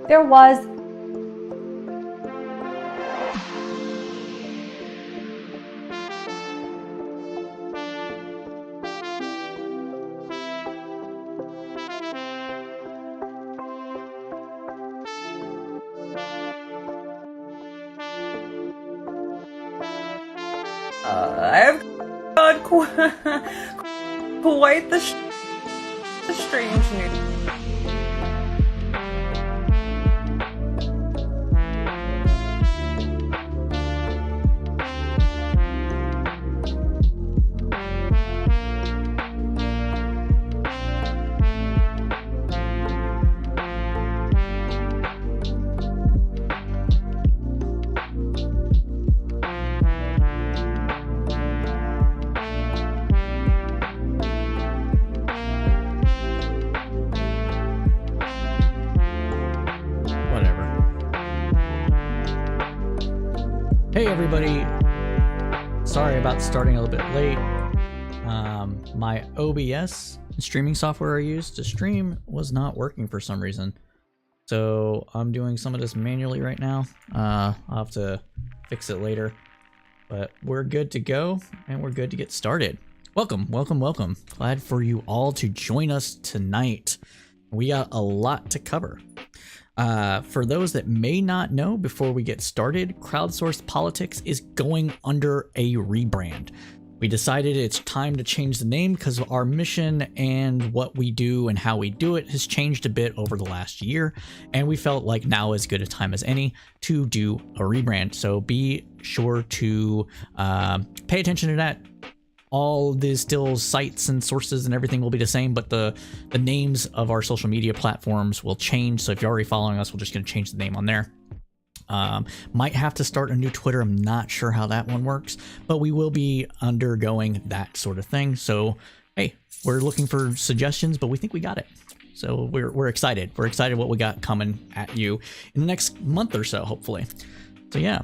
There was I've got quite the strange news. Hey everybody, sorry about starting a little bit late. My OBS streaming software I used to stream was not working for some reason. So I'm doing some of this manually right now. I'll have to fix it later. But we're good to go and we're good to get started. Welcome, welcome, welcome. Glad for you all to join us tonight. We got a lot to cover. For those that may not know, before we get started, Crowdsourced Politics is going under a rebrand. We decided it's time to change the name because our mission and what we do and how we do it has changed a bit over the last year, and we felt like now is as good a time as any to do a rebrand. So be sure to pay attention to that. All the still sites and sources and everything will be the same, but the names of our social media platforms will change. So if you're already following us, we're just going to change the name on there. Might have to start a new Twitter. I'm not sure how that one works, but we will be undergoing that sort of thing. So, hey, we're looking for suggestions, but we think we got it. So we're excited. We're excited what we got coming at you in the next month or so, hopefully. So yeah.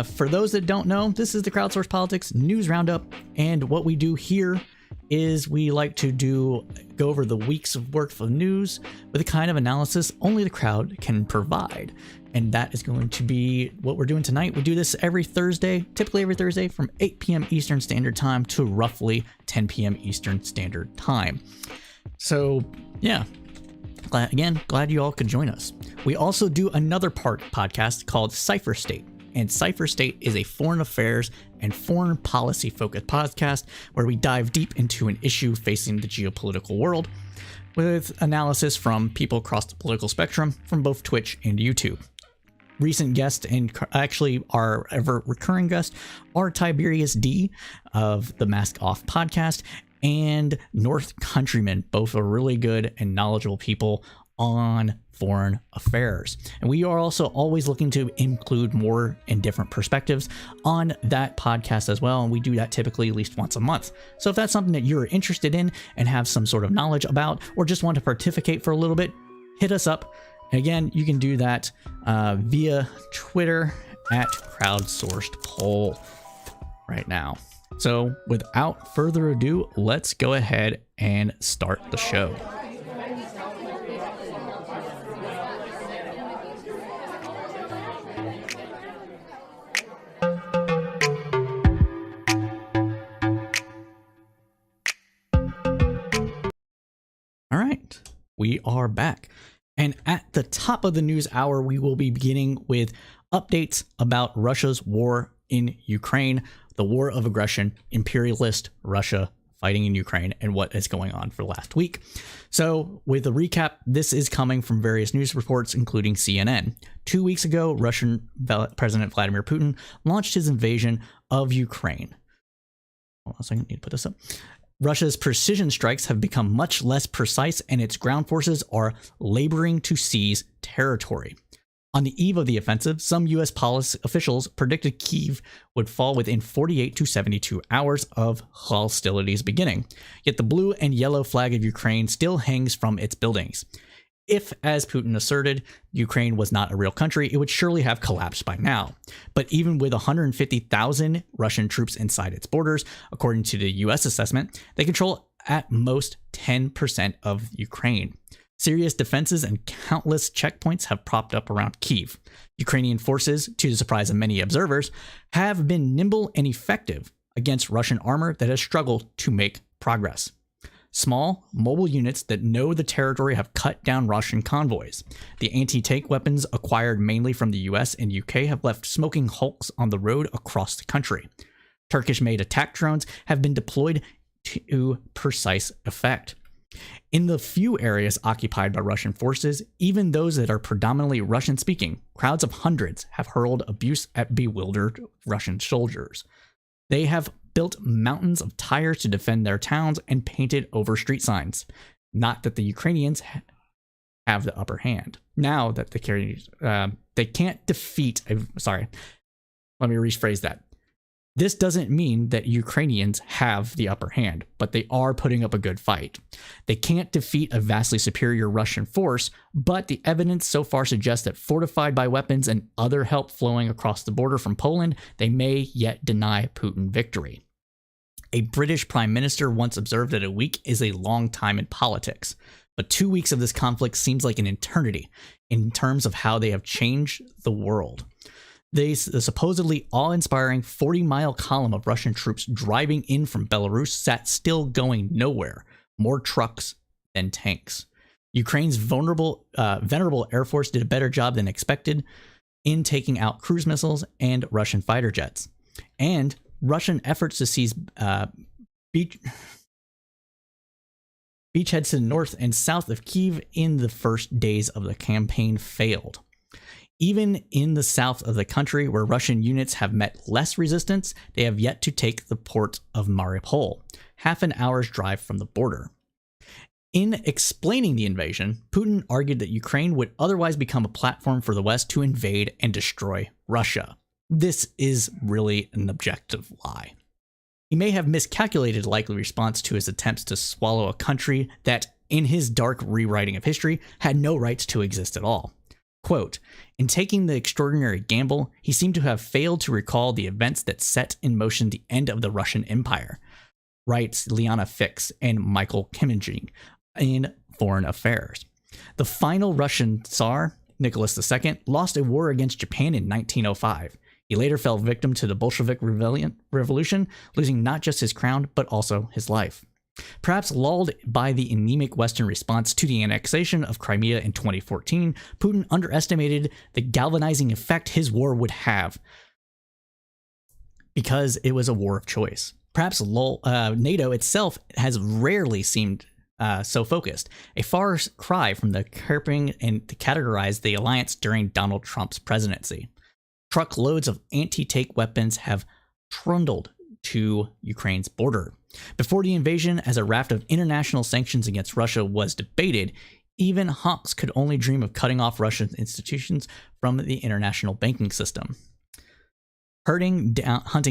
For those that don't know, this is the Crowdsourced Politics News Roundup, and what we do here is we like to go over the weeks of worth of news with a kind of analysis only the crowd can provide. And that is going to be what we're doing tonight. We do this every Thursday, typically every Thursday from 8 p.m. Eastern Standard Time to roughly 10 p.m. Eastern Standard Time. So yeah, glad you all could join us. We also do another podcast called Cipher State. And Cipher State is a foreign affairs and foreign policy focused podcast where we dive deep into an issue facing the geopolitical world with analysis from people across the political spectrum from both Twitch and YouTube. Recent guest, and actually our ever recurring guest, are Tiberius D of the Mask Off podcast and North Countryman. Both are really good and knowledgeable people on foreign affairs. And we are also always looking to include more and different perspectives on that podcast as well. And we do that typically at least once a month. So if that's something that you're interested in and have some sort of knowledge about, or just want to participate for a little bit, hit us up. And again, you can do that via Twitter at Crowdsourced Poll right now. So without further ado, let's go ahead and start the show. All right, we are back. And at the top of the news hour, we will be beginning with updates about Russia's war in Ukraine, the war of aggression, imperialist Russia fighting in Ukraine, and what is going on for last week. So with a recap, this is coming from various news reports, including CNN. 2 weeks ago, Russian President Vladimir Putin launched his invasion of Ukraine. Hold on a second, I need to put this up. Russia's precision strikes have become much less precise, and its ground forces are laboring to seize territory. On the eve of the offensive, some U.S. policy officials predicted Kyiv would fall within 48 to 72 hours of hostilities beginning. Yet the blue and yellow flag of Ukraine still hangs from its buildings. If, as Putin asserted, Ukraine was not a real country, it would surely have collapsed by now. But even with 150,000 Russian troops inside its borders, according to the U.S. assessment, they control at most 10% of Ukraine. Serious defenses and countless checkpoints have propped up around Kyiv. Ukrainian forces, to the surprise of many observers, have been nimble and effective against Russian armor that has struggled to make progress. Small, mobile units that know the territory have cut down Russian convoys. The anti-tank weapons acquired mainly from the US and UK have left smoking hulks on the road across the country. Turkish-made attack drones have been deployed to precise effect. In the few areas occupied by Russian forces, even those that are predominantly Russian-speaking, crowds of hundreds have hurled abuse at bewildered Russian soldiers. They have built mountains of tires to defend their towns and painted over street signs. Not that the Ukrainians have the upper hand. Now that they can't defeat... Sorry, let me rephrase that. This doesn't mean that Ukrainians have the upper hand, but they are putting up a good fight. They can't defeat a vastly superior Russian force, but the evidence so far suggests that fortified by weapons and other help flowing across the border from Poland, they may yet deny Putin victory. A British prime minister once observed that a week is a long time in politics, but 2 weeks of this conflict seems like an eternity in terms of how they have changed the world. The supposedly awe-inspiring 40-mile column of Russian troops driving in from Belarus sat still going nowhere. More trucks than tanks. Ukraine's venerable Air Force did a better job than expected in taking out cruise missiles and Russian fighter jets. And Russian efforts to seize beachheads to the north and south of Kyiv in the first days of the campaign failed. Even in the south of the country, where Russian units have met less resistance, they have yet to take the port of Mariupol, half an hour's drive from the border. In explaining the invasion, Putin argued that Ukraine would otherwise become a platform for the West to invade and destroy Russia. This is really an objective lie. He may have miscalculated likely response to his attempts to swallow a country that, in his dark rewriting of history, had no rights to exist at all. Quote, in taking the extraordinary gamble, he seemed to have failed to recall the events that set in motion the end of the Russian Empire, writes Liana Fix and Michael Kimminging in Foreign Affairs. The final Russian Tsar, Nicholas II, lost a war against Japan in 1905. He later fell victim to the Bolshevik revolution, losing not just his crown, but also his life. Perhaps lulled by the anemic Western response to the annexation of Crimea in 2014, Putin underestimated the galvanizing effect his war would have because it was a war of choice. Perhaps NATO itself has rarely seemed so focused, a far cry from the curbing and to categorize the alliance during Donald Trump's presidency. Truckloads of anti-tank weapons have trundled to Ukraine's border. Before the invasion, as a raft of international sanctions against Russia was debated, even hawks could only dream of cutting off Russian institutions from the international banking system. Hunting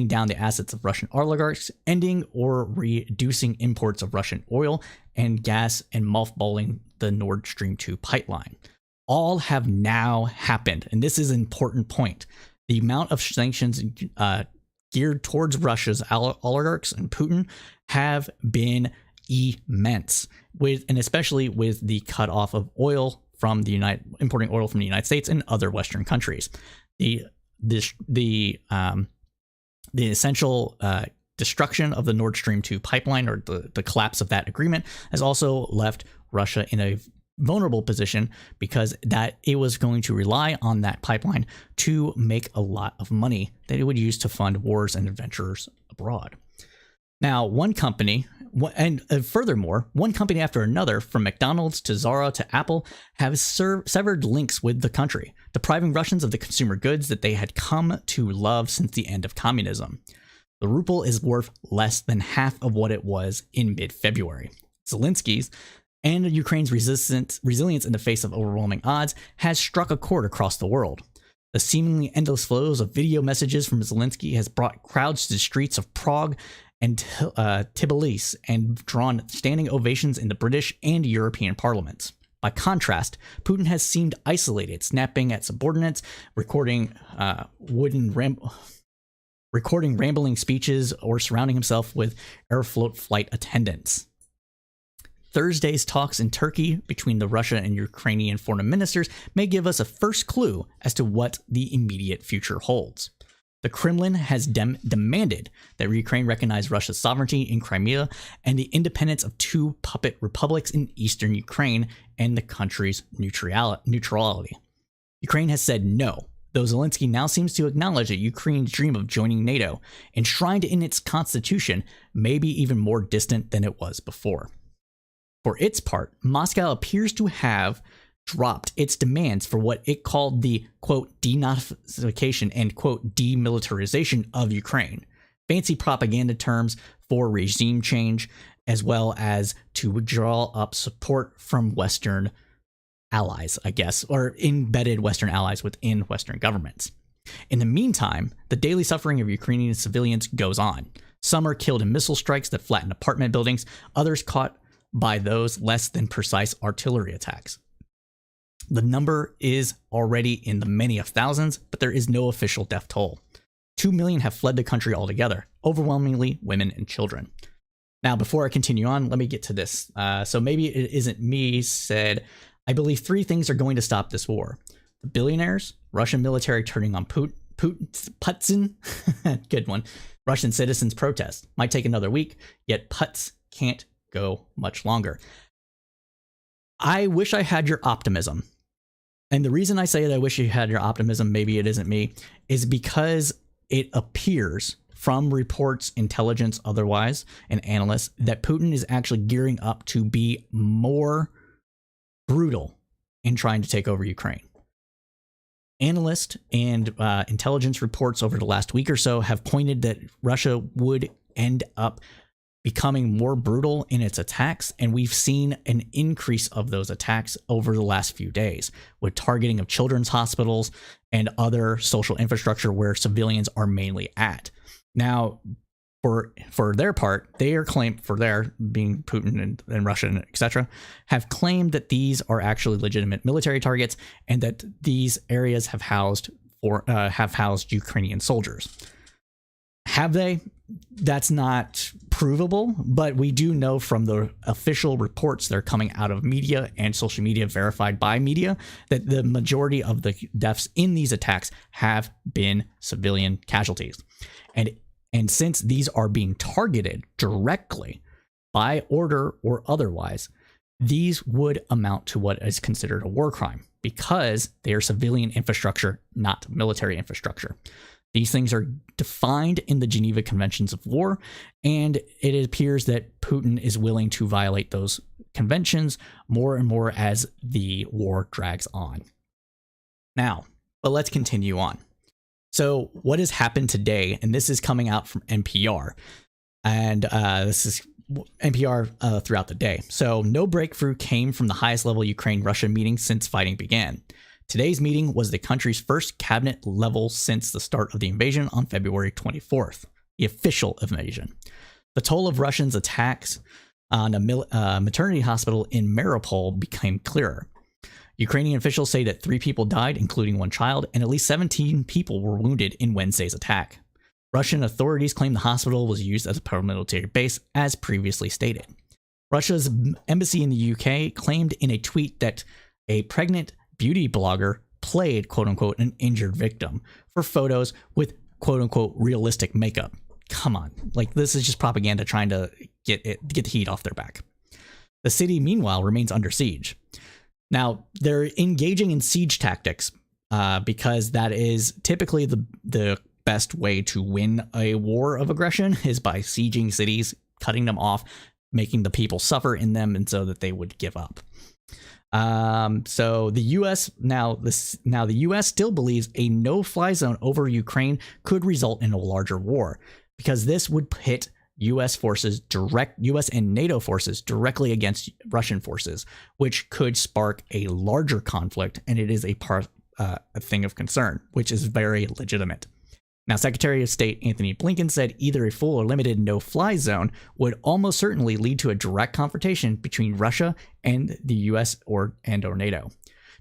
down the assets of Russian oligarchs, ending or reducing imports of Russian oil and gas, and mothballing the Nord Stream 2 pipeline. All have now happened, and this is an important point. The amount of sanctions geared towards Russia's oligarchs and Putin have been immense, and especially with the cutoff of oil from importing oil from the United States and other Western countries. The essential destruction of the Nord Stream 2 pipeline, or the collapse of that agreement, has also left Russia in a vulnerable position because that it was going to rely on that pipeline to make a lot of money that it would use to fund wars and adventures abroad. Now, one company, and furthermore, one company after another, from McDonald's to Zara to Apple, have severed links with the country, depriving Russians of the consumer goods that they had come to love since the end of communism. The ruble is worth less than half of what it was in mid-February. Zelensky's and Ukraine's resilience in the face of overwhelming odds has struck a chord across the world. The seemingly endless flows of video messages from Zelensky has brought crowds to the streets of Prague and Tbilisi and drawn standing ovations in the British and European parliaments. By contrast, Putin has seemed isolated, snapping at subordinates, recording rambling speeches, or surrounding himself with Aeroflot flight attendants. Thursday's talks in Turkey between the Russian and Ukrainian foreign ministers may give us a first clue as to what the immediate future holds. The Kremlin has demanded that Ukraine recognize Russia's sovereignty in Crimea and the independence of two puppet republics in eastern Ukraine and the country's neutrality. Ukraine has said no, though Zelensky now seems to acknowledge that Ukraine's dream of joining NATO, enshrined in its constitution, may be even more distant than it was before. For its part, Moscow appears to have dropped its demands for what it called the, quote, denazification and, quote, demilitarization of Ukraine, fancy propaganda terms for regime change, as well as to draw up support from Western allies, I guess, or embedded Western allies within Western governments. In the meantime, the daily suffering of Ukrainian civilians goes on. Some are killed in missile strikes that flatten apartment buildings, others caught by those less than precise artillery attacks. The number is already in the many of thousands, but there is no official death toll. 2 million have fled the country altogether, overwhelmingly women and children. Now, before I continue on, let me get to this. So maybe it isn't me said, I believe 3 things are going to stop this war. The billionaires, Russian military turning on Putin, good one, Russian citizens protest. Might take another week, yet Putz can't go much longer. I wish I had your optimism. And the reason I say that I wish you had your optimism, maybe it isn't me, is because it appears from reports, intelligence, otherwise, and analysts that Putin is actually gearing up to be more brutal in trying to take over Ukraine. Analysts and intelligence reports over the last week or so have pointed that Russia would end up becoming more brutal in its attacks, and we've seen an increase of those attacks over the last few days, with targeting of children's hospitals and other social infrastructure where civilians are mainly at. Now, for their part, they are claimed, for their being Putin and Russia, etc., have claimed that these are actually legitimate military targets and that these areas have housed Ukrainian soldiers. Have they? That's not provable, but we do know from the official reports that are coming out of media and social media verified by media that the majority of the deaths in these attacks have been civilian casualties. And since these are being targeted directly, by order or otherwise, these would amount to what is considered a war crime because they are civilian infrastructure, not military infrastructure. These things are defined in the Geneva Conventions of War, and it appears that Putin is willing to violate those conventions more and more as the war drags on. Now, but let's continue on. So what has happened today, and this is coming out from NPR, and this is NPR throughout the day. So no breakthrough came from the highest level Ukraine-Russia meeting since fighting began. Today's meeting was the country's first cabinet level since the start of the invasion on February 24th, the official invasion. The toll of Russians' attacks on a maternity hospital in Mariupol became clearer. Ukrainian officials say that 3 people died, including 1 child, and at least 17 people were wounded in Wednesday's attack. Russian authorities claim the hospital was used as a paramilitary base, as previously stated. Russia's embassy in the UK claimed in a tweet that a pregnant beauty blogger played, quote-unquote, an injured victim for photos with, quote-unquote, realistic makeup. Come on. Like, this is just propaganda trying to get the heat off their back. The city, meanwhile, remains under siege. Now, they're engaging in siege tactics because that is typically the best way to win a war of aggression is by sieging cities, cutting them off, making the people suffer in them, and so that they would give up. So the U.S. the U.S. still believes a no-fly zone over Ukraine could result in a larger war because this would pit U.S. and NATO forces directly against Russian forces, which could spark a larger conflict, and it is a thing of concern, which is very legitimate. Now, Secretary of State Anthony Blinken said either a full or limited no-fly zone would almost certainly lead to a direct confrontation between Russia and the U.S. or NATO.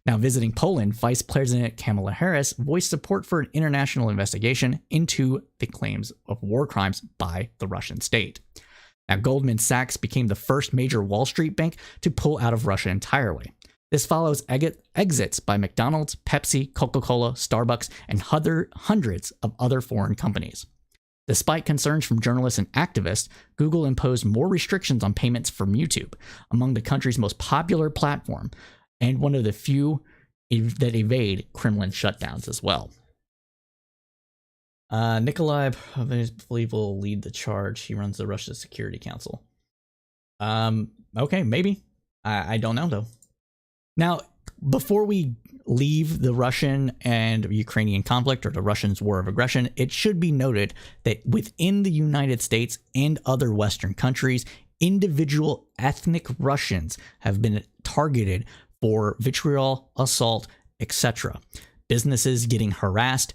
Now, visiting Poland, Vice President Kamala Harris voiced support for an international investigation into the claims of war crimes by the Russian state. Now, Goldman Sachs became the first major Wall Street bank to pull out of Russia entirely. This follows exits by McDonald's, Pepsi, Coca-Cola, Starbucks, and hundreds of other foreign companies. Despite concerns from journalists and activists, Google imposed more restrictions on payments from YouTube, among the country's most popular platform, and one of the few that evade Kremlin shutdowns as well. Nikolai, I believe, will lead the charge. He runs the Russia Security Council. Okay, maybe. I don't know, though. Now, before we leave the Russian and Ukrainian conflict or the Russians' war of aggression, it should be noted that within the United States and other Western countries, individual ethnic Russians have been targeted for vitriol, assault, etc. Businesses getting harassed,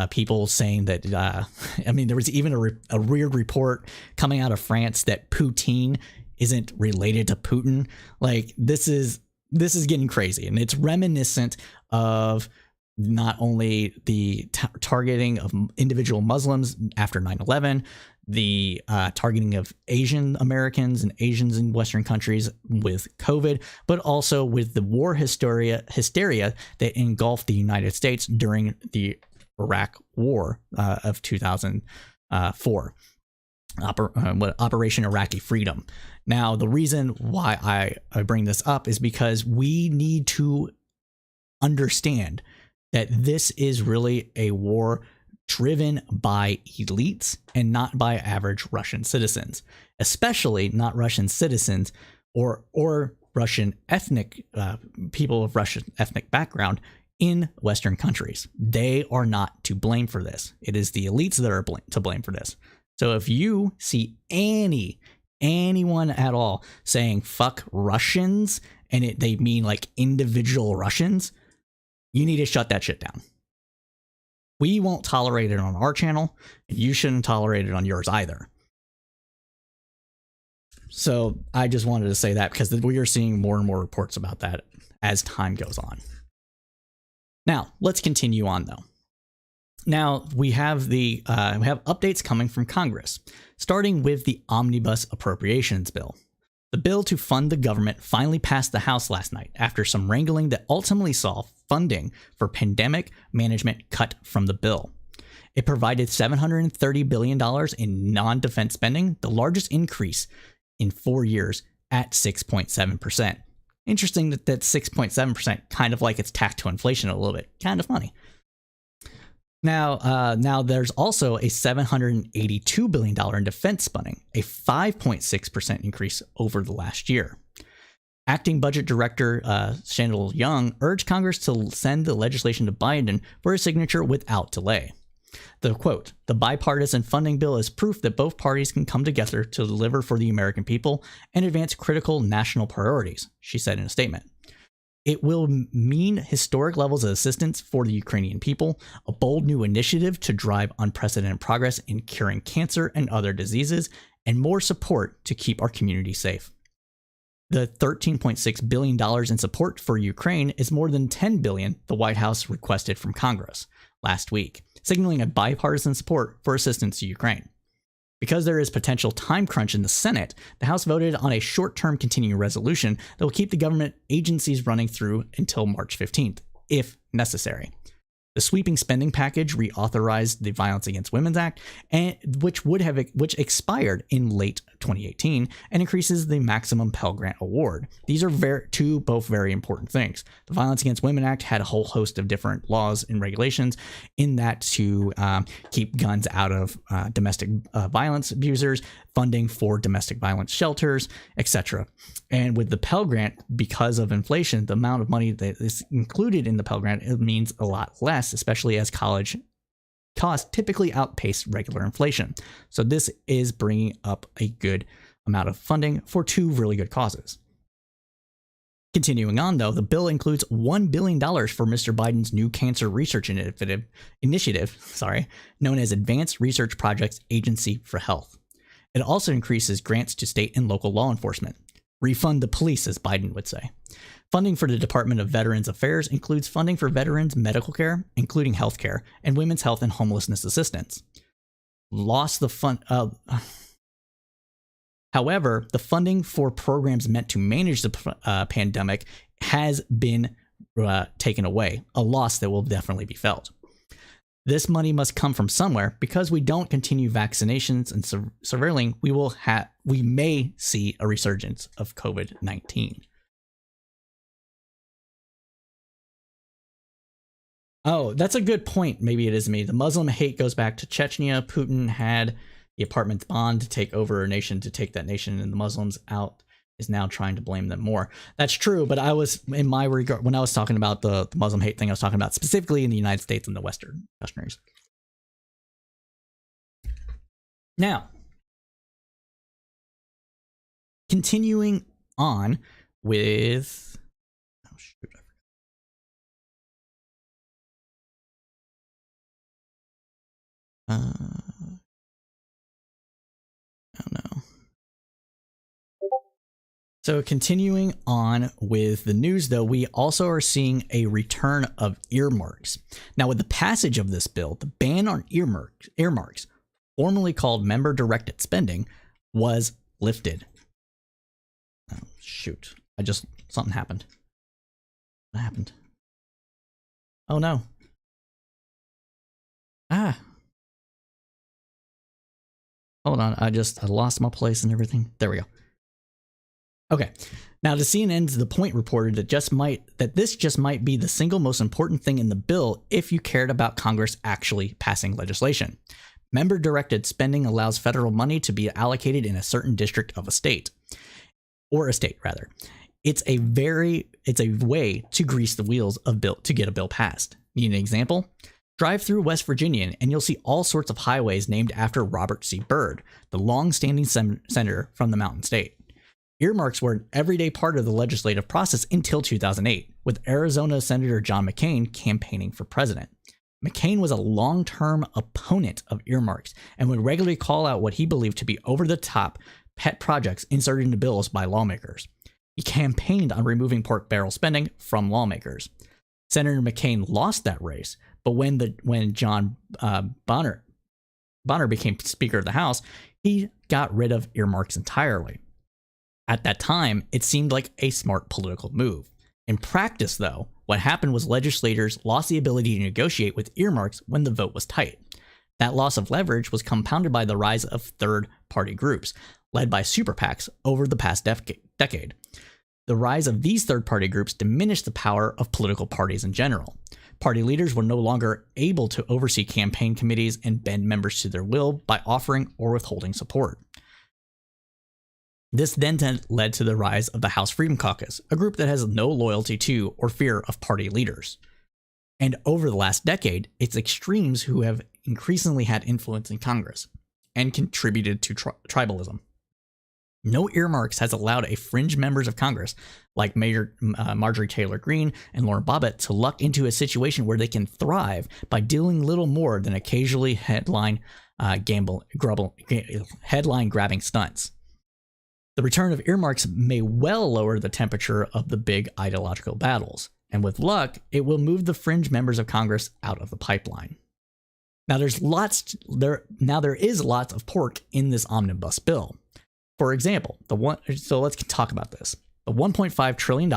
people saying that, there was even a weird report coming out of France that Poutine isn't related to Putin. Like, this is getting crazy, and it's reminiscent of not only the targeting of individual Muslims after 9/11, the targeting of Asian Americans and Asians in Western countries with COVID, but also with the war hysteria that engulfed the United States during the Iraq War of 2004. Operation Iraqi Freedom. Now, the reason why I bring this up is because we need to understand that this is really a war driven by elites and not by average Russian citizens, especially not Russian citizens or Russian ethnic people of Russian ethnic background in Western countries. They are not to blame for this. It is the elites that are to blame for this. So if you see anyone at all saying fuck Russians and they mean like individual Russians, you need to shut that shit down. We won't tolerate it on our channel, and you shouldn't tolerate it on yours either. So I just wanted to say that because we are seeing more and more reports about that as time goes on. Now, let's continue on though. Now, we have updates coming from Congress, starting with the Omnibus Appropriations Bill. The bill to fund the government finally passed the House last night after some wrangling that ultimately saw funding for pandemic management cut from the bill. It provided $730 billion in non-defense spending, the largest increase in 4 years at 6.7%. Interesting that 6.7%, kind of like it's tacked to inflation a little bit. Kind of funny. Now there's also a $782 billion in defense spending, a 5.6% increase over the last year. Acting Budget Director Chandler Young urged Congress to send the legislation to Biden for his signature without delay. The quote, "The bipartisan funding bill is proof that both parties can come together to deliver for the American people and advance critical national priorities," she said in a statement. "It will mean historic levels of assistance for the Ukrainian people, a bold new initiative to drive unprecedented progress in curing cancer and other diseases, and more support to keep our community safe." The $13.6 billion in support for Ukraine is more than $10 billion the White House requested from Congress last week, signaling a bipartisan support for assistance to Ukraine. Because there is potential time crunch in the Senate, the House voted on a short-term continuing resolution that will keep the government agencies running through until March 15th, if necessary. The sweeping spending package reauthorized the Violence Against Women Act, which expired in late 2018, and increases the maximum Pell Grant award. These are both very important things. The Violence Against Women Act had a whole host of different laws and regulations in that to keep guns out of domestic violence abusers, funding for domestic violence shelters, etc. And with the Pell Grant, because of inflation, the amount of money that is included in the Pell Grant, it means a lot less, especially as college costs typically outpace regular inflation. So this is bringing up a good amount of funding for two really good causes. Continuing on, though, the bill includes $1 billion for Mr. Biden's new cancer research initiative, known as Advanced Research Projects Agency for Health. It also increases grants to state and local law enforcement. Refund the police, as Biden would say. Funding for the Department of Veterans Affairs includes funding for veterans' medical care, including health care, and women's health and homelessness assistance. However, the funding for programs meant to manage the pandemic has been taken away, a loss that will definitely be felt. This money must come from somewhere. Because we don't continue vaccinations and surveilling, we may see a resurgence of COVID-19. Oh, that's a good point. Maybe it is me. The Muslim hate goes back to Chechnya. Putin had the apartment bomb to take over a nation, to take that nation, and the Muslims out is now trying to blame them more. That's true, but I was, in my regard, when I was talking about the Muslim hate thing, I was talking about specifically in the United States and the Western countries. Now, continuing on with... Oh, shoot. Oh, no. So continuing on with the news, though, we also are seeing a return of earmarks. Now, with the passage of this bill, the ban on earmarks, formerly called member-directed spending, was lifted. Oh, shoot. Something happened. What happened? Oh, no. Hold on. I lost my place and everything. There we go. Okay, now to CNN's The Point reported that this just might be the single most important thing in the bill if you cared about Congress actually passing legislation. Member-directed spending allows federal money to be allocated in a certain district of a state, or a state rather. It's a way to grease the wheels to get a bill passed. Need an example? Drive through West Virginia and you'll see all sorts of highways named after Robert C. Byrd, the long-standing senator from the Mountain State. Earmarks were an everyday part of the legislative process until 2008, with Arizona Senator John McCain campaigning for president. McCain was a long-term opponent of earmarks and would regularly call out what he believed to be over-the-top pet projects inserted into bills by lawmakers. He campaigned on removing pork barrel spending from lawmakers. Senator McCain lost that race, but when John Bonner became Speaker of the House, he got rid of earmarks entirely. At that time, it seemed like a smart political move. In practice, though, what happened was legislators lost the ability to negotiate with earmarks when the vote was tight. That loss of leverage was compounded by the rise of third-party groups, led by super PACs over the past decade. The rise of these third-party groups diminished the power of political parties in general. Party leaders were no longer able to oversee campaign committees and bend members to their will by offering or withholding support. This then led to the rise of the House Freedom Caucus, a group that has no loyalty to or fear of party leaders. And over the last decade, it's extremes who have increasingly had influence in Congress and contributed to tribalism. No earmarks has allowed a fringe members of Congress like Marjorie Taylor Greene and Lauren Bobbitt to luck into a situation where they can thrive by doing little more than occasionally headline grabbing stunts. The return of earmarks may well lower the temperature of the big ideological battles, and with luck, it will move the fringe members of Congress out of the pipeline. Now there is lots of pork in this omnibus bill. For example, so let's talk about this. The $1.5 trillion,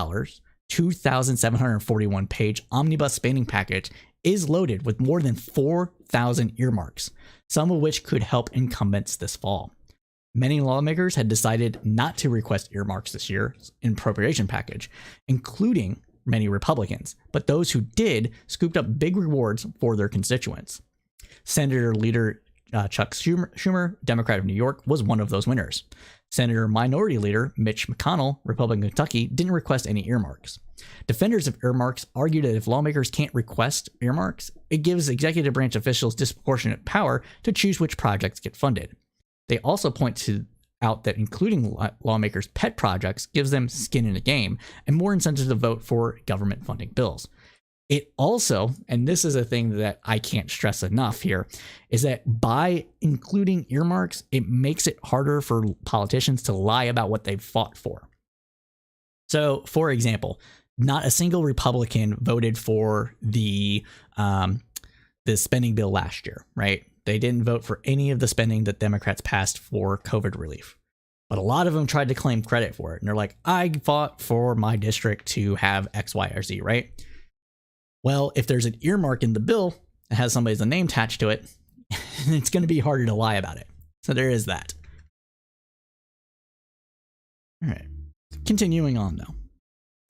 2,741 page omnibus spending package is loaded with more than 4,000 earmarks, some of which could help incumbents this fall. Many lawmakers had decided not to request earmarks this year's appropriation package, including many Republicans, but those who did scooped up big rewards for their constituents. Senator Leader Chuck Schumer, Democrat of New York, was one of those winners. Senator Minority Leader Mitch McConnell, Republican of Kentucky, didn't request any earmarks. Defenders of earmarks argue that if lawmakers can't request earmarks, it gives executive branch officials disproportionate power to choose which projects get funded. They also point out that including lawmakers' pet projects gives them skin in the game and more incentive to vote for government funding bills. It also, and this is a thing that I can't stress enough here, is that by including earmarks, it makes it harder for politicians to lie about what they've fought for. So, for example, not a single Republican voted for the spending bill last year, right? They didn't vote for any of the spending that Democrats passed for COVID relief. But a lot of them tried to claim credit for it. And they're like, I fought for my district to have X, Y, or Z, right? Well, if there's an earmark in the bill that has somebody's name attached to it, it's going to be harder to lie about it. So there is that. All right. Continuing on, though.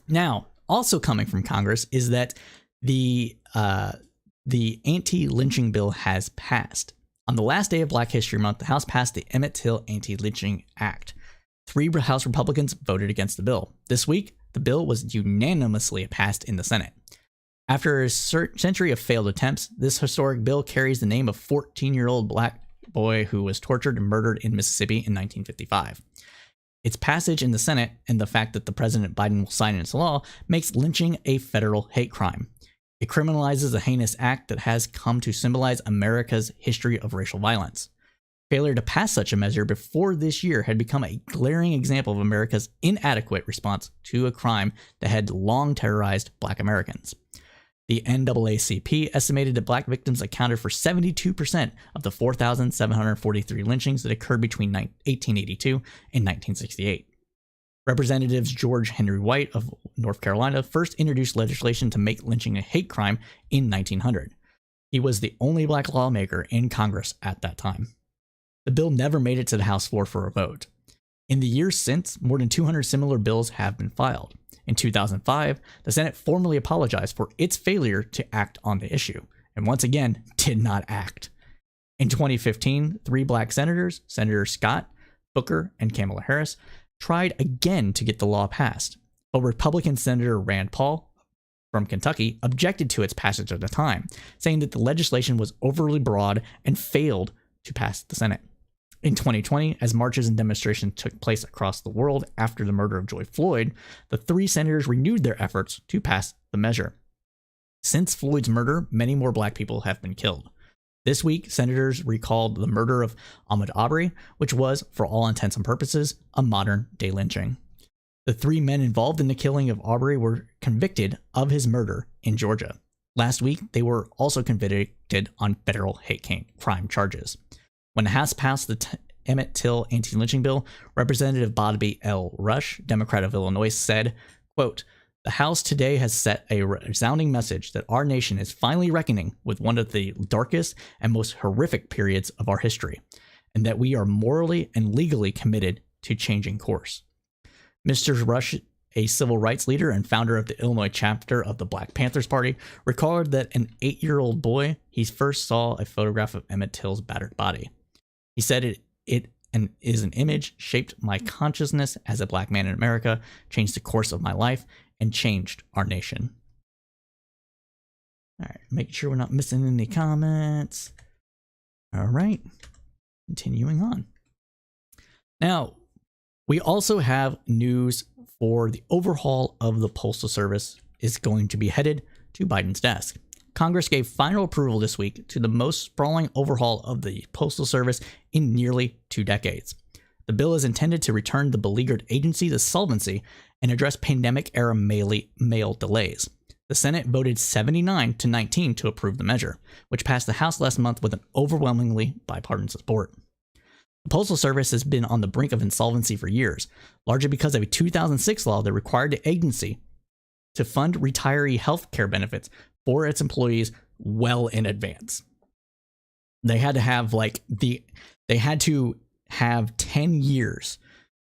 Now, also coming from Congress is that the Anti-Lynching Bill has passed. On the last day of Black History Month, the House passed the Emmett Till Antilynching Act. 3 House Republicans voted against the bill. This week, the bill was unanimously passed in the Senate. After a century of failed attempts, this historic bill carries the name of a 14-year-old black boy who was tortured and murdered in Mississippi in 1955. Its passage in the Senate and the fact that the President Biden will sign it into law makes lynching a federal hate crime. It criminalizes a heinous act that has come to symbolize America's history of racial violence. Failure to pass such a measure before this year had become a glaring example of America's inadequate response to a crime that had long terrorized Black Americans. The NAACP estimated that Black victims accounted for 72% of the 4,743 lynchings that occurred between 1882 and 1968. Representatives George Henry White of North Carolina first introduced legislation to make lynching a hate crime in 1900. He was the only Black lawmaker in Congress at that time. The bill never made it to the House floor for a vote. In the years since, more than 200 similar bills have been filed. In 2005, the Senate formally apologized for its failure to act on the issue, and once again, did not act. In 2015, 3 Black senators, Senator Scott, Booker, and Kamala Harris, tried again to get the law passed, but Republican Senator Rand Paul from Kentucky objected to its passage at the time, saying that the legislation was overly broad and failed to pass the Senate. In 2020, as marches and demonstrations took place across the world after the murder of George Floyd, the 3 senators renewed their efforts to pass the measure. Since Floyd's murder, many more Black people have been killed. This week, senators recalled the murder of Ahmed Aubry, which was, for all intents and purposes, a modern-day lynching. The 3 men involved in the killing of Aubry were convicted of his murder in Georgia. Last week, they were also convicted on federal hate crime charges. When the House passed the Emmett Till Antilynching Bill, Representative Bobby L. Rush, Democrat of Illinois, said, quote, "The House today has set a resounding message that our nation is finally reckoning with one of the darkest and most horrific periods of our history. and that we are morally and legally committed to changing course. Mr. Rush, a civil rights leader and founder of the Illinois chapter of the Black Panthers Party, recalled that an 8-year-old boy, he first saw a photograph of Emmett Till's battered body. He said it is an image shaped my consciousness as a black man in America, changed the course of my life, and changed our nation. All right, making sure we're not missing any comments. All right, continuing on. Now, we also have news for the overhaul of the Postal Service is going to be headed to Biden's desk. Congress gave final approval this week to the most sprawling overhaul of the Postal Service in nearly 2 decades. The bill is intended to return the beleaguered agency to solvency and address pandemic-era mail delays. The Senate voted 79-19 to approve the measure, which passed the House last month with an overwhelmingly bipartisan support. The Postal Service has been on the brink of insolvency for years, largely because of a 2006 law that required the agency to fund retiree health care benefits for its employees well in advance. They had to have 10 years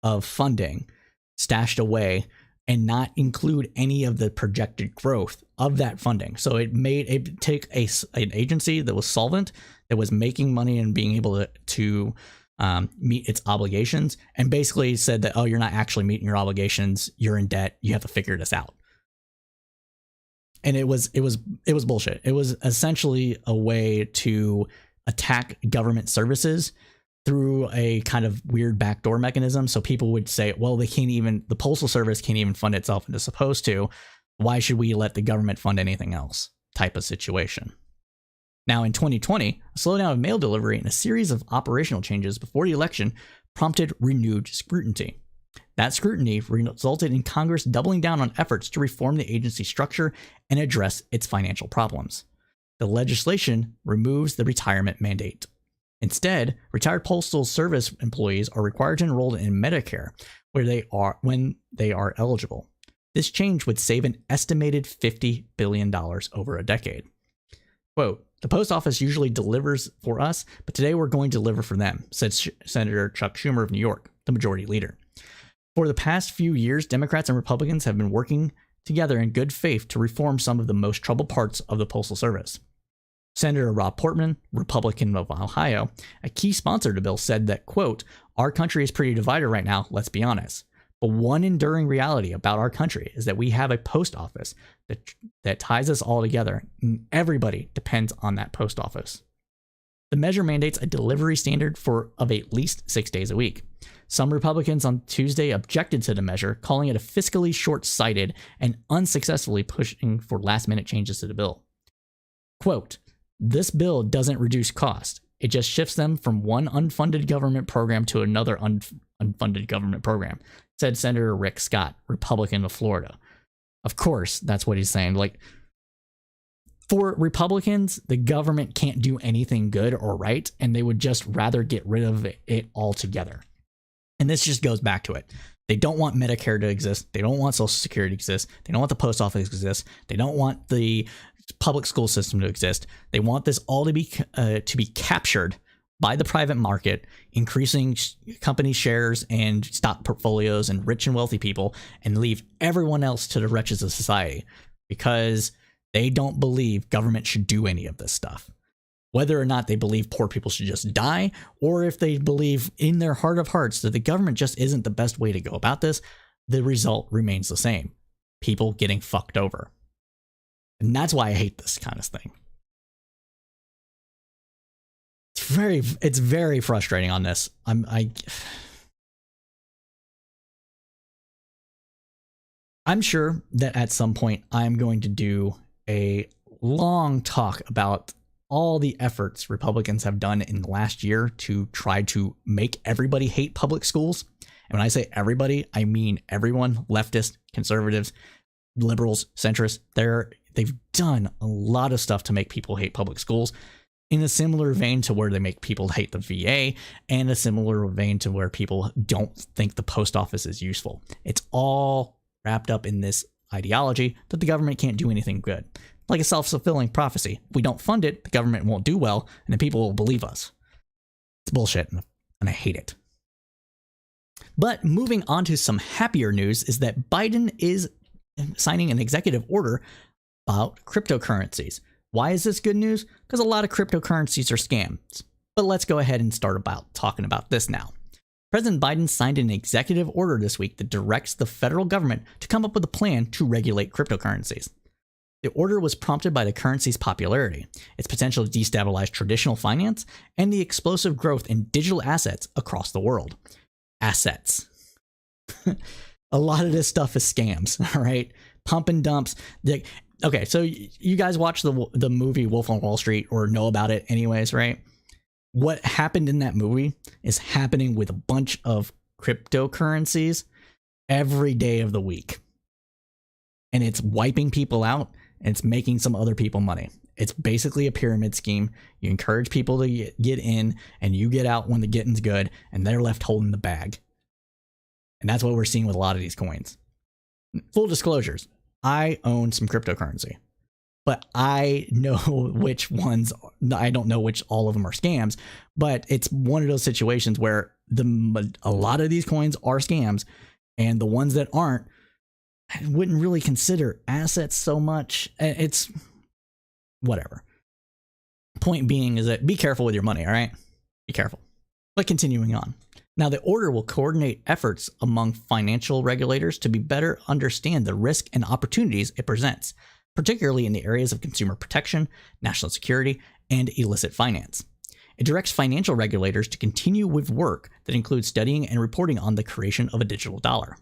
of funding stashed away and not include any of the projected growth of that funding. So it take an agency that was solvent, that was making money and being able to meet its obligations, and basically said that, oh, you're not actually meeting your obligations, you're in debt, you have to figure this out. And it was bullshit. It was essentially a way to attack government services through a kind of weird backdoor mechanism. So people would say, well, the Postal Service can't even fund itself and is supposed to. Why should we let the government fund anything else? Type of situation. Now, in 2020, a slowdown of mail delivery and a series of operational changes before the election prompted renewed scrutiny. That scrutiny resulted in Congress doubling down on efforts to reform the agency structure and address its financial problems. The legislation removes the retirement mandate. Instead, retired Postal Service employees are required to enroll in Medicare when they are eligible. This change would save an estimated $50 billion over a decade. Quote, "The post office usually delivers for us, but today we're going to deliver for them," said Senator Chuck Schumer of New York, the majority leader. For the past few years, Democrats and Republicans have been working together in good faith to reform some of the most troubled parts of the Postal Service. Senator Rob Portman, Republican of Ohio, a key sponsor of the bill, said that, quote, "Our country is pretty divided right now, let's be honest. But one enduring reality about our country is that we have a post office that ties us all together, and everybody depends on that post office." The measure mandates a delivery standard of at least 6 days a week. Some Republicans on Tuesday objected to the measure, calling it a fiscally short-sighted and unsuccessfully pushing for last-minute changes to the bill. Quote, "This bill doesn't reduce cost. It just shifts them from one unfunded government program to another unfunded government program," said Senator Rick Scott, Republican of Florida. Of course, that's what he's saying. Like, for Republicans, the government can't do anything good or right, and they would just rather get rid of it altogether. And this just goes back to it. They don't want Medicare to exist. They don't want Social Security to exist. They don't want the post office to exist. They don't want the public school system to exist. They want this all to be captured by the private market, increasing company shares and stock portfolios and rich and wealthy people, and leave everyone else to the wretches of society, because they don't believe government should do any of this stuff. Whether or not they believe poor people should just die, or if they believe in their heart of hearts that the government just isn't the best way to go about this, the result remains the same. People getting fucked over. And that's why I hate this kind of thing. It's very frustrating on this. I'm sure that at some point I'm going to do a long talk about all the efforts Republicans have done in the last year to try to make everybody hate public schools. And when I say everybody, I mean everyone: leftists, conservatives, liberals, centrists. They've done a lot of stuff to make people hate public schools, in a similar vein to where they make people hate the VA, and a similar vein to where people don't think the post office is useful. It's all wrapped up in this ideology that the government can't do anything good. Like a self-fulfilling prophecy. If we don't fund it, the government won't do well, and then people will believe us. It's bullshit. and I hate it. But moving on to some happier news is that Biden is signing an executive order about cryptocurrencies. Why is this good news? Because a lot of cryptocurrencies are scams. But let's go ahead and start about talking about this now. President Biden signed an executive order this week that directs the federal government to come up with a plan to regulate cryptocurrencies. The order was prompted by the currency's popularity, its potential to destabilize traditional finance, and the explosive growth in digital assets across the world. Assets. A lot of this stuff is scams, all right? Pump and dumps. Okay, so you guys watch the movie Wolf on Wall Street or know about it anyways, right? What happened in that movie is happening with a bunch of cryptocurrencies every day of the week. And it's wiping people out and it's making some other people money. It's basically a pyramid scheme. You encourage people to get in and you get out when the getting's good and they're left holding the bag. And that's what we're seeing with a lot of these coins. Full disclosures, I own some cryptocurrency, but I know which ones, I don't know which all of them are scams, but it's one of those situations where a lot of these coins are scams and the ones that aren't, I wouldn't really consider assets so much. It's whatever. Point being is that be careful with your money, all right? Be careful. But continuing on. Now, the order will coordinate efforts among financial regulators to better understand the risk and opportunities it presents, particularly in the areas of consumer protection, national security, and illicit finance. It directs financial regulators to continue with work that includes studying and reporting on the creation of a digital dollar.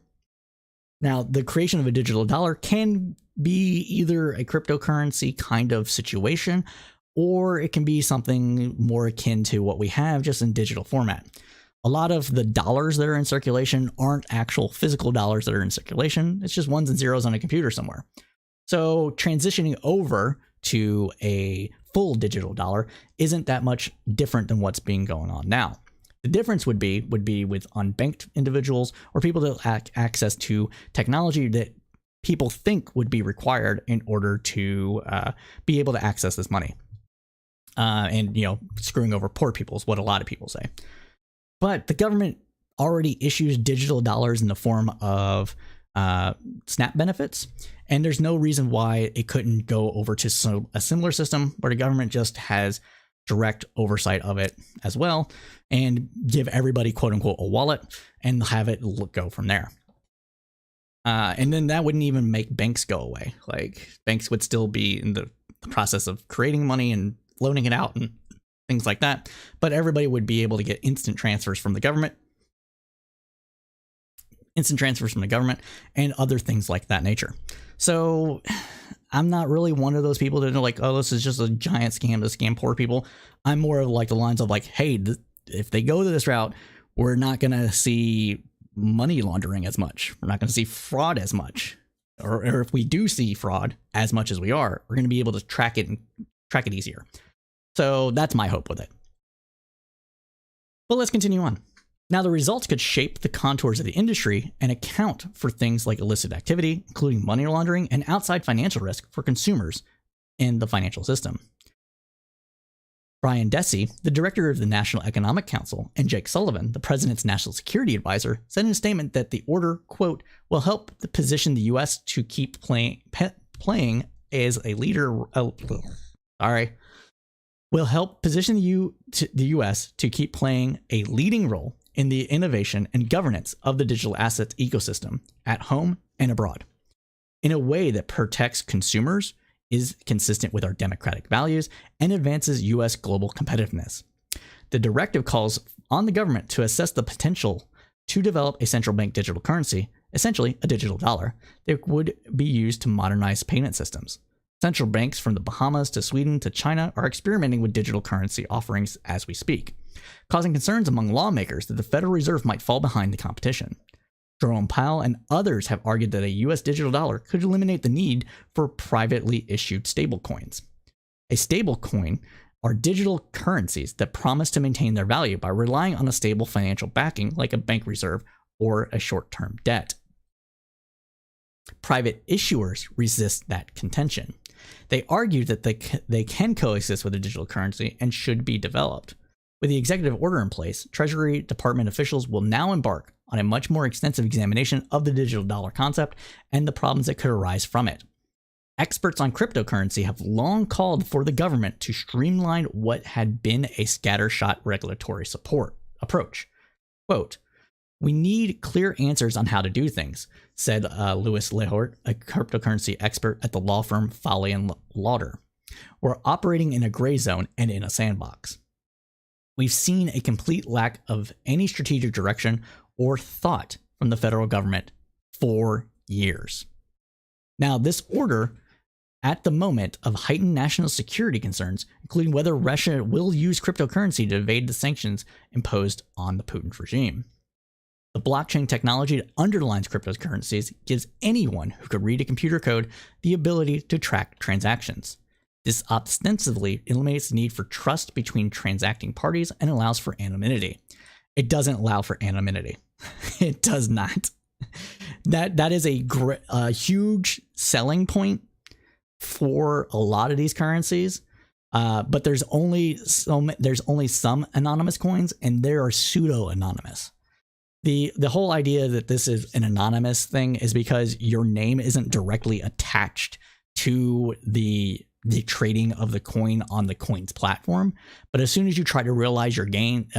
Now, the creation of a digital dollar can be either a cryptocurrency kind of situation, or it can be something more akin to what we have just in digital format. A lot of the dollars that are in circulation aren't actual physical dollars that are in circulation. It's just ones and zeros on a computer somewhere. So transitioning over to a full digital dollar isn't that much different than what's being going on now. The difference would be with unbanked individuals or people that lack access to technology that people think would be required in order to be able to access this money. And, screwing over poor people is what a lot of people say. But the government already issues digital dollars in the form of SNAP benefits, and there's no reason why it couldn't go over to a similar system where the government just has direct oversight of it as well and give everybody quote unquote a wallet and have it go from there. And then that wouldn't even make banks go away. Like banks would still be in the process of creating money and loaning it out and things like that. But everybody would be able to get instant transfers from the government and other things like that nature. So I'm not really one of those people that are like, oh, this is just a giant scam to scam poor people. I'm more of like the lines of like, hey, if they go to this route, we're not going to see money laundering as much. We're not going to see fraud as much. Or if we do see fraud as much as we are, we're going to be able to track it easier. So that's my hope with it. But let's continue on. Now, the results could shape the contours of the industry and account for things like illicit activity, including money laundering and outside financial risk for consumers in the financial system. Brian Dessy, the director of the National Economic Council, and Jake Sullivan, the president's national security advisor, said in a statement that the order, quote, will help position the U.S. to keep playing as a leader. Will help position the U.S. to keep playing a leading role in the innovation and governance of the digital assets ecosystem at home and abroad in a way that protects consumers, is consistent with our democratic values, and advances U.S. global competitiveness. The directive calls on the government to assess the potential to develop a central bank digital currency, essentially a digital dollar, that would be used to modernize payment systems. Central banks from the Bahamas to Sweden to China are experimenting with digital currency offerings as we speak, causing concerns among lawmakers that the Federal Reserve might fall behind the competition. Jerome Powell and others have argued that a U.S. digital dollar could eliminate the need for privately issued stablecoins. A stablecoin are digital currencies that promise to maintain their value by relying on a stable financial backing like a bank reserve or a short-term debt. Private issuers resist that contention. They argue that they can coexist with a digital currency and should be developed. With the executive order in place, Treasury Department officials will now embark on a much more extensive examination of the digital dollar concept and the problems that could arise from it. Experts on cryptocurrency have long called for the government to streamline what had been a scattershot regulatory support approach. Quote, "We need clear answers on how to do things," said Louis Lehort, a cryptocurrency expert at the law firm Foley and Lauder. "We're operating in a gray zone and in a sandbox. We've seen a complete lack of any strategic direction or thought from the federal government for years." Now, this order, at the moment of heightened national security concerns, including whether Russia will use cryptocurrency to evade the sanctions imposed on the Putin regime. The blockchain technology that underlines cryptocurrencies gives anyone who could read a computer code the ability to track transactions. This ostensibly eliminates the need for trust between transacting parties and allows for anonymity. It doesn't allow for anonymity. It does not. That is a huge selling point for a lot of these currencies. But there's only some anonymous coins, and there are pseudo anonymous. The whole idea that this is an anonymous thing is because your name isn't directly attached to the trading of the coin on the coin's platform. But as soon as you try to realize your gain,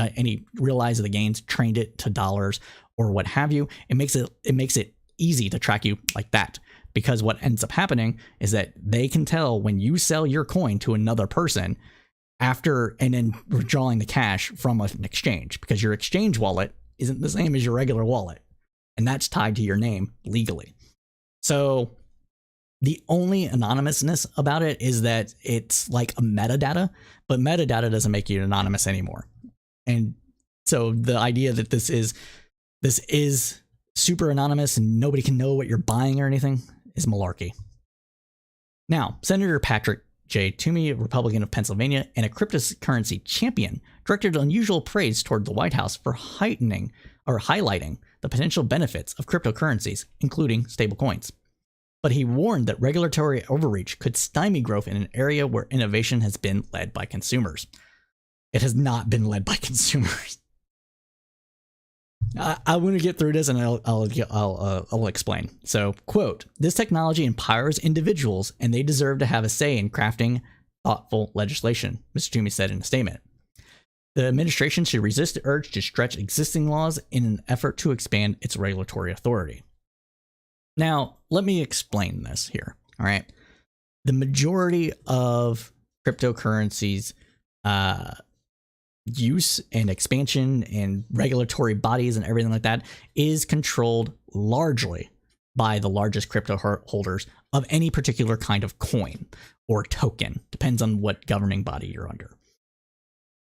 realize the gains, trained it to dollars or what have you, it makes it easy to track you like that. Because what ends up happening is that they can tell when you sell your coin to another person after and then withdrawing the cash from an exchange, because your exchange wallet isn't the same as your regular wallet, and that's tied to your name legally. So the only anonymousness about it is that it's like a metadata, but metadata doesn't make you anonymous anymore. And so the idea that this is super anonymous and nobody can know what you're buying or anything is malarkey. Now, Senator Patrick J. Toomey, a Republican of Pennsylvania and a cryptocurrency champion, directed unusual praise toward the White House for highlighting the potential benefits of cryptocurrencies, including stablecoins. But he warned that regulatory overreach could stymie growth in an area where innovation has been led by consumers. It has not been led by consumers. I want to get through this, and I'll explain. So, quote, "This technology empowers individuals, and they deserve to have a say in crafting thoughtful legislation," Mr. Toomey said in a statement. The administration should resist the urge to stretch existing laws in an effort to expand its regulatory authority. Now, let me explain this here. All right. The majority of cryptocurrencies use and expansion and regulatory bodies and everything like that is controlled largely by the largest crypto holders of any particular kind of coin or token. Depends on what governing body you're under.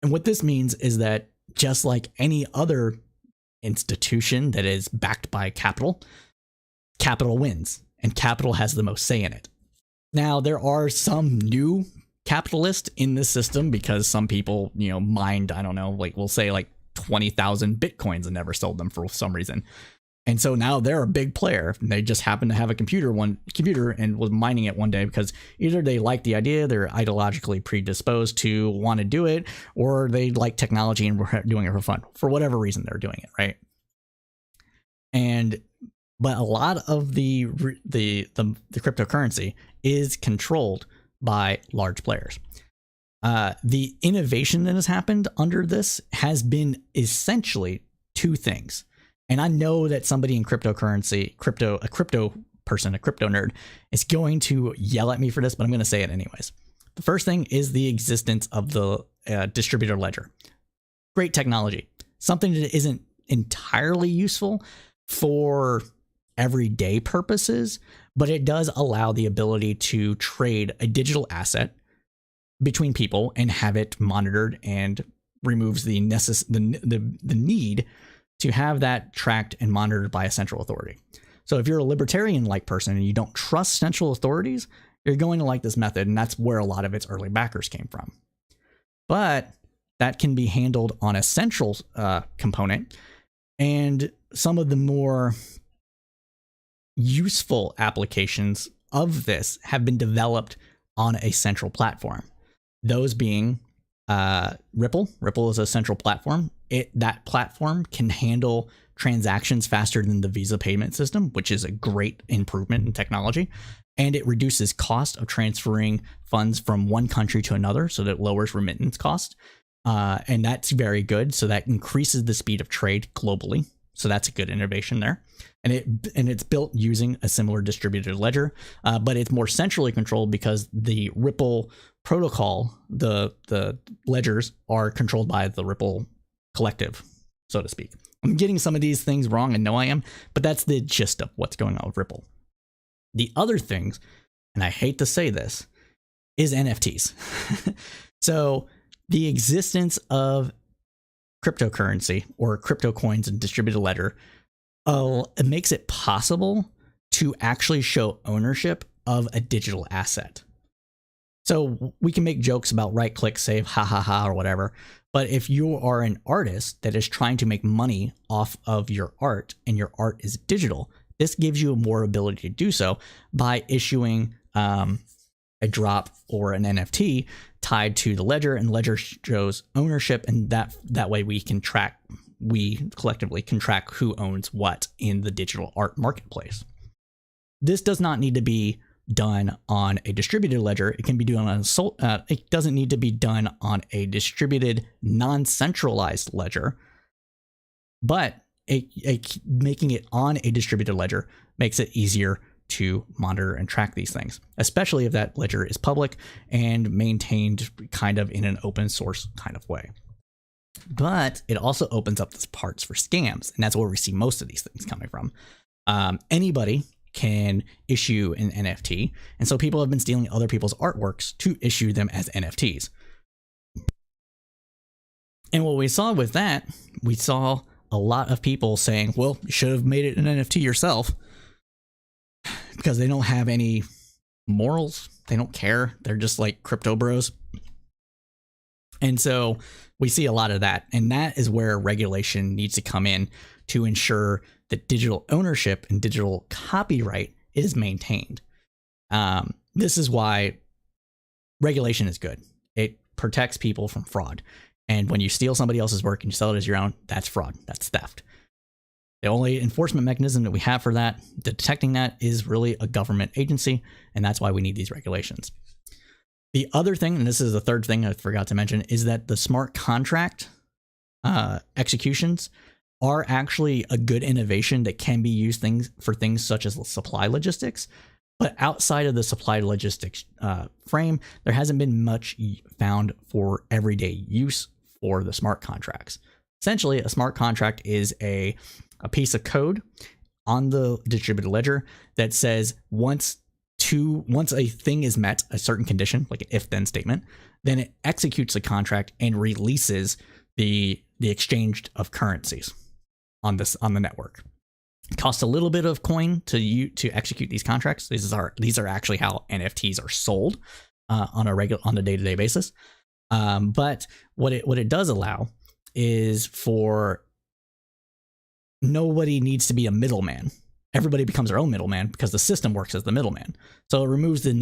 And what this means is that just like any other institution that is backed by capital wins, and capital has the most say in it. Now, there are some new capitalists in this system because some people, mined, I don't know, like we'll say like 20,000 Bitcoins and never sold them for some reason. And so now they're a big player. They just happen to have a computer and was mining it one day because either they like the idea, they're ideologically predisposed to want to do it, or they like technology and were doing it for fun. For whatever reason, they're doing it, right? But a lot of the cryptocurrency is controlled by large players. The innovation that has happened under this has been essentially two things. And I know that somebody in cryptocurrency, a crypto person, a crypto nerd, is going to yell at me for this, but I'm going to say it anyways. The first thing is the existence of the Distributor Ledger. Great technology. Something that isn't entirely useful for everyday purposes, but it does allow the ability to trade a digital asset between people and have it monitored, and removes the need to have that tracked and monitored by a central authority. So if you're a libertarian-like person and you don't trust central authorities, you're going to like this method, and that's where a lot of its early backers came from. But that can be handled on a central component, and some of the more useful applications of this have been developed on a central platform. Those being Ripple. Ripple is a central platform. That platform can handle transactions faster than the Visa payment system, which is a great improvement in technology. And it reduces cost of transferring funds from one country to another, so that it lowers remittance cost. And that's very good. So that increases the speed of trade globally. So that's a good innovation there. And it's built using a similar distributed ledger, but it's more centrally controlled because the Ripple protocol, the ledgers are controlled by the Ripple collective, so to speak. I'm getting some of these things wrong, and know I am, but that's the gist of what's going on with Ripple. The other things, and I hate to say this, is NFTs. So the existence of cryptocurrency or crypto coins and distributed ledger, it makes it possible to actually show ownership of a digital asset. So we can make jokes about right click, save, ha ha ha, or whatever. But if you are an artist that is trying to make money off of your art and your art is digital, this gives you more ability to do so by issuing a drop or an NFT tied to the ledger, and ledger shows ownership, and that way we collectively can track who owns what in the digital art marketplace. This does not need to be done on a distributed ledger. It can be done on it doesn't need to be done on a distributed, non-centralized ledger, but making it on a distributed ledger makes it easier to monitor and track these things, especially if that ledger is public and maintained kind of in an open source kind of way. But it also opens up the parts for scams, and that's where we see most of these things coming from. Anybody can issue an NFT, and so people have been stealing other people's artworks to issue them as NFTs. And what we saw with that, we saw a lot of people saying, well, you should have made it an NFT yourself, because they don't have any morals. They don't care. They're just like crypto bros. And so we see a lot of that. And that is where regulation needs to come in to ensure that digital ownership and digital copyright is maintained. This is why regulation is good. It protects people from fraud. And when you steal somebody else's work and you sell it as your own, that's fraud. That's theft. The only enforcement mechanism that we have for that, detecting that, is really a government agency, and that's why we need these regulations. The other thing, and this is the third thing I forgot to mention, is that the smart contract executions are actually a good innovation that can be used for things such as supply logistics. But outside of the supply logistics frame, there hasn't been much found for everyday use for the smart contracts. Essentially, a smart contract is a piece of code on the distributed ledger that says once a thing is met, a certain condition, like an if-then statement, then it executes the contract and releases the exchange of currencies on the network. It costs a little bit of coin to execute these contracts. These are actually how NFTs are sold on a day-to-day basis. But what it does allow is for nobody needs to be a middleman. Everybody becomes their own middleman because the system works as the middleman. So it removes the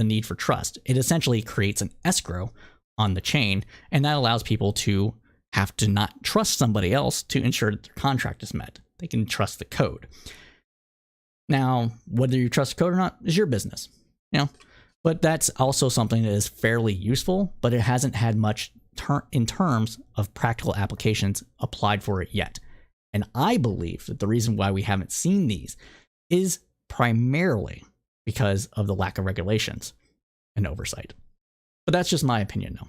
need for trust. It essentially creates an escrow on the chain, and that allows people to have to not trust somebody else to ensure that their contract is met. They can trust the code. Now, whether you trust the code or not is your business, But that's also something that is fairly useful, but it hasn't had much in terms of practical applications applied for it yet. And I believe that the reason why we haven't seen these is primarily because of the lack of regulations and oversight. But that's just my opinion, though.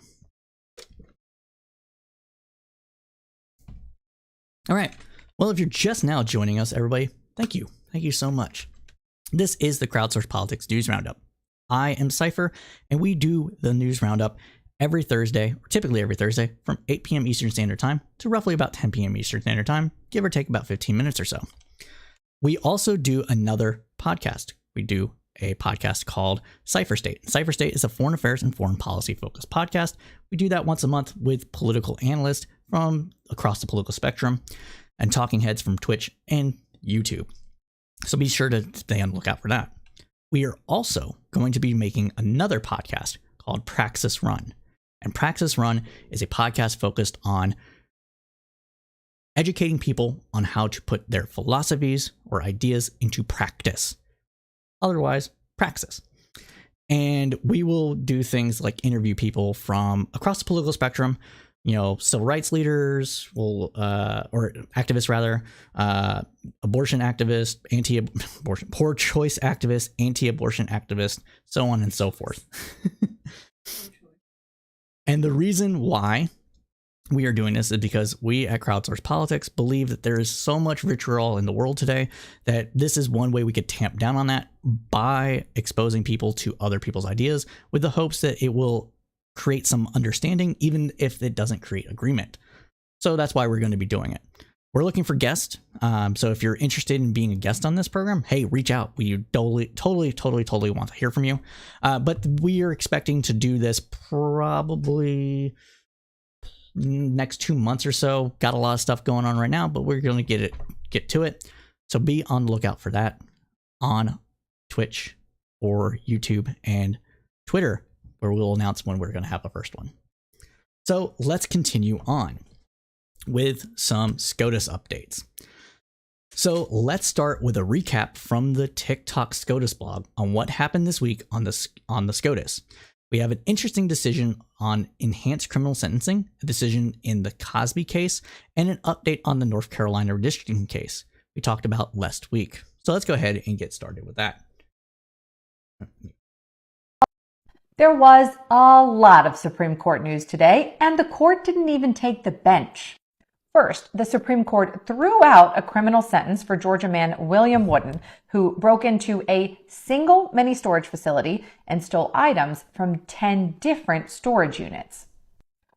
All right. Well, if you're just now joining us, everybody, thank you. Thank you so much. This is the Crowdsourced Politics News Roundup. I am Cypher, and we do the News Roundup every Thursday, or typically every Thursday, from 8 p.m. Eastern Standard Time to roughly about 10 p.m. Eastern Standard Time, give or take about 15 minutes or so. We also do another podcast. We do a podcast called Cypher State. Cypher State is a foreign affairs and foreign policy focused podcast. We do that once a month with political analysts from across the political spectrum and talking heads from Twitch and YouTube. So be sure to stay on the lookout for that. We are also going to be making another podcast called Praxis Run. And Praxis Run is a podcast focused on educating people on how to put their philosophies or ideas into practice. Otherwise, praxis. And we will do things like interview people from across the political spectrum, civil rights leaders, or activists rather, abortion activists, anti-abortion, pro-choice activists, anti-abortion activists, so on and so forth. And the reason why we are doing this is because we at Crowdsource Politics believe that there is so much vitriol in the world today that this is one way we could tamp down on that by exposing people to other people's ideas with the hopes that it will create some understanding, even if it doesn't create agreement. So that's why we're going to be doing it. We're looking for guests. So if you're interested in being a guest on this program, hey, reach out. We totally want to hear from you. But we are expecting to do this probably next 2 months or so. Got a lot of stuff going on right now, but we're going to get to it. So be on the lookout for that on Twitch or YouTube and Twitter, where we'll announce when we're going to have the first one. So let's continue on with some SCOTUS updates. So let's start with a recap from the TikTok SCOTUS blog on what happened this week on the SCOTUS. We have an interesting decision on enhanced criminal sentencing, a decision in the Cosby case, and an update on the North Carolina redistricting case we talked about last week. So let's go ahead and get started with that. There was a lot of Supreme Court news today, and the court didn't even take the bench. First, the Supreme Court threw out a criminal sentence for Georgia man William Wooden, who broke into a single mini storage facility and stole items from 10 different storage units.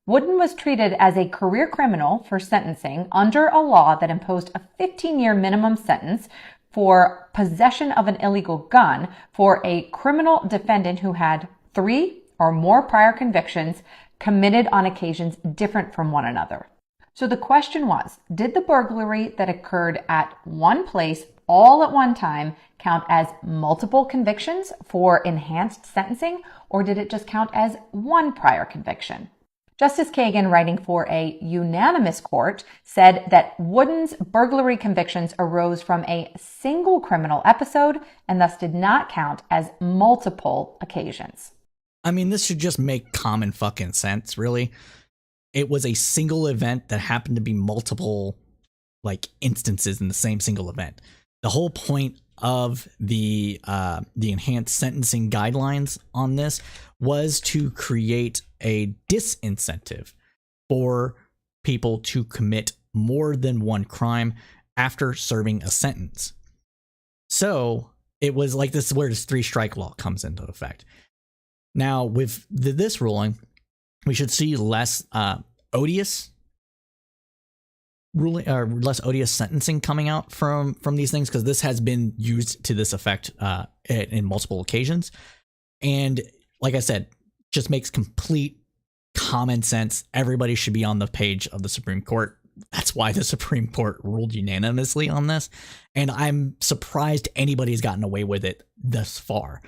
Wooden was treated as a career criminal for sentencing under a law that imposed a 15-year minimum sentence for possession of an illegal gun for a criminal defendant who had 3 or more prior convictions committed on occasions different from one another. So the question was, did the burglary that occurred at one place all at one time count as multiple convictions for enhanced sentencing, or did it just count as one prior conviction? Justice Kagan, writing for a unanimous court, said that Wooden's burglary convictions arose from a single criminal episode and thus did not count as multiple occasions. I mean, this should just make common fucking sense, really. It was a single event that happened to be multiple, instances in the same single event. The whole point of the enhanced sentencing guidelines on this was to create a disincentive for people to commit more than one crime after serving a sentence. So it was like this is where this 3-strike law comes into effect. Now, with this ruling, we should see less odious ruling or less odious sentencing coming out from these things, because this has been used to this effect in multiple occasions. And like I said, just makes complete common sense. Everybody should be on the page of the Supreme Court. That's why the Supreme Court ruled unanimously on this. And I'm surprised anybody's gotten away with it thus far.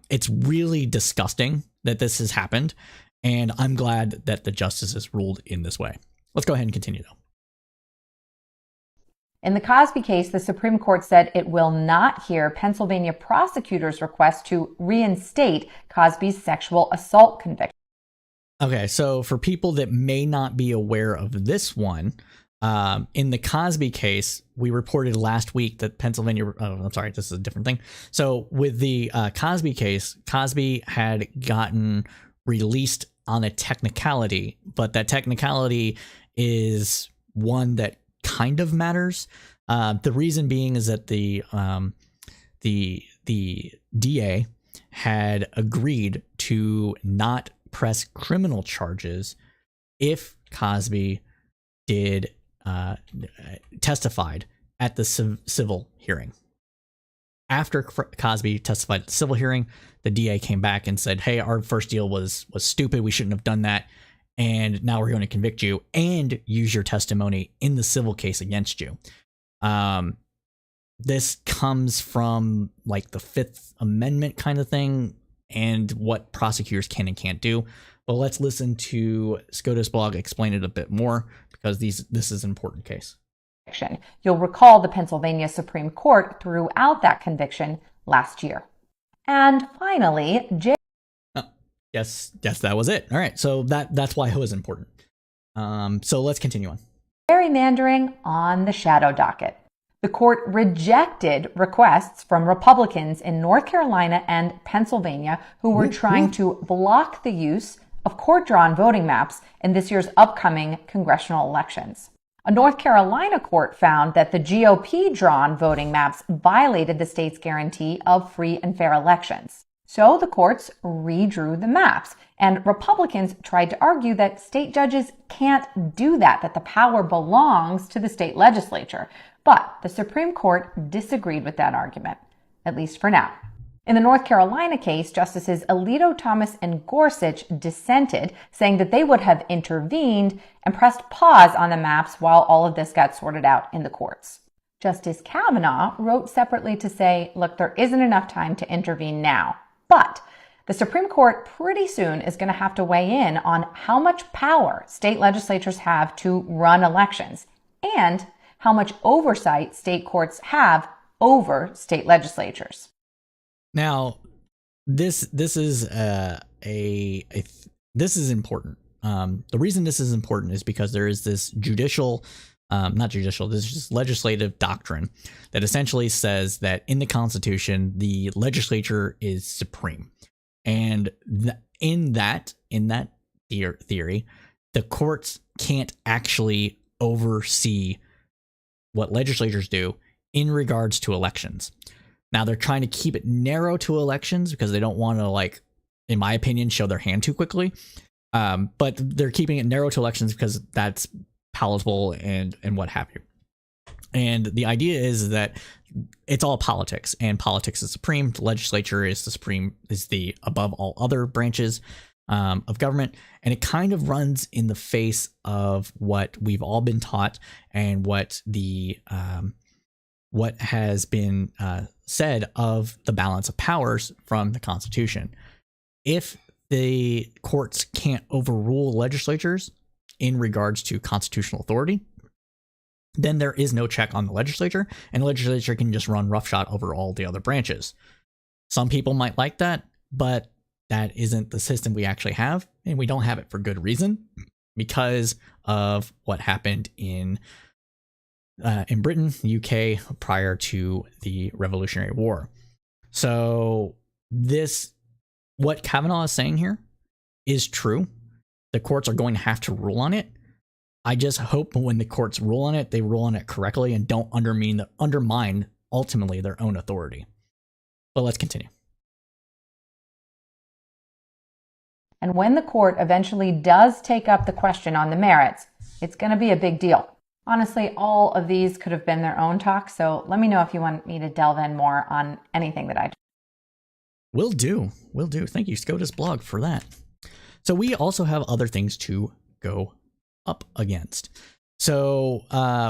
It's really disgusting that this has happened. And I'm glad that the justices ruled in this way. Let's go ahead and continue, though. In the Cosby case, the Supreme Court said it will not hear Pennsylvania prosecutors' request to reinstate Cosby's sexual assault conviction. Okay, so for people that may not be aware of this one, in the Cosby case, we reported last week that Pennsylvania, this is a different thing. So with the Cosby case, Cosby had gotten released on a technicality, but that technicality is one that kind of matters. The reason being is that the DA had agreed to not press criminal charges if Cosby did testified at the civil hearing. After Cosby testified at the civil hearing, the DA came back and said, hey, our first deal was stupid. We shouldn't have done that. And now we're going to convict you and use your testimony in the civil case against you. This comes from the Fifth Amendment kind of thing and what prosecutors can and can't do. But let's listen to SCOTUS blog explain it a bit more, because this is an important case. You'll recall the Pennsylvania Supreme Court threw out that conviction last year. And finally, Yes, that was it. All right, so that's why it was important. So let's continue on. Gerrymandering on the shadow docket. The court rejected requests from Republicans in North Carolina and Pennsylvania who were trying to block the use of court-drawn voting maps in this year's upcoming congressional elections. A North Carolina court found that the GOP-drawn voting maps violated the state's guarantee of free and fair elections. So the courts redrew the maps, and Republicans tried to argue that state judges can't do that the power belongs to the state legislature. But the Supreme Court disagreed with that argument, at least for now. In the North Carolina case, Justices Alito, Thomas, and Gorsuch dissented, saying that they would have intervened and pressed pause on the maps while all of this got sorted out in the courts. Justice Kavanaugh wrote separately to say, look, there isn't enough time to intervene now. But the Supreme Court pretty soon is going to have to weigh in on how much power state legislatures have to run elections and how much oversight state courts have over state legislatures. Now, this is this is important. The reason this is important is because there is this this is legislative doctrine that essentially says that in the Constitution, the legislature is supreme. And in that theory, the courts can't actually oversee what legislatures do in regards to elections. Now, they're trying to keep it narrow to elections because they don't want to, in my opinion, show their hand too quickly. But they're keeping it narrow to elections because that's palatable and what have you. And the idea is that it's all politics, and politics is supreme. The legislature is the above all other branches of government, and it kind of runs in the face of what we've all been taught and what has been said of the balance of powers from the Constitution. If the courts can't overrule legislatures in regards to constitutional authority, then there is no check on the legislature, and the legislature can just run roughshod over all the other branches. Some people might like that, but that isn't the system we actually have, and we don't have it for good reason, because of what happened in Britain, UK, prior to the Revolutionary War. So what Kavanaugh is saying here is true. The courts are going to have to rule on it. I just hope when the courts rule on it, they rule on it correctly and don't undermine ultimately their own authority. But let's continue. And when the court eventually does take up the question on the merits, it's going to be a big deal. Honestly, all of these could have been their own talk, so let me know if you want me to delve in more on anything that I do. Will do. Thank you, SCOTUS blog, for that. So we also have other things to go up against. So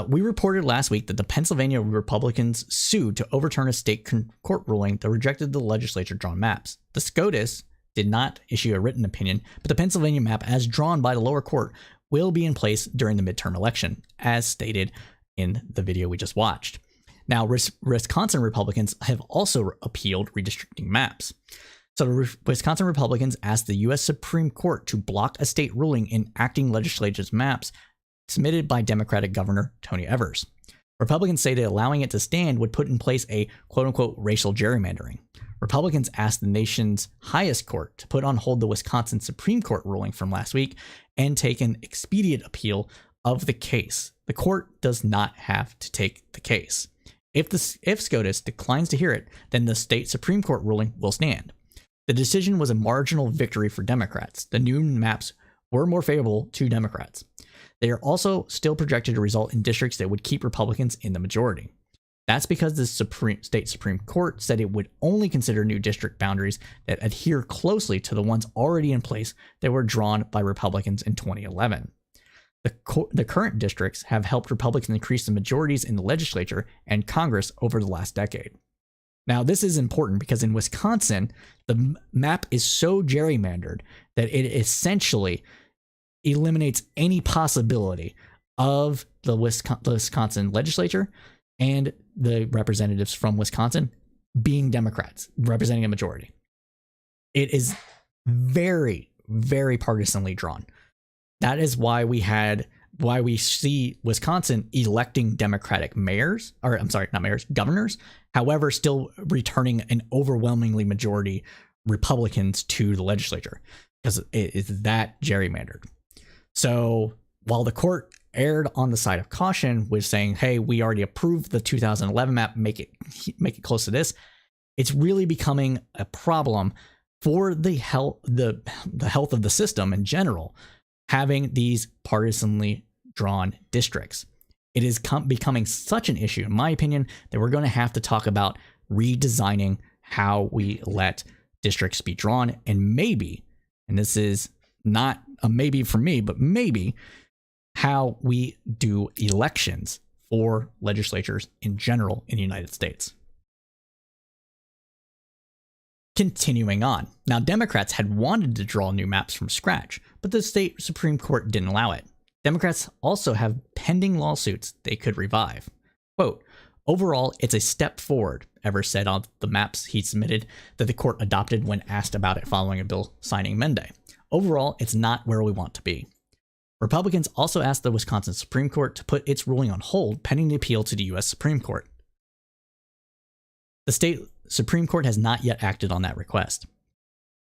we reported last week that the Pennsylvania Republicans sued to overturn a state court ruling that rejected the legislature drawn maps. The SCOTUS did not issue a written opinion, but the Pennsylvania map as drawn by the lower court will be in place during the midterm election, as stated in the video we just watched. Now, Wisconsin Republicans have also appealed redistricting maps. So the Wisconsin Republicans asked the U.S. Supreme Court to block a state ruling enacting legislature's maps submitted by Democratic Governor Tony Evers. Republicans say that allowing it to stand would put in place a quote-unquote racial gerrymandering. Republicans asked the nation's highest court to put on hold the Wisconsin Supreme Court ruling from last week and take an expedient appeal of the case. The court does not have to take the case. If SCOTUS declines to hear it, then the state Supreme Court ruling will stand. The decision was a marginal victory for Democrats. The new maps were more favorable to Democrats. They are also still projected to result in districts that would keep Republicans in the majority. That's because the state Supreme Court said it would only consider new district boundaries that adhere closely to the ones already in place that were drawn by Republicans in 2011. The current districts have helped Republicans increase the majorities in the legislature and Congress over the last decade. Now, this is important because in Wisconsin, the map is so gerrymandered that it essentially eliminates any possibility of the Wisconsin legislature and the representatives from Wisconsin being Democrats, representing a majority. It is very, very partisanly drawn. That is why we see Wisconsin electing Democratic governors, however, still returning an overwhelmingly majority Republicans to the legislature because it is that gerrymandered. So while the court erred on the side of caution with saying, hey, we already approved the 2011 map, make it close to this, it's really becoming a problem for the health of the system in general, having these partisanly drawn districts. It is becoming such an issue, in my opinion, that we're going to have to talk about redesigning how we let districts be drawn, and maybe, and this is not a maybe for me, but maybe how we do elections for legislatures in general in the United States. Continuing on. Now, Democrats had wanted to draw new maps from scratch, but the state Supreme Court didn't allow it. Democrats also have pending lawsuits they could revive. Quote, overall, it's a step forward, Evers said on the maps he submitted that the court adopted when asked about it following a bill signing Monday. Overall, it's not where we want to be. Republicans also asked the Wisconsin Supreme Court to put its ruling on hold pending the appeal to the U.S. Supreme Court. The state Supreme Court has not yet acted on that request.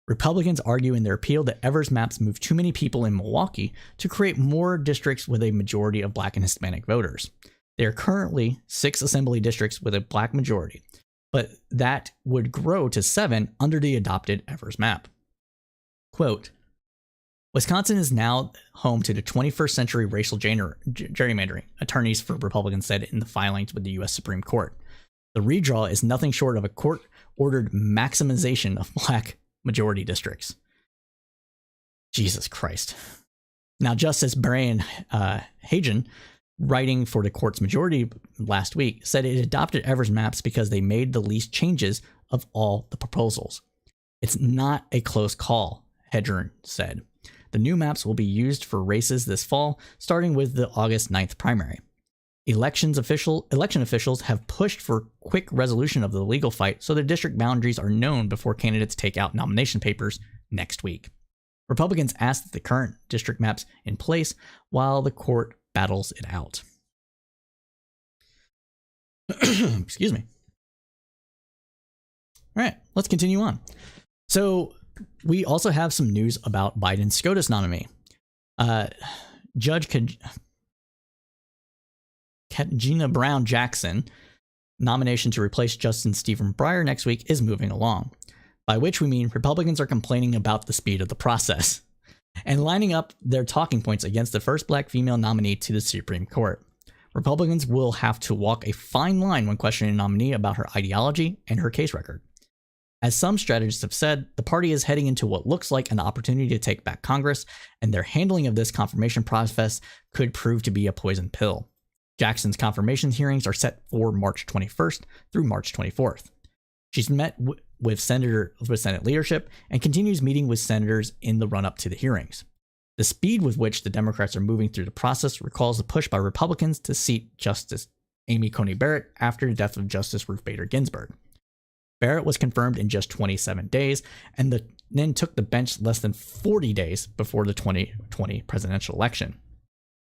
Republicans argue in their appeal that Evers' maps move too many people in Milwaukee to create more districts with a majority of Black and Hispanic voters. There are currently 6 assembly districts with a Black majority, but that would grow to 7 under the adopted Evers map. Quote, Wisconsin is now home to the 21st century racial gerrymandering, attorneys for Republicans said in the filings with the U.S. Supreme Court. The redraw is nothing short of a court-ordered maximization of Black majority districts. Jesus Christ. Now, Justice Brian Hagen, writing for the court's majority last week, said it adopted Evers' maps because they made the least changes of all the proposals. It's not a close call, Hagen said. The new maps will be used for races this fall, starting with the August 9th primary. Election officials have pushed for quick resolution of the legal fight so the district boundaries are known before candidates take out nomination papers next week. Republicans asked that the current district maps in place while the court battles it out. Excuse me. All right, let's continue on. So we also have some news about Biden's SCOTUS nominee. Judge Gina Brown Jackson nomination to replace Justice Stephen Breyer next week is moving along, by which we mean Republicans are complaining about the speed of the process and lining up their talking points against the first Black female nominee to the Supreme Court. Republicans will have to walk a fine line when questioning a nominee about her ideology and her case record. As some strategists have said, the party is heading into what looks like an opportunity to take back Congress, and their handling of this confirmation process could prove to be a poison pill. Jackson's confirmation hearings are set for March 21st through March 24th. She's met with Senate leadership and continues meeting with senators in the run-up to the hearings. The speed with which the Democrats are moving through the process recalls the push by Republicans to seat Justice Amy Coney Barrett after the death of Justice Ruth Bader Ginsburg. Barrett was confirmed in just 27 days and then took the bench less than 40 days before the 2020 presidential election.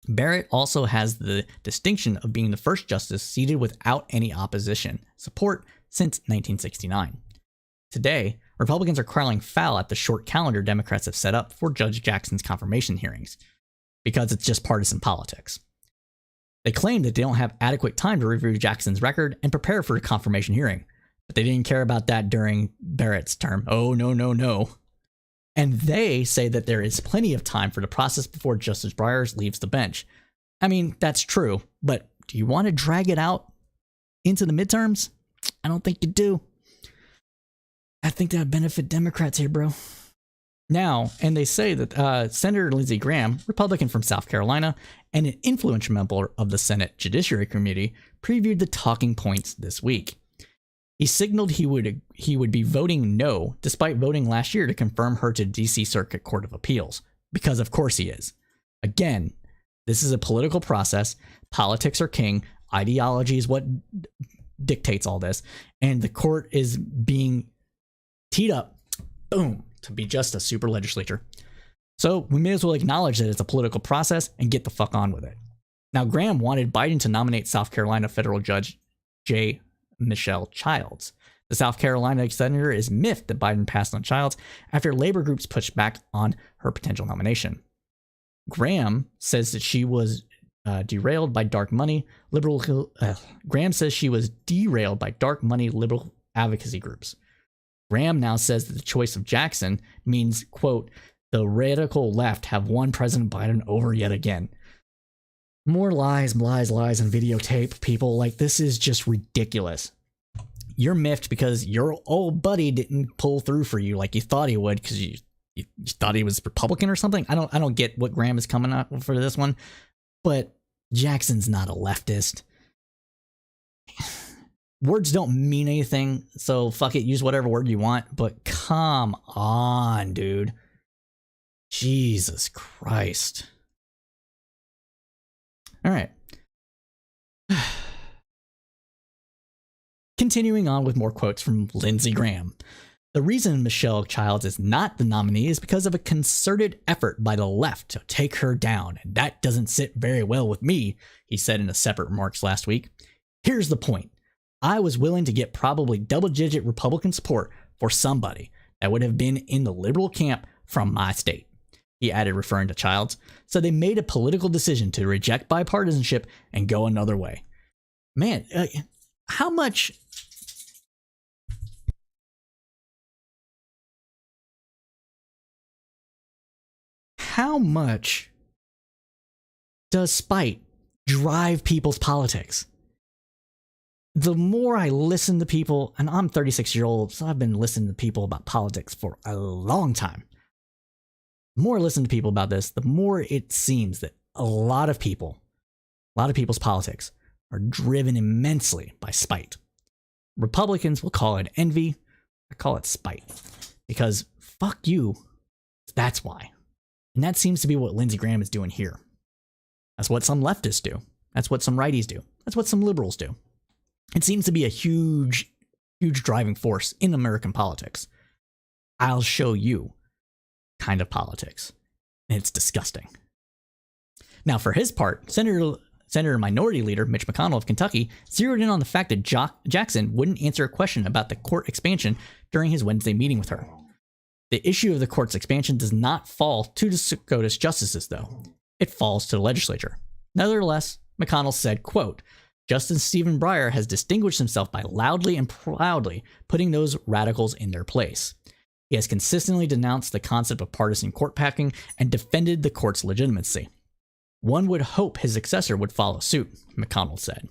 Barrett also has the distinction of being the first justice seated without any opposition support since 1969. Today, Republicans are crawling foul at the short calendar Democrats have set up for Judge Jackson's confirmation hearings, because it's just partisan politics. They claim that they don't have adequate time to review Jackson's record and prepare for a confirmation hearing, but they didn't care about that during Barrett's term. Oh, no. And they say that there is plenty of time for the process before Justice Breyer leaves the bench. I mean, that's true, but do you want to drag it out into the midterms? I don't think you do. I think that would benefit Democrats here, bro. Now, and they say that Senator Lindsey Graham, Republican from South Carolina, and an influential member of the Senate Judiciary Committee, previewed the talking points this week. He signaled he would be voting no, despite voting last year to confirm her to DC Circuit Court of Appeals, because of course he is. Again, this is a political process. Politics are king. Ideology is what dictates all this, and the court is being teed up, boom, to be just a super legislature. So we may as well acknowledge that it's a political process and get the fuck on with it. Now, Graham wanted Biden to nominate South Carolina federal judge J. Michelle Childs. The South Carolina senator is miffed that Biden passed on Childs after labor groups pushed back on her potential nomination. Graham says that she was derailed by dark money liberal. Graham says she was derailed by dark money liberal advocacy groups. Graham now says that the choice of Jackson means, quote, the radical left have won President Biden over yet again. More lies and videotape, people. Like, this is just ridiculous. You're miffed because your old buddy didn't pull through for you like you thought he would because you thought he was Republican or something. I don't get what Graham is coming up for this one, but Jackson's not a leftist. Words don't mean anything, so fuck it, use whatever word you want, but come on, dude. Jesus Christ. All right. Continuing on with more quotes from Lindsey Graham. The reason Michelle Childs is not the nominee is because of a concerted effort by the left to take her down, and that doesn't sit very well with me, he said in a separate remarks last week. Here's the point. I was willing to get probably double-digit Republican support for somebody that would have been in the liberal camp from my state, he added, referring to Childs. So they made a political decision to reject bipartisanship and go another way. Man, how much does spite drive people's politics? The more I listen to people, and I'm 36-year-old, so I've been listening to people about politics for a long time. The more I listen to people about this, the more it seems that a lot of people's politics are driven immensely by spite. Republicans will call it envy. I call it spite. Because fuck you, that's why. And that seems to be what Lindsey Graham is doing here. That's what some leftists do. That's what some righties do. That's what some liberals do. It seems to be a huge driving force in American politics. I'll show you kind of politics. And it's disgusting. Now, for his part, Senator Minority Leader Mitch McConnell of Kentucky zeroed in on the fact that Jackson wouldn't answer a question about the court expansion during his Wednesday meeting with her. The issue of the court's expansion does not fall to Dakota's justices, though. It falls to the legislature. Nevertheless, McConnell said, quote, Justice Stephen Breyer has distinguished himself by loudly and proudly putting those radicals in their place. He has consistently denounced the concept of partisan court packing and defended the court's legitimacy. One would hope his successor would follow suit, McConnell said.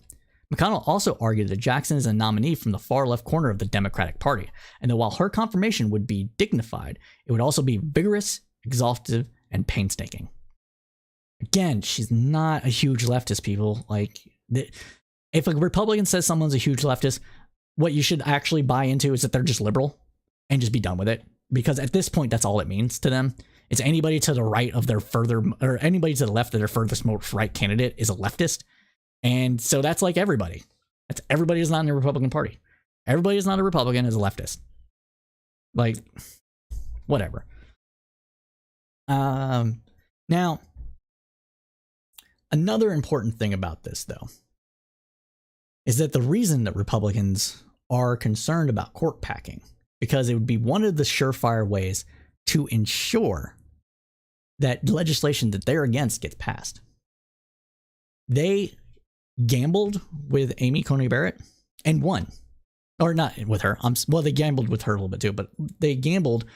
McConnell also argued that Jackson is a nominee from the far left corner of the Democratic Party, and that while her confirmation would be dignified, it would also be vigorous, exhaustive, and painstaking. Again, she's not a huge leftist, people. Like, if a Republican says someone's a huge leftist, what you should actually buy into is that they're just liberal and just be done with it. Because at this point, that's all it means to them. It's anybody to the right of their or anybody to the left of their furthest most right candidate is a leftist. And so that's like everybody. That's everybody who's not in the Republican Party. Everybody who's not a Republican is a leftist. Like, whatever. Now, another important thing about this, though, is that the reason that Republicans are concerned about court packing, because it would be one of the surefire ways to ensure that legislation that they're against gets passed. They gambled with Amy Coney Barrett and won. Or not with her. Well, they gambled with her a little bit too, but they gambled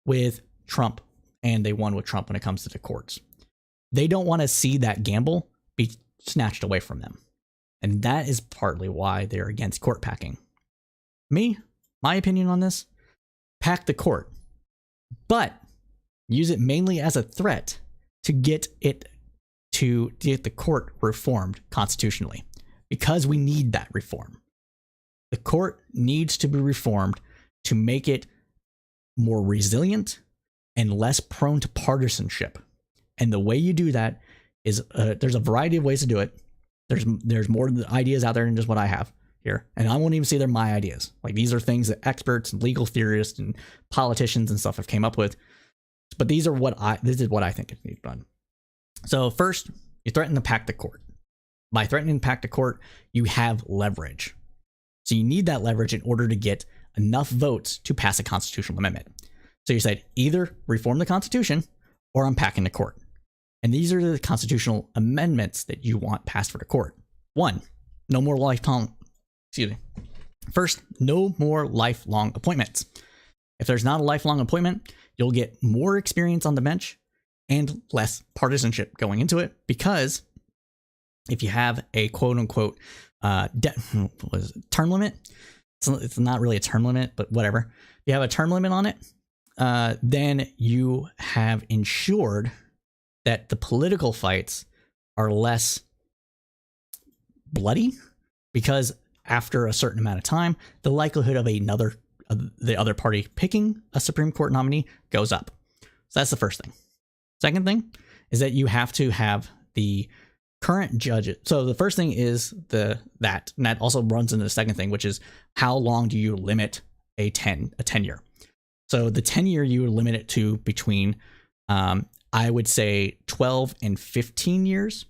with Trump and they won with Trump when it comes to the courts. They don't want to see that gamble be snatched away from them. And that is partly why they're against court packing. My opinion on this, pack the court, but use it mainly as a threat to get the court reformed constitutionally, because we need that reform. The court needs to be reformed to make it more resilient and less prone to partisanship. And the way you do that is there's a variety of ways to do it. There's more ideas out there than just what I have here. And I won't even say they're my ideas. Like, these are things that experts and legal theorists and politicians and stuff have came up with. But this is what I think needs done. So first, you threaten to pack the court. By threatening to pack the court, you have leverage. So you need that leverage in order to get enough votes to pass a constitutional amendment. So you said either reform the Constitution or I'm packing the court. And these are the constitutional amendments that you want passed for the court. 1, no more lifelong, First, no more lifelong appointments. If there's not a lifelong appointment, you'll get more experience on the bench and less partisanship going into it, because if you have a quote unquote term limit, it's not really a term limit, but whatever. If you have a term limit on it, then you have ensured that the political fights are less bloody, because after a certain amount of time, the likelihood of the other party picking a Supreme Court nominee goes up. So that's the first thing. Second thing is that you have to have the current judges. So the first thing is and that also runs into the second thing, which is how long do you limit a tenure? So the tenure, you would limit it to between, I would say 12 and 15 years.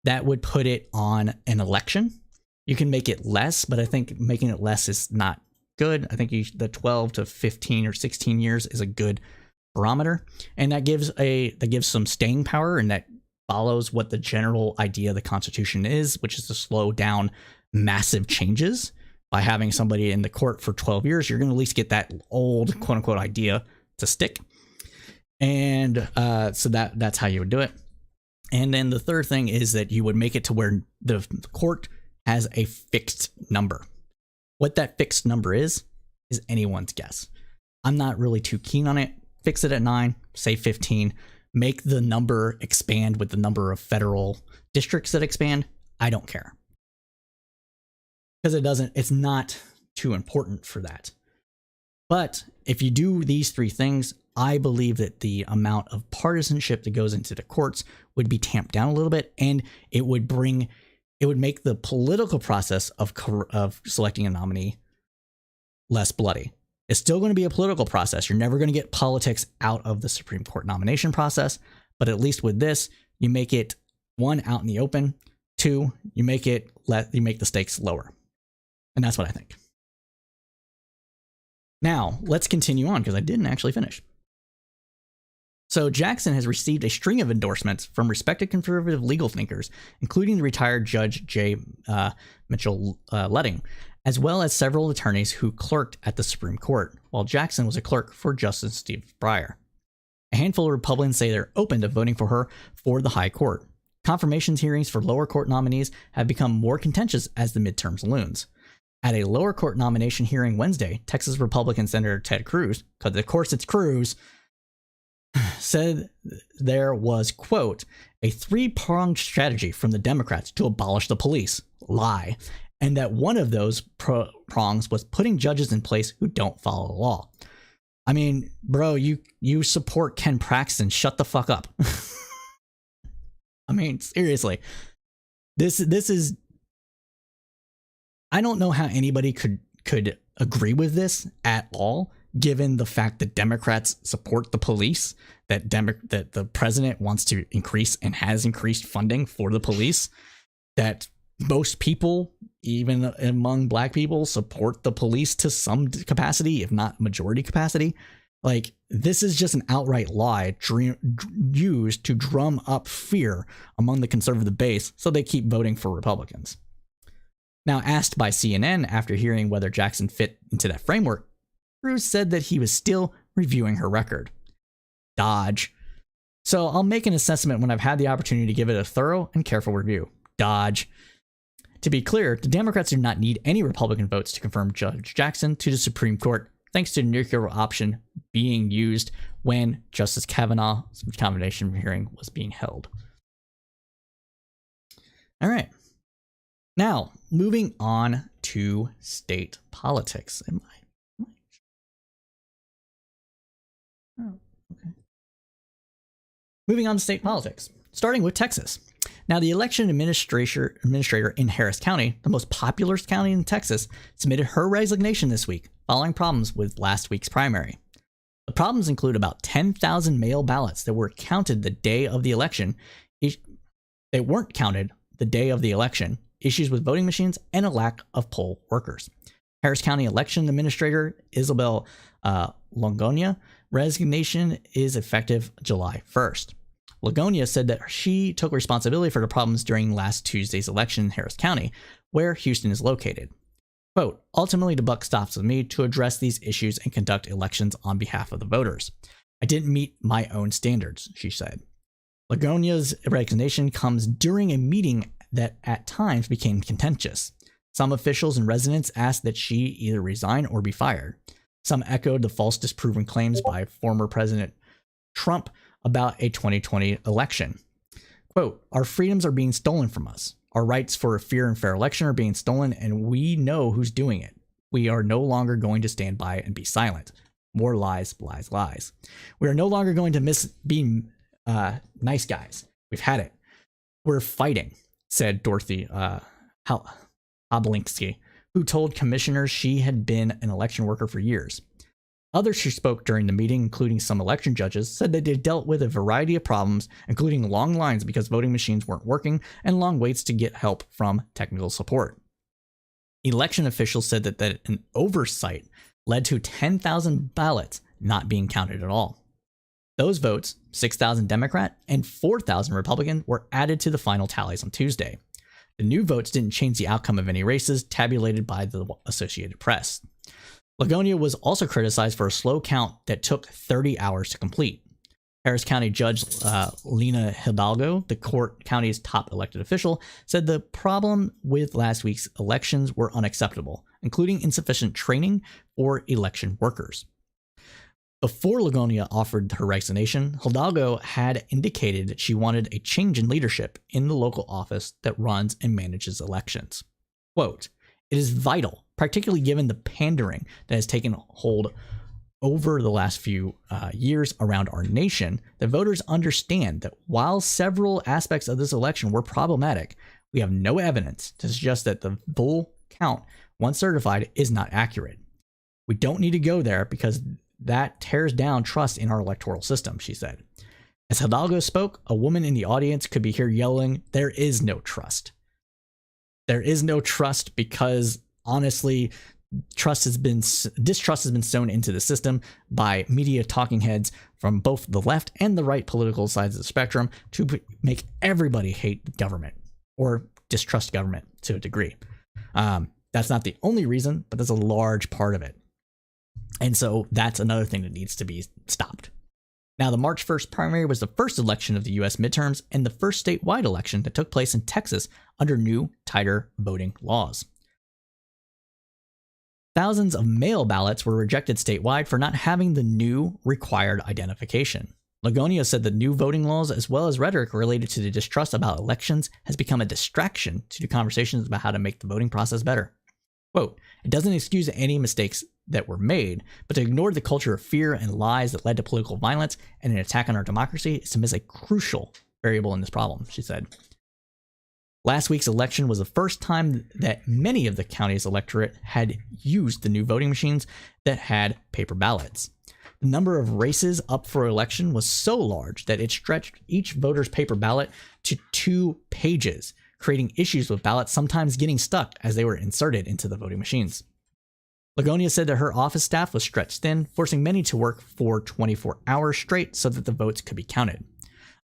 That would put it on an election. You can make it less, but I think making it less is not good. I think the 12 to 15 or 16 years is a good barometer, and that gives some staying power, and that follows what the general idea of the Constitution is, which is to slow down massive changes. By having somebody in the court for 12 years, you're going to at least get that old quote unquote idea to stick. And so that's how you would do it. And then the third thing is that you would make it to where the court has a fixed number. What that fixed number is anyone's guess. I'm not really too keen on it. Fix it at 9, say 15. Make the number expand with the number of federal districts that expand. I don't care. Because it's not too important for that. But if you do these three things, I believe that the amount of partisanship that goes into the courts would be tamped down a little bit, and it would make the political process of selecting a nominee less bloody. It's still going to be a political process. You're never going to get politics out of the Supreme Court nomination process, but at least with this, you make it 1, out in the open. 2, you make the stakes lower. And that's what I think. Now, let's continue on, because I didn't actually finish. So Jackson has received a string of endorsements from respected conservative legal thinkers, including the retired Judge J. Mitchell Letting, as well as several attorneys who clerked at the Supreme Court, while Jackson was a clerk for Justice Steve Breyer. A handful of Republicans say they're open to voting for her for the High Court. Confirmations hearings for lower court nominees have become more contentious as the midterms looms. At a lower court nomination hearing Wednesday, Texas Republican Senator Ted Cruz, because of course it's Cruz, said there was, quote, a 3-pronged strategy from the Democrats to abolish the police. Lie. And that one of those prongs was putting judges in place who don't follow the law. I mean, bro, you support Ken Paxton. Shut the fuck up. I mean, seriously. This is... I don't know how anybody could agree with this at all, given the fact that Democrats support the police, that the president wants to increase and has increased funding for the police, that most people, even among black people, support the police to some capacity, if not majority capacity. Like, this is just an outright lie used to drum up fear among the conservative base so they keep voting for Republicans. Now, asked by CNN after hearing whether Jackson fit into that framework, Cruz said that he was still reviewing her record. Dodge. So I'll make an assessment when I've had the opportunity to give it a thorough and careful review. Dodge. To be clear, the Democrats do not need any Republican votes to confirm Judge Jackson to the Supreme Court, thanks to the nuclear option being used when Justice Kavanaugh's confirmation hearing was being held. All right. Now, moving on to state politics. Oh, okay. Moving on to state politics, starting with Texas. Now, the election administrator in Harris County, the most populous county in Texas, submitted her resignation this week following problems with last week's primary. The problems include about 10,000 mail ballots that were counted the day of the election. They weren't counted the day of the election, issues with voting machines, and a lack of poll workers. Harris County Election Administrator Isabel Longonia resignation is effective July 1st. Longonia said that she took responsibility for the problems during last Tuesday's election in Harris County, where Houston is located. Quote, ultimately, the buck stops with me to address these issues and conduct elections on behalf of the voters. I didn't meet my own standards, she said. Logonia's resignation comes during a meeting that at times became contentious. Some officials and residents asked that she either resign or be fired. Some echoed the false disproven claims by former President Trump about a 2020 election. Quote, our freedoms are being stolen from us. Our rights for a fair and fair election are being stolen, and we know who's doing it. We are no longer going to stand by and be silent. More lies, lies, lies. We are no longer going to miss being nice guys. We've had it. We're fighting, said Dorothy Oblinski, who told commissioners she had been an election worker for years. Others who spoke during the meeting, including some election judges, said that they dealt with a variety of problems, including long lines because voting machines weren't working and long waits to get help from technical support. Election officials said that an oversight led to 10,000 ballots not being counted at all. Those votes, 6,000 Democrat and 4,000 Republican, were added to the final tallies on Tuesday. The new votes didn't change the outcome of any races tabulated by the Associated Press. Longonia was also criticized for a slow count that took 30 hours to complete. Harris County Judge Lena Hidalgo, the county's top elected official, said the problem with last week's elections were unacceptable, including insufficient training for election workers. Before Longonia offered her resignation, Hidalgo had indicated that she wanted a change in leadership in the local office that runs and manages elections. Quote, it is vital, particularly given the pandering that has taken hold over the last few years around our nation, that voters understand that while several aspects of this election were problematic, we have no evidence to suggest that the full count, once certified, is not accurate. We don't need to go there because that tears down trust in our electoral system, she said. As Hidalgo spoke, a woman in the audience could be heard yelling, there is no trust. There is no trust because, honestly, distrust has been sown into the system by media talking heads from both the left and the right political sides of the spectrum to make everybody hate government or distrust government to a degree. That's not the only reason, but that's a large part of it. And so that's another thing that needs to be stopped. Now, the March 1st primary was the first election of the U.S. midterms and the first statewide election that took place in Texas under new, tighter voting laws. Thousands of mail ballots were rejected statewide for not having the new required identification. Longonia said the new voting laws, as well as rhetoric related to the distrust about elections, has become a distraction to the conversations about how to make the voting process better. Quote, it doesn't excuse any mistakes that were made, but to ignore the culture of fear and lies that led to political violence and an attack on our democracy is to miss a crucial variable in this problem, she said. Last week's election was the first time that many of the county's electorate had used the new voting machines that had paper ballots. The number of races up for election was so large that it stretched each voter's paper ballot to 2 pages, creating issues with ballots sometimes getting stuck as they were inserted into the voting machines. Longonia said that her office staff was stretched thin, forcing many to work for 24 hours straight so that the votes could be counted.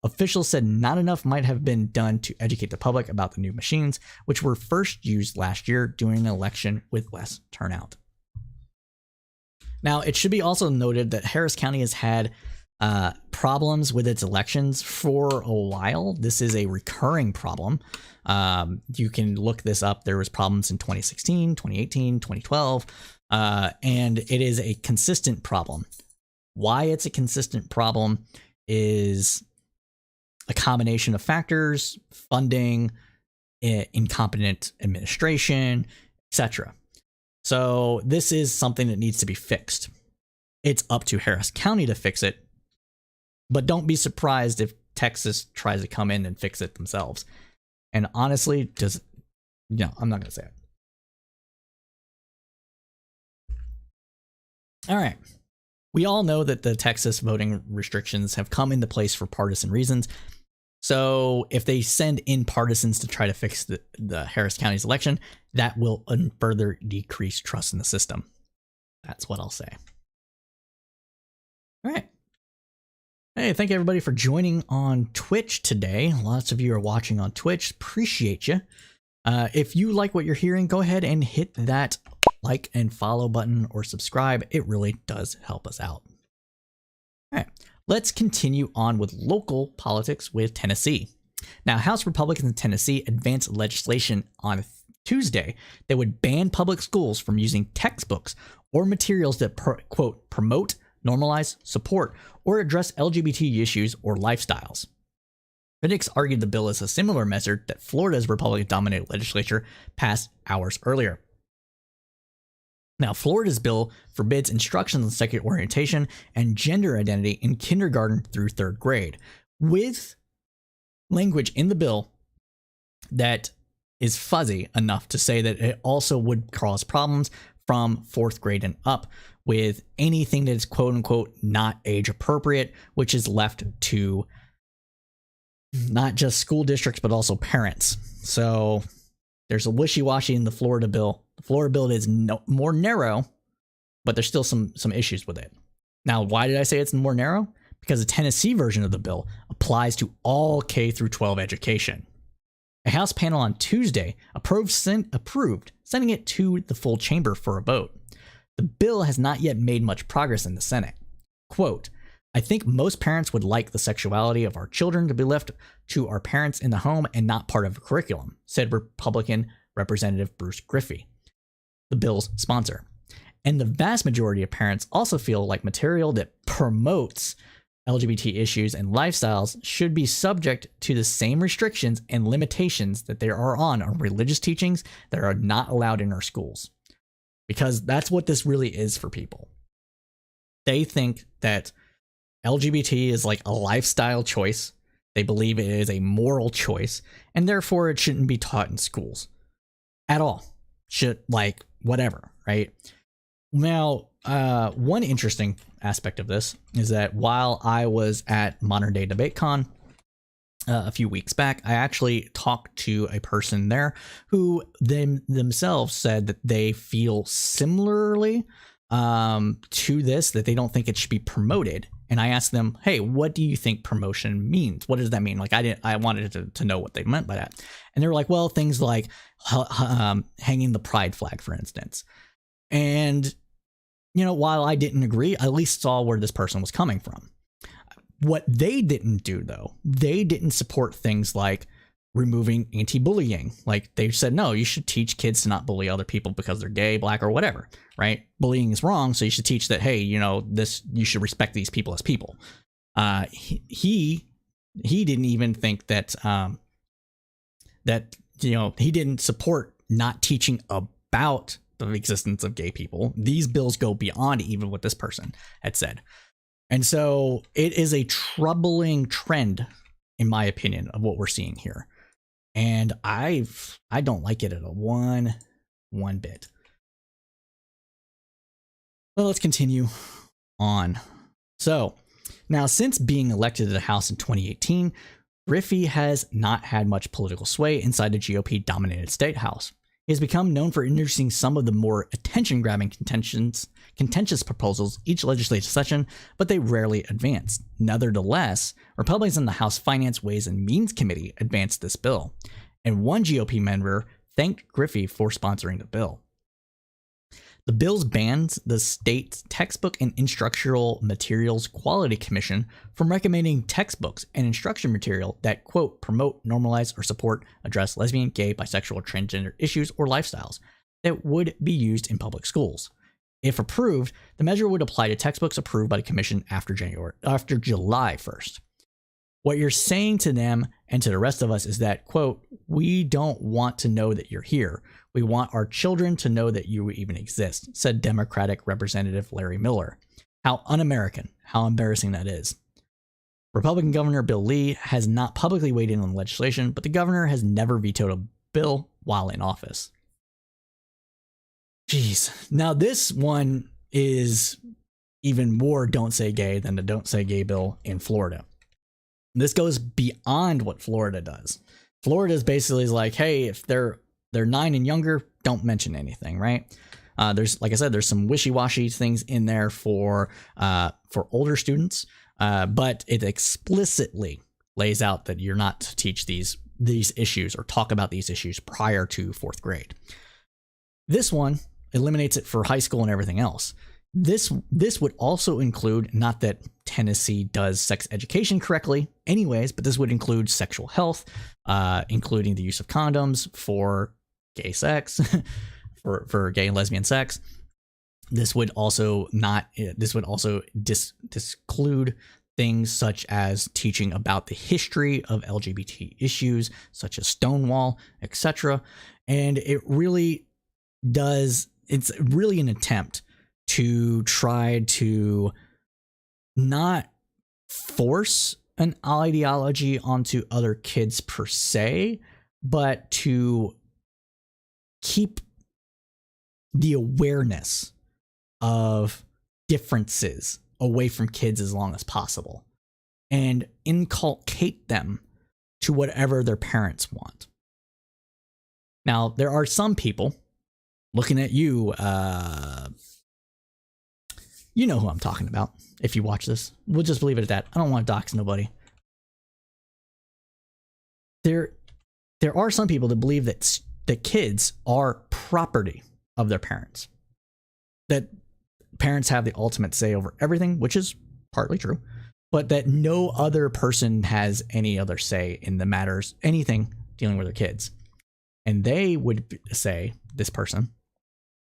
Officials said not enough might have been done to educate the public about the new machines, which were first used last year during an election with less turnout. Now, it should be also noted that Harris County has had problems with its elections for a while. This is a recurring problem. You can look this up. There was problems in 2016, 2018, 2012, and it is a consistent problem. Why it's a consistent problem is a combination of factors: funding, incompetent administration, etc. So this is something that needs to be fixed. It's up to Harris County to fix it, but don't be surprised if Texas tries to come in and fix it themselves. And honestly, I'm not going to say it. All right. We all know that the Texas voting restrictions have come into place for partisan reasons. So if they send in partisans to try to fix the Harris County's election, that will further decrease trust in the system. That's what I'll say. All right. Hey, thank you everybody for joining on Twitch today. Lots of you are watching on Twitch. Appreciate you. If you like what you're hearing, go ahead and hit that like and follow button or subscribe. It really does help us out. All right, let's continue on with local politics with Tennessee. Now, House Republicans in Tennessee advanced legislation on Tuesday that would ban public schools from using textbooks or materials that, quote, promote, normalize, support, or address LGBT issues or lifestyles. Critics argued the bill is a similar measure that Florida's Republican-dominated legislature passed hours earlier. Now, Florida's bill forbids instruction on sexual orientation and gender identity in kindergarten through third grade, with language in the bill that is fuzzy enough to say that it also would cause problems from fourth grade and up with anything that is quote unquote not age appropriate, which is left to not just school districts, but also parents. So there's a wishy-washy in the Florida bill. The Florida bill is more narrow, but there's still some issues with it. Now, why did I say it's more narrow? Because the Tennessee version of the bill applies to all K through 12 education. A House panel on Tuesday approved sending it to the full chamber for a vote. The bill has not yet made much progress in the Senate. Quote, I think most parents would like the sexuality of our children to be left to our parents in the home and not part of a curriculum, said Republican Representative Bruce Griffey, the bill's sponsor. And the vast majority of parents also feel like material that promotes LGBT issues and lifestyles should be subject to the same restrictions and limitations that there are on religious teachings that are not allowed in our schools. Because that's what this really is for people. They think that LGBT is like a lifestyle choice. They believe it is a moral choice, and therefore it shouldn't be taught in schools at all. Should, like, whatever, right? Now, one interesting aspect of this is that while I was at Modern Day DebateCon a few weeks back, I actually talked to a person there who themselves said that they feel similarly to this, that they don't think it should be promoted. And I asked them, hey, what do you think promotion means? What does that mean? Like, I wanted to know what they meant by that. And they were like, well, things like hanging the pride flag, for instance. And, you know, while I didn't agree, I at least saw where this person was coming from. What they didn't do, though, they didn't support things like removing anti-bullying. Like, they said, no, you should teach kids to not bully other people because they're gay, black, or whatever, right? Bullying is wrong, so you should teach that, hey, you know, you should respect these people as people. He didn't even think that, you know, he didn't support not teaching about the existence of gay people. These bills go beyond even what this person had said. And so it is a troubling trend, in my opinion, of what we're seeing here. And I don't like it at a one bit. Well, let's continue on. So now, since being elected to the House in 2018, Griffey has not had much political sway inside the GOP-dominated state house. He has become known for introducing some of the more attention-grabbing contentious proposals each legislative session, but they rarely advance. Nevertheless, Republicans in the House Finance, Ways, and Means Committee advanced this bill, and one GOP member thanked Griffey for sponsoring the bill. The bill bans the state's Textbook and Instructional Materials Quality Commission from recommending textbooks and instruction material that, quote, promote, normalize, or support, address lesbian, gay, bisexual, or transgender issues or lifestyles that would be used in public schools. If approved, the measure would apply to textbooks approved by the commission after July 1st. What you're saying to them and to the rest of us is that, quote, "We don't want to know that you're here. We want our children to know that you even exist," said Democratic Representative Larry Miller. How un-American, how embarrassing that is. Republican Governor Bill Lee has not publicly weighed in on the legislation, but the governor has never vetoed a bill while in office. Jeez. Now this one is even more don't say gay than the don't say gay bill in Florida. This goes beyond what Florida does. Florida is basically like, hey, if they're 9 and younger, don't mention anything, right? There's, like I said, there's some wishy-washy things in there for older students, but it explicitly lays out that you're not to teach these issues or talk about these issues prior to 4th grade. This one eliminates it for high school and everything else. This would also include, not that Tennessee does sex education correctly anyways, but this would include sexual health, including the use of condoms for gay sex, for gay and lesbian sex. This would also disclude things such as teaching about the history of LGBT issues, such as Stonewall, etc. And it really does, it's really an attempt to try to not force an ideology onto other kids per se, but to keep the awareness of differences away from kids as long as possible and inculcate them to whatever their parents want. Now, there are some people looking at you, you know who I'm talking about if you watch this. We'll just leave it at that. I don't want to dox nobody. There are some people that believe that kids are property of their parents. That parents have the ultimate say over everything, which is partly true, but that no other person has any other say in the matters, anything dealing with their kids. And they would say, this person,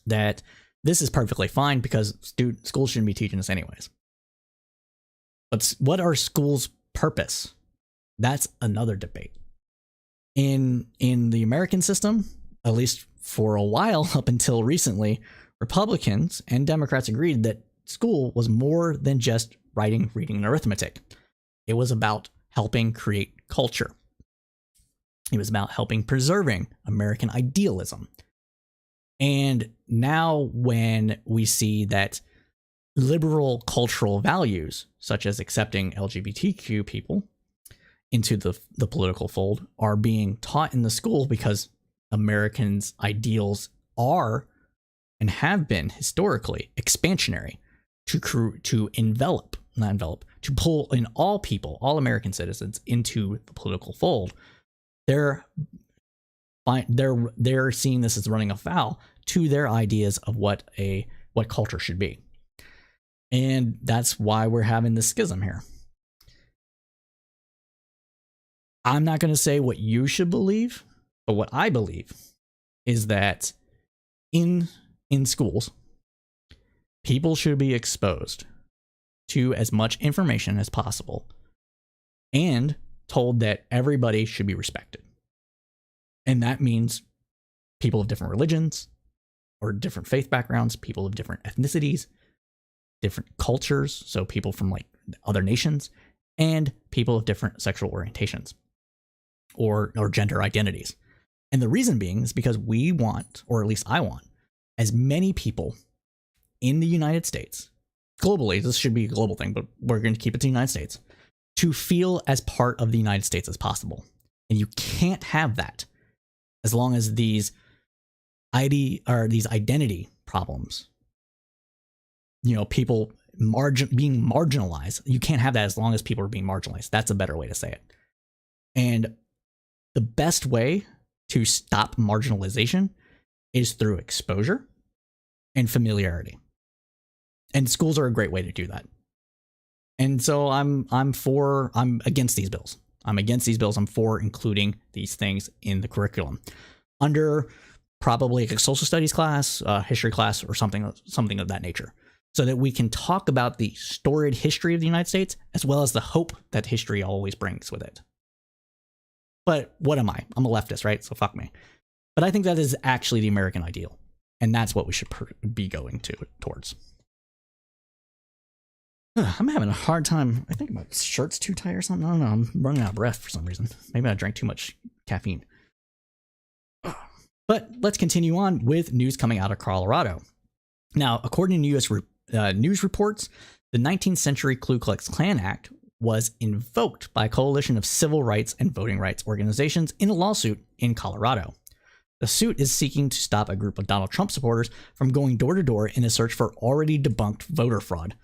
that this is perfectly fine because schools shouldn't be teaching this anyways. But what are schools' purpose? That's another debate. In the American system, at least for a while up until recently, Republicans and Democrats agreed that school was more than just writing, reading, and arithmetic. It was about helping create culture. It was about helping preserving American idealism. And now when we see that liberal cultural values, such as accepting LGBTQ people into the political fold, are being taught in the school because Americans' ideals are and have been historically expansionary to pull in all people, all American citizens into the political fold. They're seeing this as running afoul to their ideas of what culture should be. And that's why we're having this schism here. I'm not going to say what you should believe, but what I believe is that in schools, people should be exposed to as much information as possible and told that everybody should be respected. And that means people of different religions or different faith backgrounds, people of different ethnicities, different cultures, so people from like other nations, and people of different sexual orientations or gender identities. And the reason being is because we want, or at least I want, as many people in the United States, globally, this should be a global thing, but we're going to keep it to the United States, to feel as part of the United States as possible. And you can't have that as long as these identity problems, people being marginalized, you can't have that as long as people are being marginalized. That's a better way to say it. And the best way to stop marginalization is through exposure and familiarity. And schools are a great way to do that. And so I'm against these bills. I'm against these bills. I'm for including these things in the curriculum under probably like a social studies class, history class, or something of that nature, so that we can talk about the storied history of the United States as well as the hope that history always brings with it. But what am I? I'm a leftist, right? So fuck me. But I think that is actually the American ideal. And that's what we should be going towards. I'm having a hard time. I think my shirt's too tight or something. I don't know. I'm running out of breath for some reason. Maybe I drank too much caffeine. But let's continue on with news coming out of Colorado. Now, according to U.S. News reports, the 19th century Ku Klux Klan Act was invoked by a coalition of civil rights and voting rights organizations in a lawsuit in Colorado. The suit is seeking to stop a group of Donald Trump supporters from going door to door in a search for already debunked voter fraud.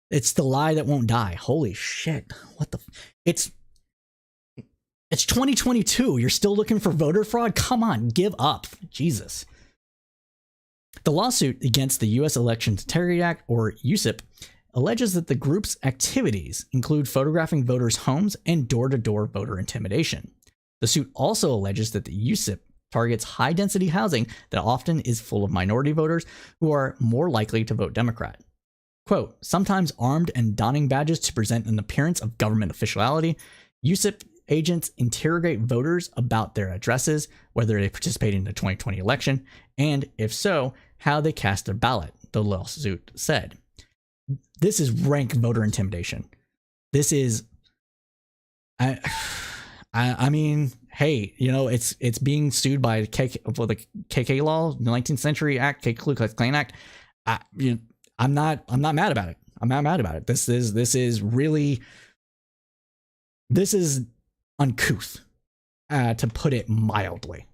It's the lie that won't die. Holy shit. What the... It's 2022. You're still looking for voter fraud? Come on, give up. Jesus. The lawsuit against the U.S. Election Integrity Act, or USIP, alleges that the group's activities include photographing voters' homes and door-to-door voter intimidation. The suit also alleges that the USIP targets high-density housing that often is full of minority voters who are more likely to vote Democrat. Quote, sometimes armed and donning badges to present an appearance of government officiality, USIP agents interrogate voters about their addresses, whether they participated in the 2020 election, and if so, how they cast their ballot, the lawsuit said. This is rank voter intimidation. This is, I mean, hey, you know, it's being sued by the KK law, the 19th Century Act, Ku Klux Klan Act. I'm not mad about it. I'm not mad about it. This is really uncouth, to put it mildly.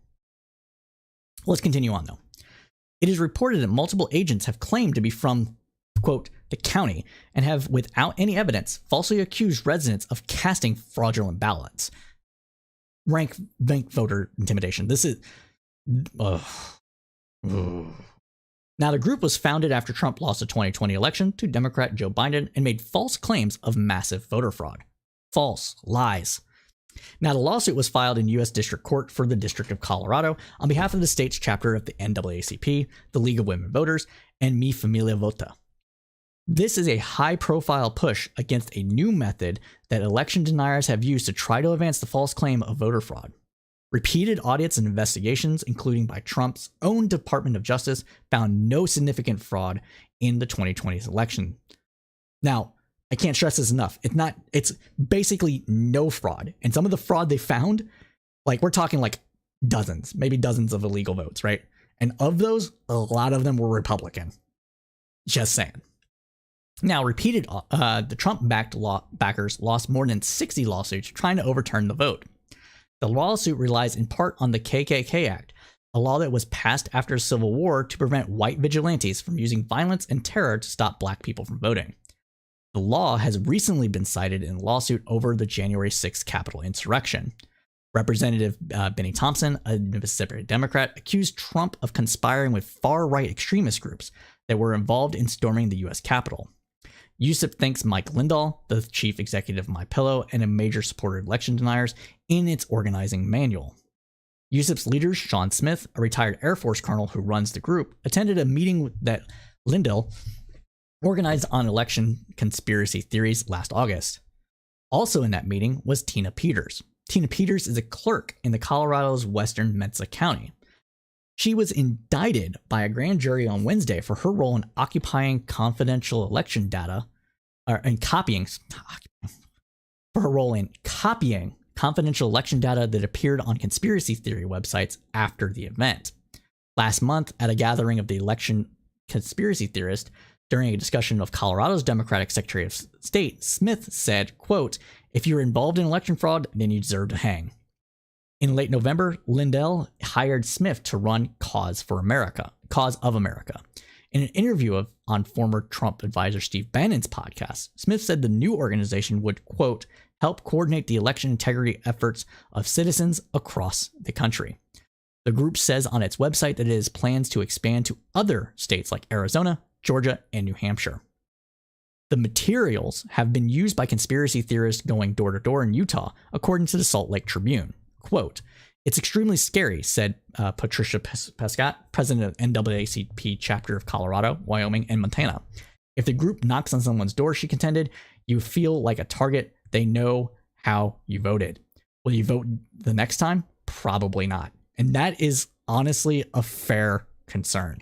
Let's continue on, though. It is reported that multiple agents have claimed to be from, quote, the county, and have, without any evidence, falsely accused residents of casting fraudulent ballots. Rank voter intimidation. This is... Now, the group was founded after Trump lost the 2020 election to Democrat Joe Biden and made false claims of massive voter fraud. False lies. Now, the lawsuit was filed in U.S. District Court for the District of Colorado on behalf of the state's chapter of the NAACP, the League of Women Voters, and Mi Familia Vota. This is a high-profile push against a new method that election deniers have used to try to advance the false claim of voter fraud. Repeated audits and investigations, including by Trump's own Department of Justice, found no significant fraud in the 2020 election. Now, I can't stress this enough. It's basically no fraud. And some of the fraud they found, like we're talking like dozens, maybe dozens of illegal votes, right? And of those, a lot of them were Republican. Just saying. Now, the Trump-backed backers lost more than 60 lawsuits trying to overturn the vote. The lawsuit relies in part on the KKK Act, a law that was passed after the Civil War to prevent white vigilantes from using violence and terror to stop black people from voting. The law has recently been cited in a lawsuit over the January 6th Capitol insurrection. Representative Benny Thompson, a Mississippi Democrat, accused Trump of conspiring with far-right extremist groups that were involved in storming the U.S. Capitol. USIP thanks Mike Lindahl, the chief executive of MyPillow and a major supporter of election deniers, in its organizing manual. USIP's leader, Sean Smith, a retired Air Force colonel who runs the group, attended a meeting that Lindahl organized on election conspiracy theories last August. Also in that meeting was Tina Peters. Tina Peters is a clerk in the Colorado's western Mesa County. She was indicted by a grand jury on Wednesday for her role in occupying confidential election data, copying confidential election data that appeared on conspiracy theory websites after the event. Last month, at a gathering of the election conspiracy theorists, during a discussion of Colorado's Democratic Secretary of State, Smith said, quote, if you're involved in election fraud, then you deserve to hang. In late November, Lindahl hired Smith to run Cause of America. In an interview on former Trump advisor Steve Bannon's podcast, Smith said the new organization would, quote, help coordinate the election integrity efforts of citizens across the country. The group says on its website that it has plans to expand to other states like Arizona, Georgia, and New Hampshire. The materials have been used by conspiracy theorists going door to door in Utah, according to the Salt Lake Tribune. Quote, it's extremely scary, said Patricia Pescat, president of NAACP chapter of Colorado, Wyoming, and Montana. If the group knocks on someone's door, she contended, you feel like a target. They know how you voted. Will you vote the next time? Probably not. And that is honestly a fair concern.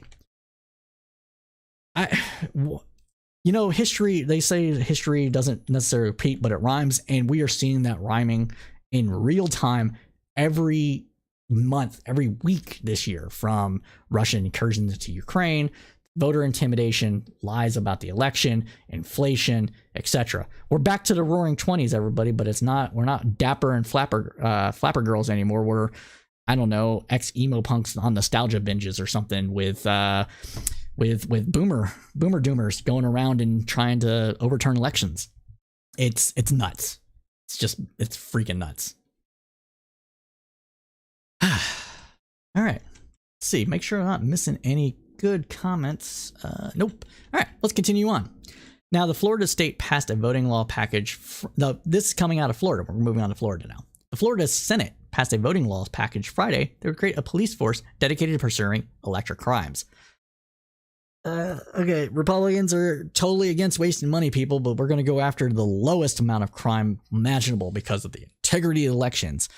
History, they say history doesn't necessarily repeat, but it rhymes. And we are seeing that rhyming in real time every month, every week this year, from Russian incursions into Ukraine, voter intimidation, lies about the election, inflation, etc. We're back to the roaring 20s, everybody, but we're not dapper and flapper girls anymore. We're, I don't know, ex-emo punks on nostalgia binges or something with boomer doomers going around and trying to overturn elections. It's nuts. It's freaking nuts. All right. Let's see. Make sure I'm not missing any good comments. Nope. All right. Let's continue on. Now, the Florida state passed a voting law package. This is coming out of Florida. We're moving on to Florida now. The Florida Senate passed a voting laws package Friday that would create a police force dedicated to pursuing electoral crimes. Okay, Republicans are totally against wasting money, people, but we're going to go after the lowest amount of crime imaginable because of the integrity of elections,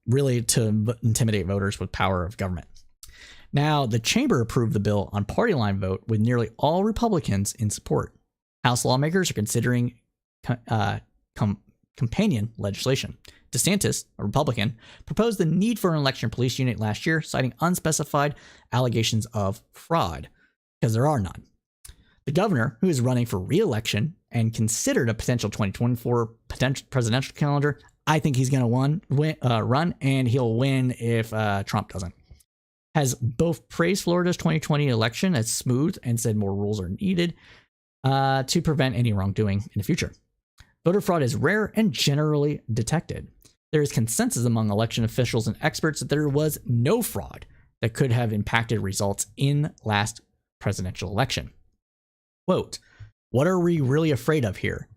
really to intimidate voters with power of government. Now, the chamber approved the bill on party line vote with nearly all Republicans in support. House lawmakers are considering companion legislation. DeSantis, a Republican, proposed the need for an election police unit last year, citing unspecified allegations of fraud, because there are none. The governor, who is running for re-election and considered a potential 2024 presidential calendar, I think he's going to run, and he'll win if Trump doesn't, has both praised Florida's 2020 election as smooth and said more rules are needed to prevent any wrongdoing in the future. Voter fraud is rare and generally detected. There is consensus among election officials and experts that there was no fraud that could have impacted results in last presidential election. Quote, "What are we really afraid of here?"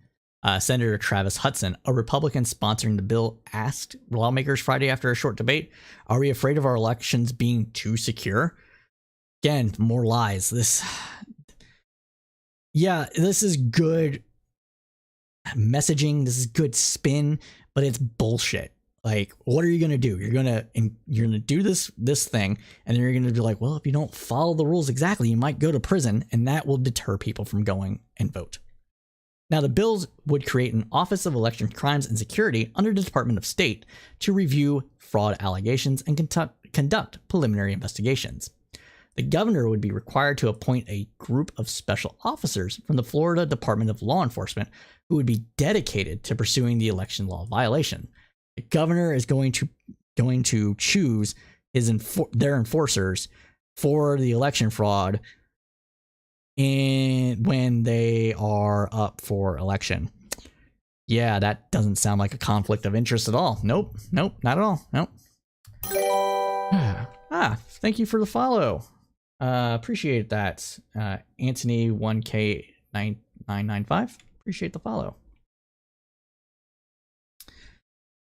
Senator Travis Hudson, a Republican sponsoring the bill, asked lawmakers Friday after a short debate, "Are we afraid of our elections being too secure?" Again, more lies. This is good messaging. This is good spin, but it's bullshit. Like, what are you going to do? You're going to do this thing, and then you're going to be like, well, if you don't follow the rules exactly, you might go to prison, and that will deter people from going and vote. Now, the bills would create an Office of Election Crimes and Security under the Department of State to review fraud allegations and conduct preliminary investigations. The governor would be required to appoint a group of special officers from the Florida Department of Law Enforcement who would be dedicated to pursuing the election law violation. The governor is going to choose their enforcers for the election fraud when they are up for election. Yeah, that doesn't sound like a conflict of interest at all. Nope, not at all. Nope. Thank you for the follow. Appreciate that. Anthony 1K9995. Appreciate the follow.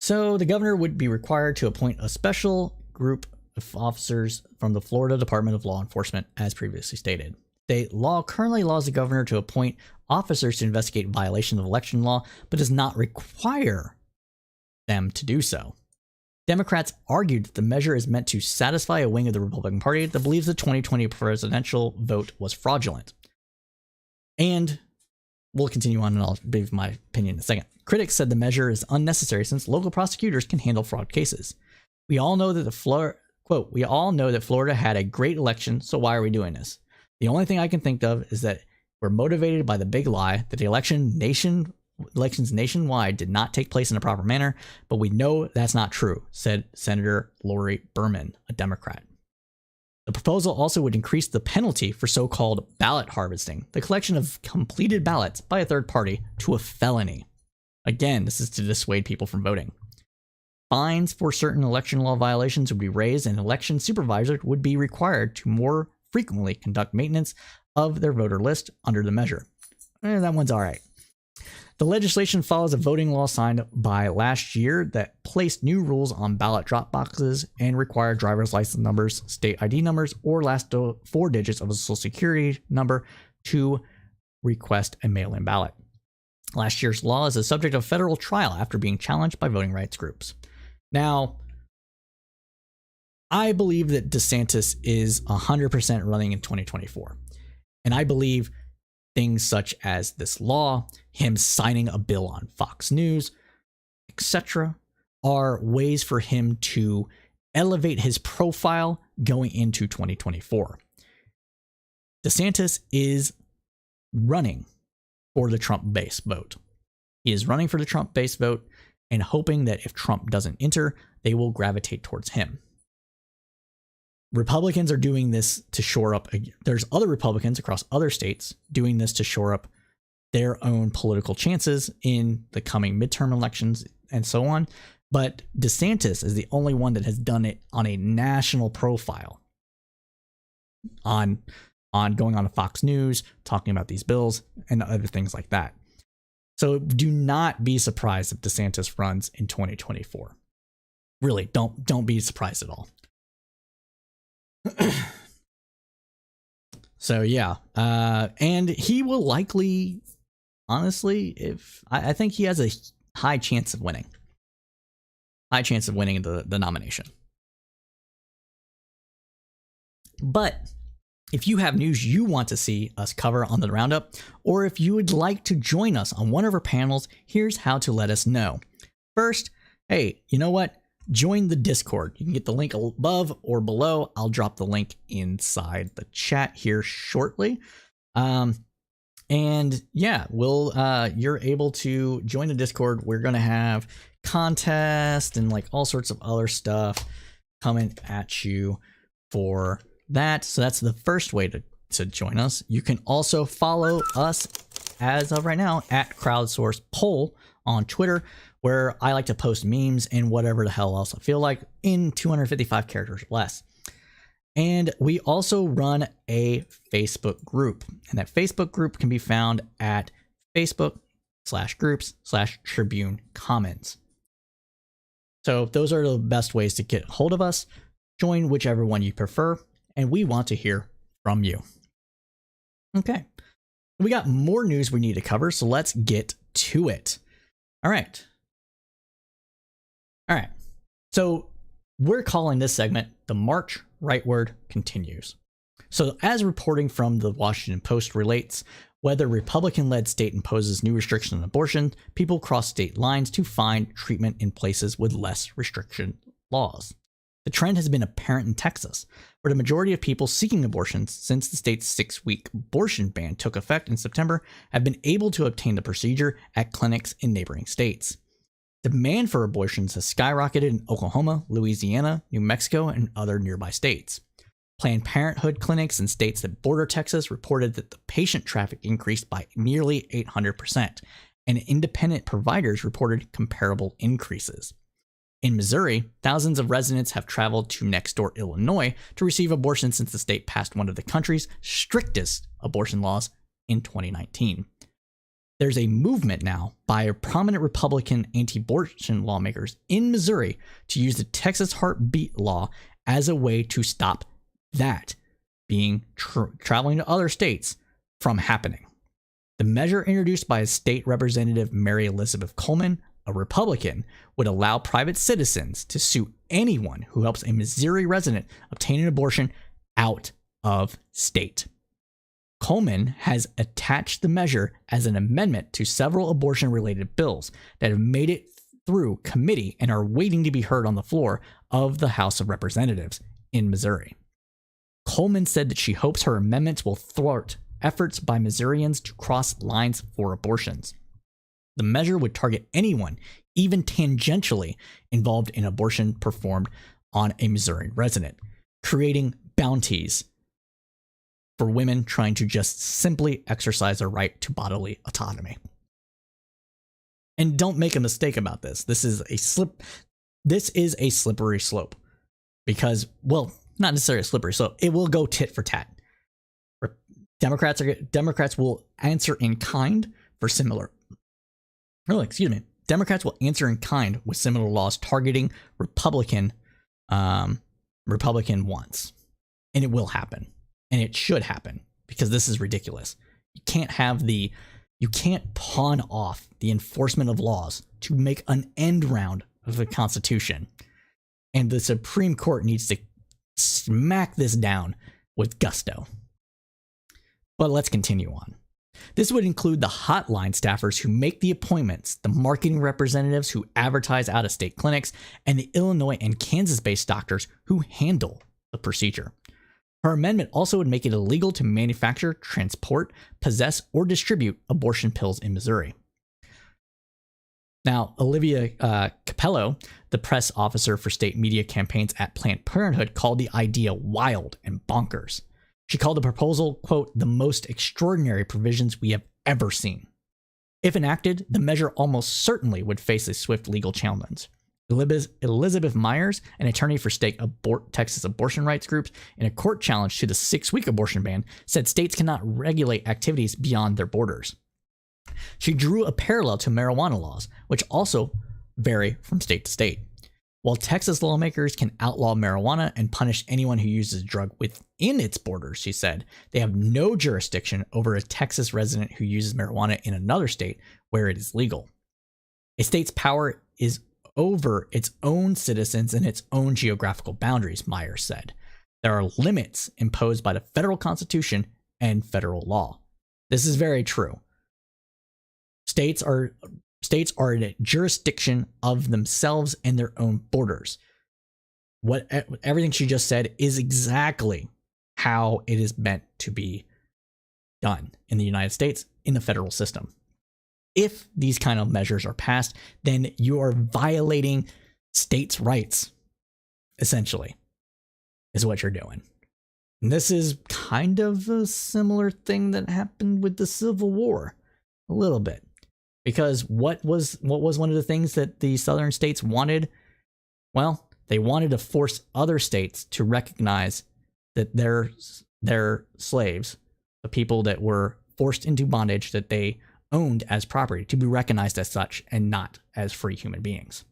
So the governor would be required to appoint a special group of officers from the Florida Department of Law Enforcement, as previously stated. State law currently allows the governor to appoint officers to investigate violations of election law, but does not require them to do so. Democrats argued that the measure is meant to satisfy a wing of the Republican Party that believes the 2020 presidential vote was fraudulent. And we'll continue on, and I'll give my opinion in a second. Critics said the measure is unnecessary since local prosecutors can handle fraud cases. We all know that Florida had a great election, so why are we doing this? The only thing I can think of is that we're motivated by the big lie that the elections nationwide did not take place in a proper manner, but we know that's not true, said Senator Lori Berman, a Democrat. The proposal also would increase the penalty for so-called ballot harvesting, the collection of completed ballots by a third party, to a felony. Again, this is to dissuade people from voting. Fines for certain election law violations would be raised, and election supervisors would be required to more frequently conduct maintenance of their voter list under the measure. That one's all right. The legislation follows a voting law signed by last year that placed new rules on ballot drop boxes and required driver's license numbers, state ID numbers, or last 4 digits of a social security number to request a mail-in ballot. Last year's law is a subject of federal trial after being challenged by voting rights groups. Now, I believe that DeSantis is 100% running in 2024. And I believe things such as this law, him signing a bill on Fox News, etc., are ways for him to elevate his profile going into 2024. DeSantis is running for the Trump base vote. He is running for the Trump base vote and hoping that if Trump doesn't enter, they will gravitate towards him. Republicans are doing this to shore up. There's other Republicans across other states doing this to shore up their own political chances in the coming midterm elections and so on. But DeSantis is the only one that has done it on a national profile, on going on to Fox News, talking about these bills and other things like that. So do not be surprised if DeSantis runs in 2024. Really, don't be surprised at all. So yeah, and he will likely, honestly, I think he has a high chance of winning. High chance of winning the nomination. But if you have news you want to see us cover on the Roundup, or if you would like to join us on one of our panels, here's how to let us know. First, hey, you know what? Join the Discord. You can get the link above or below. I'll drop the link inside the chat here shortly. And yeah, you're able to join the Discord. We're going to have contests and like all sorts of other stuff coming at you for that. So that's the first way to join us. You can also follow us as of right now at Crowdsourced Poll on Twitter, where I like to post memes and whatever the hell else I feel like in 255 characters or less. And we also run a Facebook group, and that Facebook group can be found at Facebook/groups/Tribune Commons. So those are the best ways to get hold of us. Join whichever one you prefer, and we want to hear from you. Okay, we got more news we need to cover, so let's get to it. All right. So we're calling this segment The March Rightward Continues. So as reporting from the Washington Post relates, whether Republican-led state imposes new restrictions on abortion, people cross state lines to find treatment in places with less restriction laws. The trend has been apparent in Texas, where the majority of people seeking abortions since the state's 6-week abortion ban took effect in September have been able to obtain the procedure at clinics in neighboring states. Demand for abortions has skyrocketed in Oklahoma, Louisiana, New Mexico, and other nearby states. Planned Parenthood clinics in states that border Texas reported that the patient traffic increased by nearly 800%, and independent providers reported comparable increases. In Missouri, thousands of residents have traveled to next-door Illinois to receive abortions since the state passed one of the country's strictest abortion laws in 2019. There's a movement now by prominent Republican anti-abortion lawmakers in Missouri to use the Texas heartbeat law as a way to stop that being traveling to other states from happening. The measure introduced by State Representative Mary Elizabeth Coleman, a Republican, would allow private citizens to sue anyone who helps a Missouri resident obtain an abortion out of state. Coleman has attached the measure as an amendment to several abortion-related bills that have made it through committee and are waiting to be heard on the floor of the House of Representatives in Missouri. Coleman said that she hopes her amendments will thwart efforts by Missourians to cross lines for abortions. The measure would target anyone, even tangentially, involved in abortion performed on a Missouri resident, creating bounties for women trying to just simply exercise their right to bodily autonomy. And don't make a mistake about this. This is a slippery slope. Because, well, not necessarily a slippery slope. It will go tit for tat. Democrats will answer in kind for similar. Democrats will answer in kind with similar laws targeting Republican wants, and it will happen, and it should happen because this is ridiculous. You can't pawn off the enforcement of laws to make an end round of the Constitution. And the Supreme Court needs to smack this down with gusto. But let's continue on. This would include the hotline staffers who make the appointments, the marketing representatives who advertise out-of-state clinics, and the Illinois and Kansas-based doctors who handle the procedure. Her amendment also would make it illegal to manufacture, transport, possess, or distribute abortion pills in Missouri. Now, Olivia Capello, the press officer for state media campaigns at Planned Parenthood, called the idea wild and bonkers. She called the proposal, quote, the most extraordinary provisions we have ever seen. If enacted, the measure almost certainly would face a swift legal challenge. Elizabeth Myers, an attorney for state Texas abortion rights groups, in a court challenge to the 6-week abortion ban, said states cannot regulate activities beyond their borders. She drew a parallel to marijuana laws, which also vary from state to state. While Texas lawmakers can outlaw marijuana and punish anyone who uses a drug within its borders, she said, they have no jurisdiction over a Texas resident who uses marijuana in another state where it is legal. A state's power is over its own citizens and its own geographical boundaries, Myers said. There are limits imposed by the federal constitution and federal law. This is very true. States are in a jurisdiction of themselves and their own borders. Everything she just said is exactly how it is meant to be done in the United States in the federal system. If these kind of measures are passed, then you are violating states' rights, essentially, is what you're doing. And this is kind of a similar thing that happened with the Civil War, a little bit. Because what was one of the things that the southern states wanted? Well, they wanted to force other states to recognize that their slaves, the people that were forced into bondage that they owned as property, to be recognized as such and not as free human beings.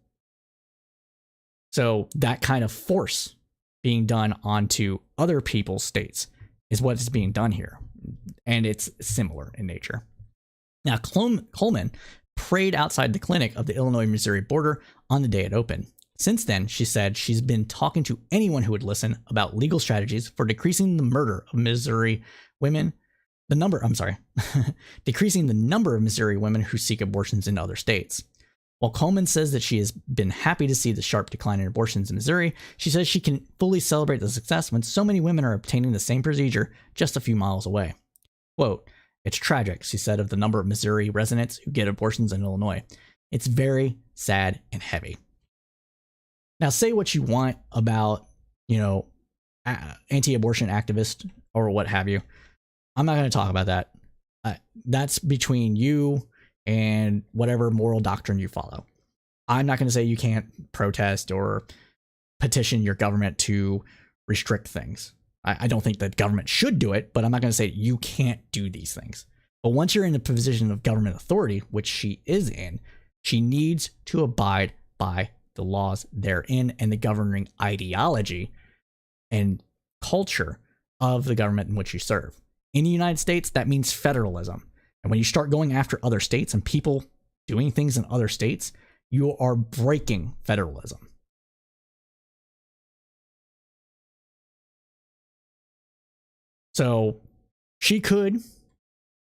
So that kind of force being done onto other people's states is what is being done here. And it's similar in nature. Now, Coleman prayed outside the clinic of the Illinois-Missouri border on the day it opened. Since then, she said she's been talking to anyone who would listen about legal strategies for decreasing the murder of Missouri women. Decreasing the number of Missouri women who seek abortions in other states. While Coleman says that she has been happy to see the sharp decline in abortions in Missouri, she says she can fully celebrate the success when so many women are obtaining the same procedure just a few miles away. Quote, it's tragic, she said, of the number of Missouri residents who get abortions in Illinois. It's very sad and heavy. Now, say what you want about, anti-abortion activists or what have you. I'm not going to talk about that. That's between you and whatever moral doctrine you follow. I'm not going to say you can't protest or petition your government to restrict things. I don't think that government should do it, but I'm not going to say you can't do these things. But once you're in a position of government authority, which she is in, she needs to abide by the laws therein and the governing ideology and culture of the government in which you serve. In the United States, that means federalism. And when you start going after other states and people doing things in other states, you are breaking federalism. So she could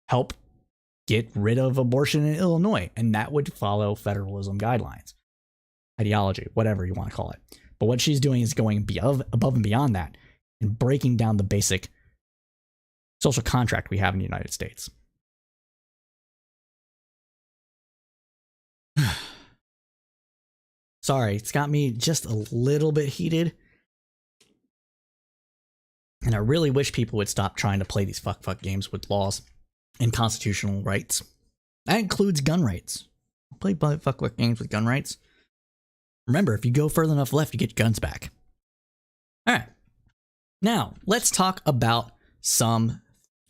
help get rid of abortion in Illinois, and that would follow federalism guidelines, ideology, whatever you want to call it. But what she's doing is going above and beyond that and breaking down the basic social contract we have in the United States. Sorry, it's got me just a little bit heated. And I really wish people would stop trying to play these fuck games with laws and constitutional rights. That includes gun rights. Play fuck games with gun rights. Remember, if you go further enough left, you get your guns back. All right. Now, let's talk about some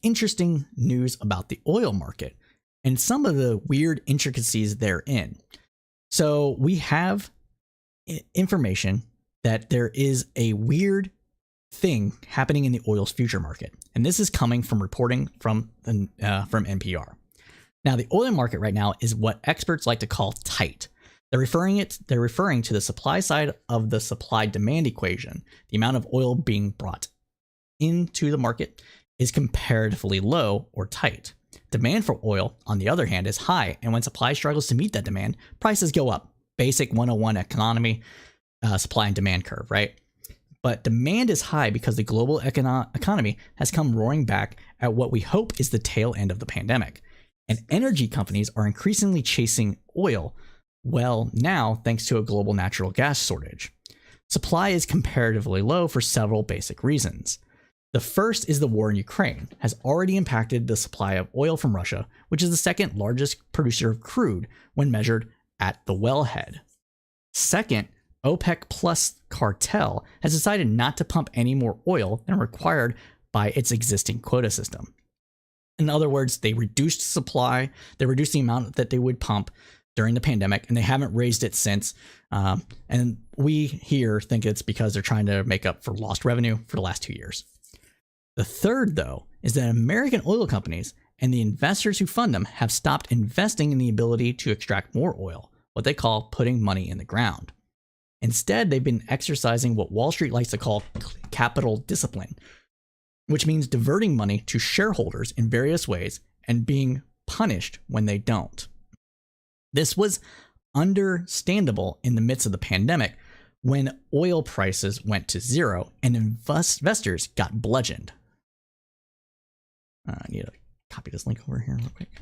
interesting news about the oil market and some of the weird intricacies therein. So we have information that there is a weird thing happening in the oil's future market, and this is coming from reporting from NPR. Now, the oil market right now is what experts like to call tight. They're referring to the supply side of the supply-demand equation. The amount of oil being brought into the market is comparatively low or tight. Demand for oil, on the other hand, is high, and when supply struggles to meet that demand, prices go up. Basic 101 economy, supply and demand curve, right? But demand is high because the global economy has come roaring back at what we hope is the tail end of the pandemic. And energy companies are increasingly chasing oil, well, now thanks to a global natural gas shortage. Supply is comparatively low for several basic reasons. The first is the war in Ukraine has already impacted the supply of oil from Russia, which is the second largest producer of crude when measured at the wellhead. Second, OPEC Plus cartel has decided not to pump any more oil than required by its existing quota system. In other words, they reduced supply, they reduced the amount that they would pump during the pandemic, and they haven't raised it since. And we here think it's because they're trying to make up for lost revenue for the last 2 years. The third, though, is that American oil companies and the investors who fund them have stopped investing in the ability to extract more oil, what they call putting money in the ground. Instead, they've been exercising what Wall Street likes to call capital discipline, which means diverting money to shareholders in various ways and being punished when they don't. This was understandable in the midst of the pandemic when oil prices went to zero and investors got bludgeoned. I need to copy this link over here real quick.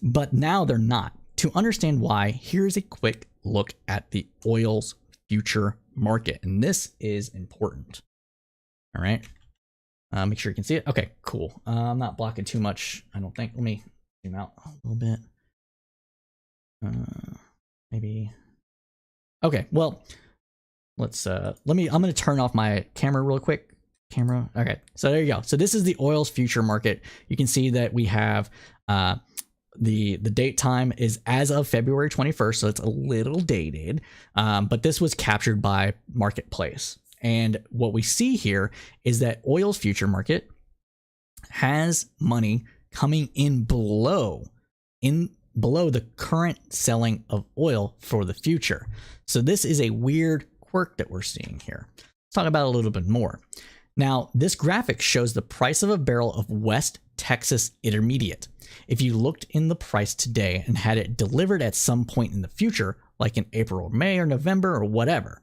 But now they're not. To understand why, here's a quick look at the oil's future market. And this is important. All right. Make sure you can see it. Okay, cool. I'm not blocking too much, I don't think. Let me zoom out a little bit. Maybe. Okay, well, let's I'm going to turn off my camera real quick. Okay, so there you go. So this is the oil's future market. You can see that we have the date time is as of February 21st, so it's a little dated, but this was captured by Marketplace. And what we see here is that oil's future market has money coming in below the current selling of oil for the future. So this is a weird quirk that we're seeing here. Let's talk about it a little bit more. Now, this graphic shows the price of a barrel of West Texas Intermediate. If you looked in the price today and had it delivered at some point in the future, like in April or May or November or whatever,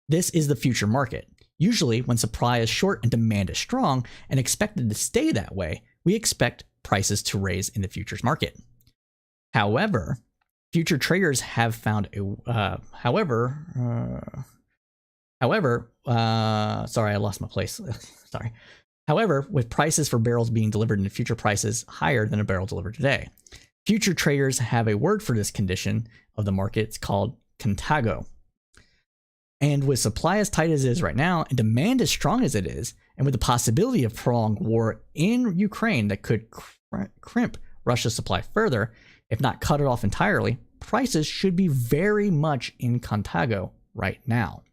this is the future market. Usually, when supply is short and demand is strong and expected to stay that way, we expect prices to raise in the futures market. However, future traders have found sorry, I lost my place. Sorry. However, with prices for barrels being delivered into future prices higher than a barrel delivered today, future traders have a word for this condition of the market. It's called contango. And with supply as tight as it is right now and demand as strong as it is, and with the possibility of prolonged war in Ukraine that could crimp Russia's supply further, if not cut it off entirely, prices should be very much in contango right now.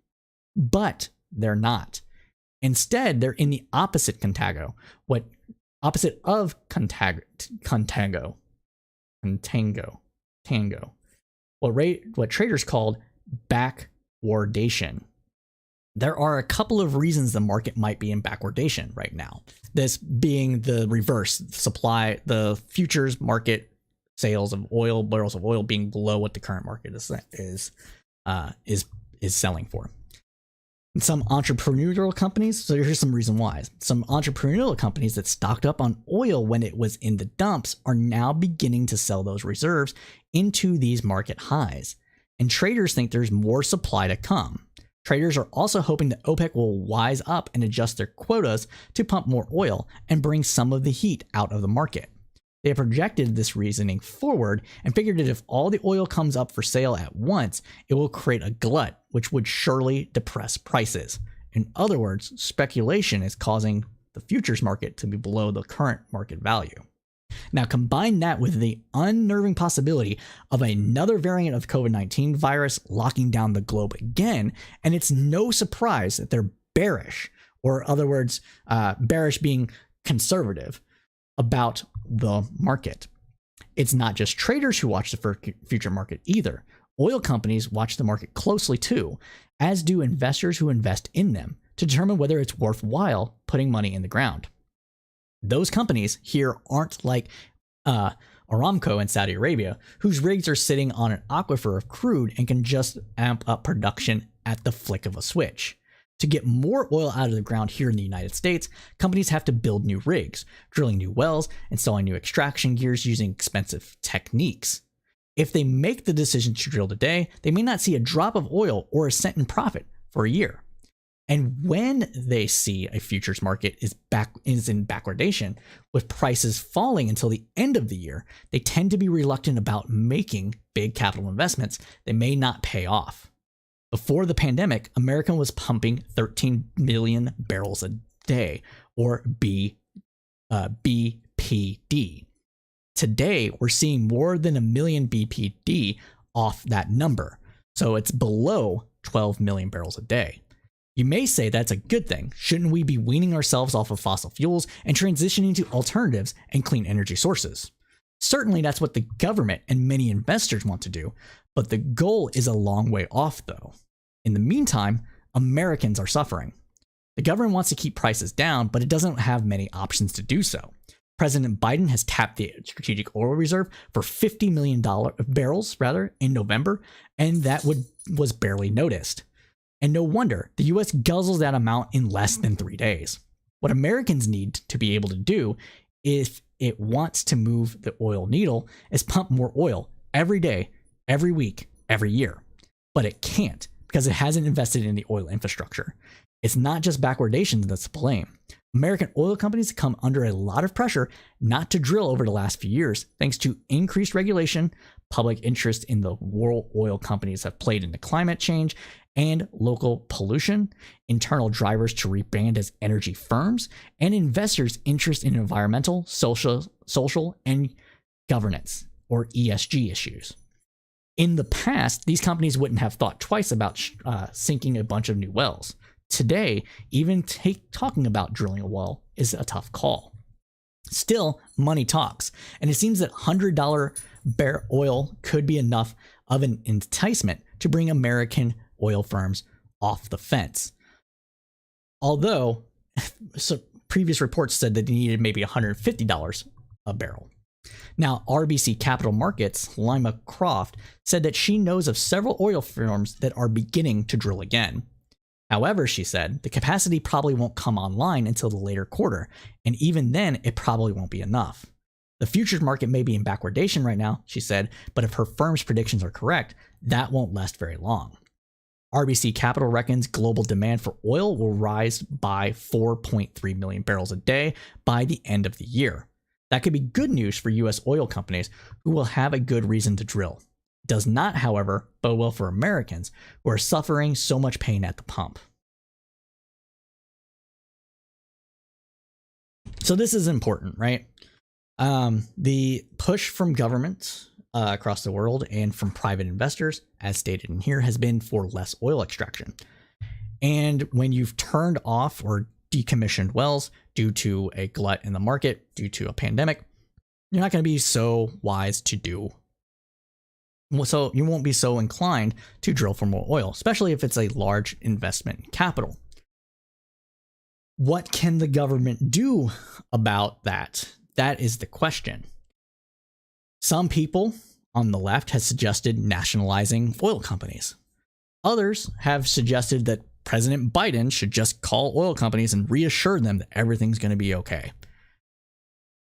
But they're not. Instead, they're in the opposite contango. Opposite of contango. What traders called backwardation. There are a couple of reasons the market might be in backwardation right now. This being the reverse supply, the futures market sales of oil, barrels of oil being below what the current market is selling for. And some entrepreneurial companies, so here's some reason why. Some entrepreneurial companies that stocked up on oil when it was in the dumps are now beginning to sell those reserves into these market highs. And traders think there's more supply to come. Traders are also hoping that OPEC will wise up and adjust their quotas to pump more oil and bring some of the heat out of the market. They have projected this reasoning forward and figured that if all the oil comes up for sale at once, it will create a glut, which would surely depress prices. In other words, speculation is causing the futures market to be below the current market value. Now, combine that with the unnerving possibility of another variant of COVID-19 virus locking down the globe again, and it's no surprise that they're bearish, or in other words, bearish being conservative. about the market. It's not just traders who watch the future market either. Oil companies watch the market closely too, as do investors who invest in them to determine whether it's worthwhile putting money in the ground. Those companies here aren't like Aramco in Saudi Arabia, whose rigs are sitting on an aquifer of crude and can just amp up production at the flick of a switch. To get more oil out of the ground here in the United States, companies have to build new rigs, drilling new wells, installing new extraction gears using expensive techniques. If they make the decision to drill today, they may not see a drop of oil or a cent in profit for a year. And when they see a futures market is in backwardation, with prices falling until the end of the year, they tend to be reluctant about making big capital investments that may not pay off. Before the pandemic, America was pumping 13 million barrels a day, or BPD. Today, we're seeing more than 1 million BPD off that number, so it's below 12 million barrels a day. You may say that's a good thing. Shouldn't we be weaning ourselves off of fossil fuels and transitioning to alternatives and clean energy sources? Certainly that's what the government and many investors want to do, but the goal is a long way off though. In the meantime, Americans are suffering. The government wants to keep prices down, but it doesn't have many options to do so. President Biden has tapped the strategic oil reserve for $50 million barrels in November, and that was barely noticed. And no wonder, the US guzzles that amount in less than 3 days. What Americans need to be able to do if it wants to move the oil needle is pump more oil every day, every week, every year. But it can't because it hasn't invested in the oil infrastructure. It's not just backwardation that's to blame. American oil companies have come under a lot of pressure not to drill over the last few years, thanks to increased regulation, public interest in the role oil companies have played into climate change, and local pollution, internal drivers to rebrand as energy firms, and investors' interest in environmental, social, and governance, or ESG issues. In the past, these companies wouldn't have thought twice about sinking a bunch of new wells. Today, even talking about drilling a well is a tough call. Still, money talks, and it seems that $100 barrel oil could be enough of an enticement to bring American oil firms off the fence. Although, previous reports said that they needed maybe $150 a barrel. Now, RBC Capital Markets' Lima Croft said that she knows of several oil firms that are beginning to drill again. However, she said, the capacity probably won't come online until the later quarter, and even then, it probably won't be enough. The futures market may be in backwardation right now, she said, but if her firm's predictions are correct, that won't last very long. RBC Capital reckons global demand for oil will rise by 4.3 million barrels a day by the end of the year. That could be good news for US oil companies who will have a good reason to drill. It does not, however, bode well for Americans who are suffering so much pain at the pump. So this is important, right? The push from governments across the world and from private investors, as stated in here, has been for less oil extraction. And when you've turned off or decommissioned wells due to a glut in the market, due to a pandemic, you're not going to be so wise to do. So you won't be so inclined to drill for more oil, especially if it's a large investment in capital. What can the government do about that? That is the question. Some people on the left have suggested nationalizing oil companies. Others have suggested that President Biden should just call oil companies and reassure them that everything's going to be okay.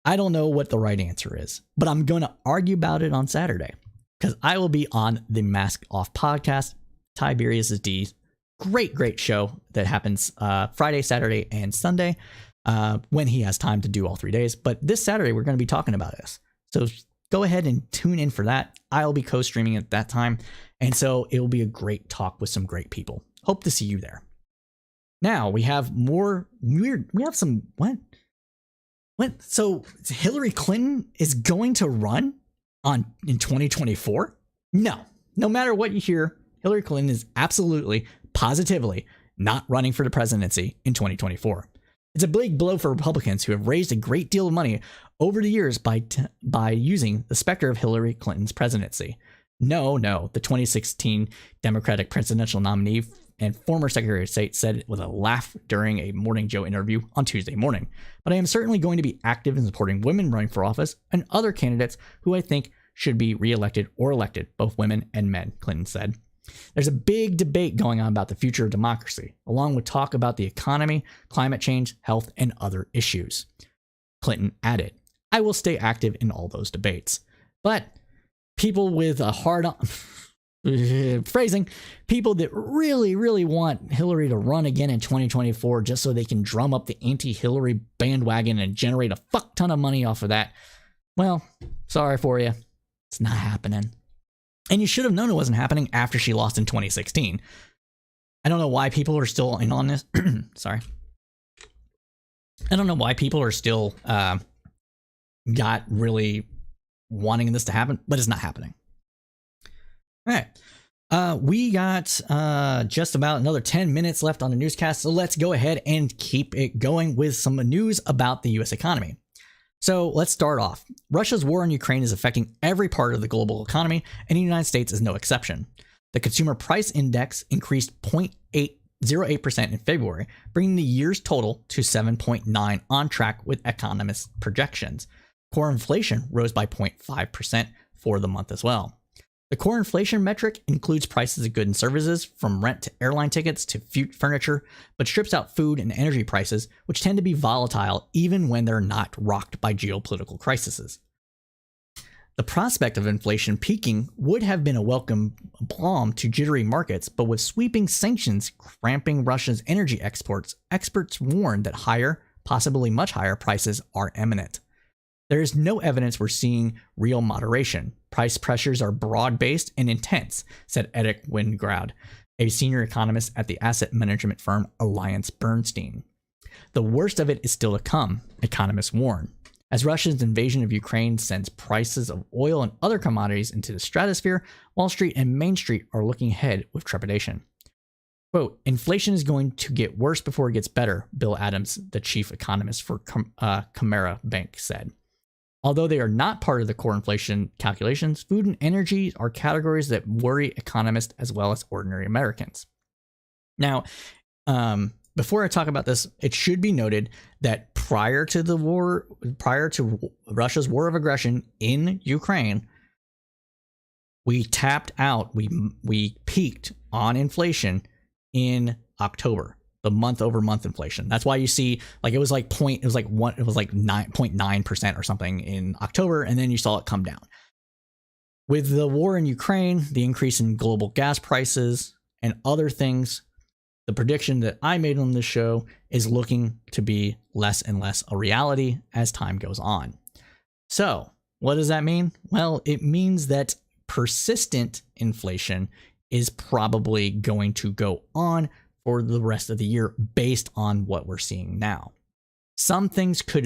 I don't know what the right answer is, but I'm going to argue about it on Saturday because I will be on the Mask Off podcast, Tiberius D's great show that happens Friday, Saturday, and Sunday when he has time to do all 3 days. But this Saturday, we're going to be talking about this. So go ahead and tune in for that. I'll be co-streaming at that time. And so it will be a great talk with some great people. Hope to see you there. Now we have more weird. We have some what? So Hillary Clinton is going to run in 2024? No matter what you hear, Hillary Clinton is absolutely, positively not running for the presidency in 2024. It's a big blow for Republicans who have raised a great deal of money over the years by using the specter of Hillary Clinton's presidency. No, the 2016 Democratic presidential nominee and former Secretary of State said it with a laugh during a Morning Joe interview on Tuesday morning. But I am certainly going to be active in supporting women running for office and other candidates who I think should be reelected or elected, both women and men, Clinton said. There's a big debate going on about the future of democracy, along with talk about the economy, climate change, health, and other issues. Clinton added, I will stay active in all those debates. But people with a hard on phrasing, people that really, really want Hillary to run again in 2024 just so they can drum up the anti-Hillary bandwagon and generate a fuck ton of money off of that. Well, sorry for you. It's not happening. And you should have known it wasn't happening after she lost in 2016. I don't know why people are still in on this. Sorry. I don't know why people are still got really wanting this to happen, but it's not happening. All right. We got just about another 10 minutes left on the newscast, so let's go ahead and keep it going with some news about the U.S. economy. So let's start off. Russia's war in Ukraine is affecting every part of the global economy, and the United States is no exception. The Consumer Price Index increased 0.08% in February, bringing the year's total to 7.9 on track with economists' projections. Core inflation rose by 0.5% for the month as well. The core inflation metric includes prices of goods and services, from rent to airline tickets to furniture, but strips out food and energy prices, which tend to be volatile even when they're not rocked by geopolitical crises. The prospect of inflation peaking would have been a welcome balm to jittery markets, but with sweeping sanctions cramping Russia's energy exports, experts warn that higher, possibly much higher, prices are imminent. There is no evidence we're seeing real moderation. Price pressures are broad-based and intense, said Eric Wingrad, a senior economist at the asset management firm AllianceBernstein. The worst of it is still to come, economists warn. As Russia's invasion of Ukraine sends prices of oil and other commodities into the stratosphere, Wall Street and Main Street are looking ahead with trepidation. Quote, inflation is going to get worse before it gets better, Bill Adams, the chief economist for Comera Bank, said. Although they are not part of the core inflation calculations, food and energy are categories that worry economists as well as ordinary Americans. Now, before I talk about this, it should be noted that prior to Russia's war of aggression in Ukraine, we tapped out, we peaked on inflation in October. The month-over-month inflation. That's why you see, like, it was like 9.9% or something in October, and then you saw it come down. With the war in Ukraine, the increase in global gas prices, and other things, the prediction that I made on this show is looking to be less and less a reality as time goes on. So, what does that mean? Well, it means that persistent inflation is probably going to go on for the rest of the year based on what we're seeing now. Some things could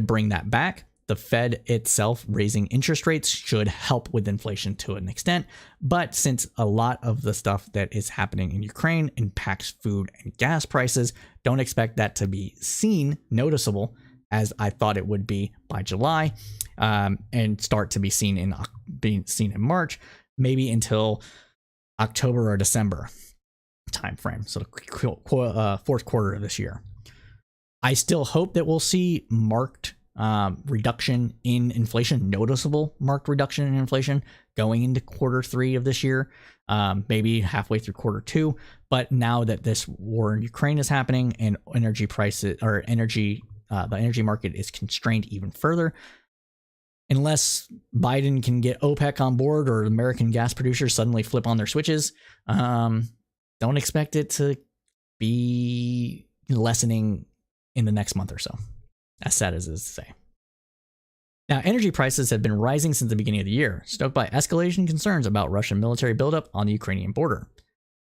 bring that back. The Fed itself raising interest rates should help with inflation to an extent, but since a lot of the stuff that is happening in Ukraine impacts food and gas prices, don't expect that to be noticeable as I thought it would be by July, and start to be seen in March, maybe until October or December time frame, so the fourth quarter of this year. I still hope that we'll see marked reduction in inflation, noticeable marked reduction in inflation going into quarter 3 of this year, maybe halfway through quarter 2. But now that this war in Ukraine is happening and energy prices or the energy market is constrained even further, unless Biden can get OPEC on board or American gas producers suddenly flip on their switches, don't expect it to be lessening in the next month or so, as sad as it is to say. Now, energy prices have been rising since the beginning of the year, stoked by escalation concerns about Russian military buildup on the Ukrainian border.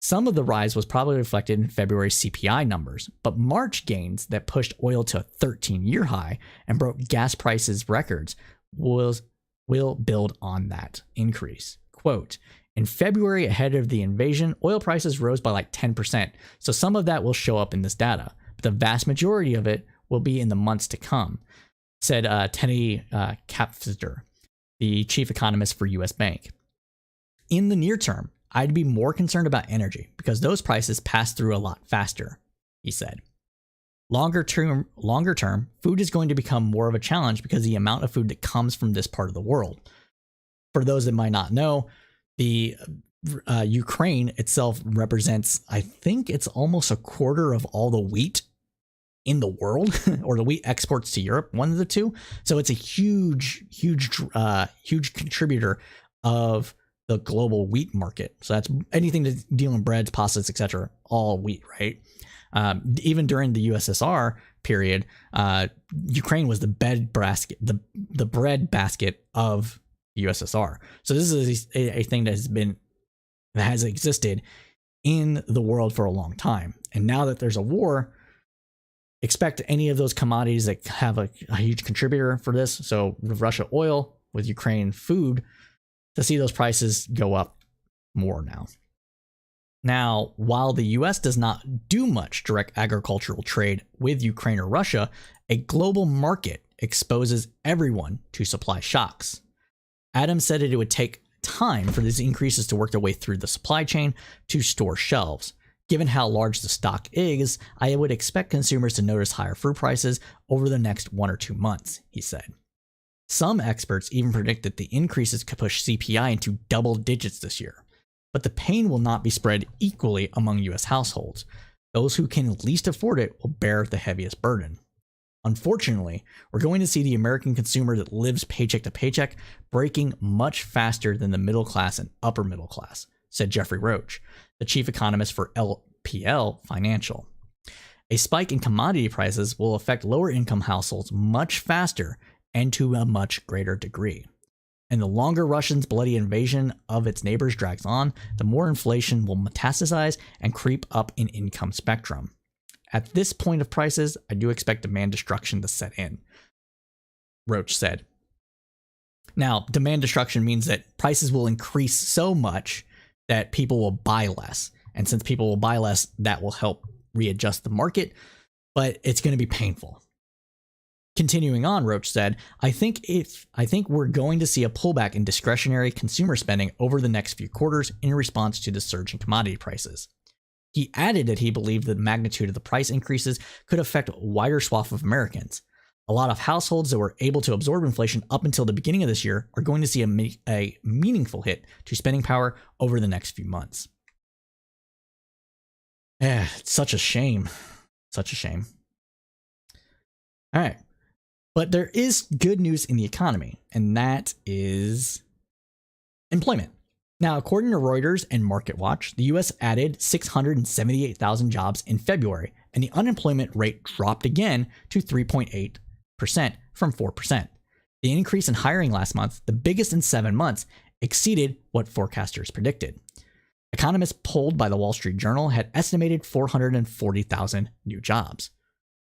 Some of the rise was probably reflected in February's CPI numbers, but March gains that pushed oil to a 13-year high and broke gas prices records will build on that increase. Quote, in February, ahead of the invasion, oil prices rose by like 10%, so some of that will show up in this data. but the vast majority of it will be in the months to come, said Teddy Kapfister, the chief economist for US Bank. In the near term, I'd be more concerned about energy because those prices pass through a lot faster, he said. Longer term, food is going to become more of a challenge because of the amount of food that comes from this part of the world. For those that might not know, the Ukraine itself represents, I think it's almost a quarter of all the wheat in the world, or the wheat exports to Europe, one of the two. So it's a huge contributor of the global wheat market. So that's anything to deal in breads, pastas, etc., all wheat, right? Even during the USSR period, Ukraine was the bread basket of the USSR. So this is a thing that has existed in the world for a long time. And now that there's a war, expect any of those commodities that have a huge contributor for this. So with Russia oil, with Ukraine food, to see those prices go up more now. Now, while the US does not do much direct agricultural trade with Ukraine or Russia, a global market exposes everyone to supply shocks. Adams said it would take time for these increases to work their way through the supply chain to store shelves. Given how large the stock is, I would expect consumers to notice higher fruit prices over the next 1 or 2 months, he said. Some experts even predict that the increases could push CPI into double digits this year. But the pain will not be spread equally among US households. Those who can least afford it will bear the heaviest burden. Unfortunately, we're going to see the American consumer that lives paycheck to paycheck breaking much faster than the middle class and upper middle class, said Jeffrey Roach, the chief economist for LPL Financial. A spike in commodity prices will affect lower income households much faster and to a much greater degree. And the longer Russia's bloody invasion of its neighbors drags on, the more inflation will metastasize and creep up in income spectrum. At this point of prices, I do expect demand destruction to set in, Roach said. Now, demand destruction means that prices will increase so much that people will buy less. And since people will buy less, that will help readjust the market, but it's going to be painful. Continuing on, Roach said, I think we're going to see a pullback in discretionary consumer spending over the next few quarters in response to the surge in commodity prices. He added that he believed the magnitude of the price increases could affect a wider swath of Americans. A lot of households that were able to absorb inflation up until the beginning of this year are going to see a meaningful hit to spending power over the next few months. It's such a shame. Such a shame. All right. But there is good news in the economy, and that is employment. Now, according to Reuters and MarketWatch, the U.S. added 678,000 jobs in February, and the unemployment rate dropped again to 3.8% from 4%. The increase in hiring last month, the biggest in 7 months, exceeded what forecasters predicted. Economists polled by the Wall Street Journal had estimated 440,000 new jobs.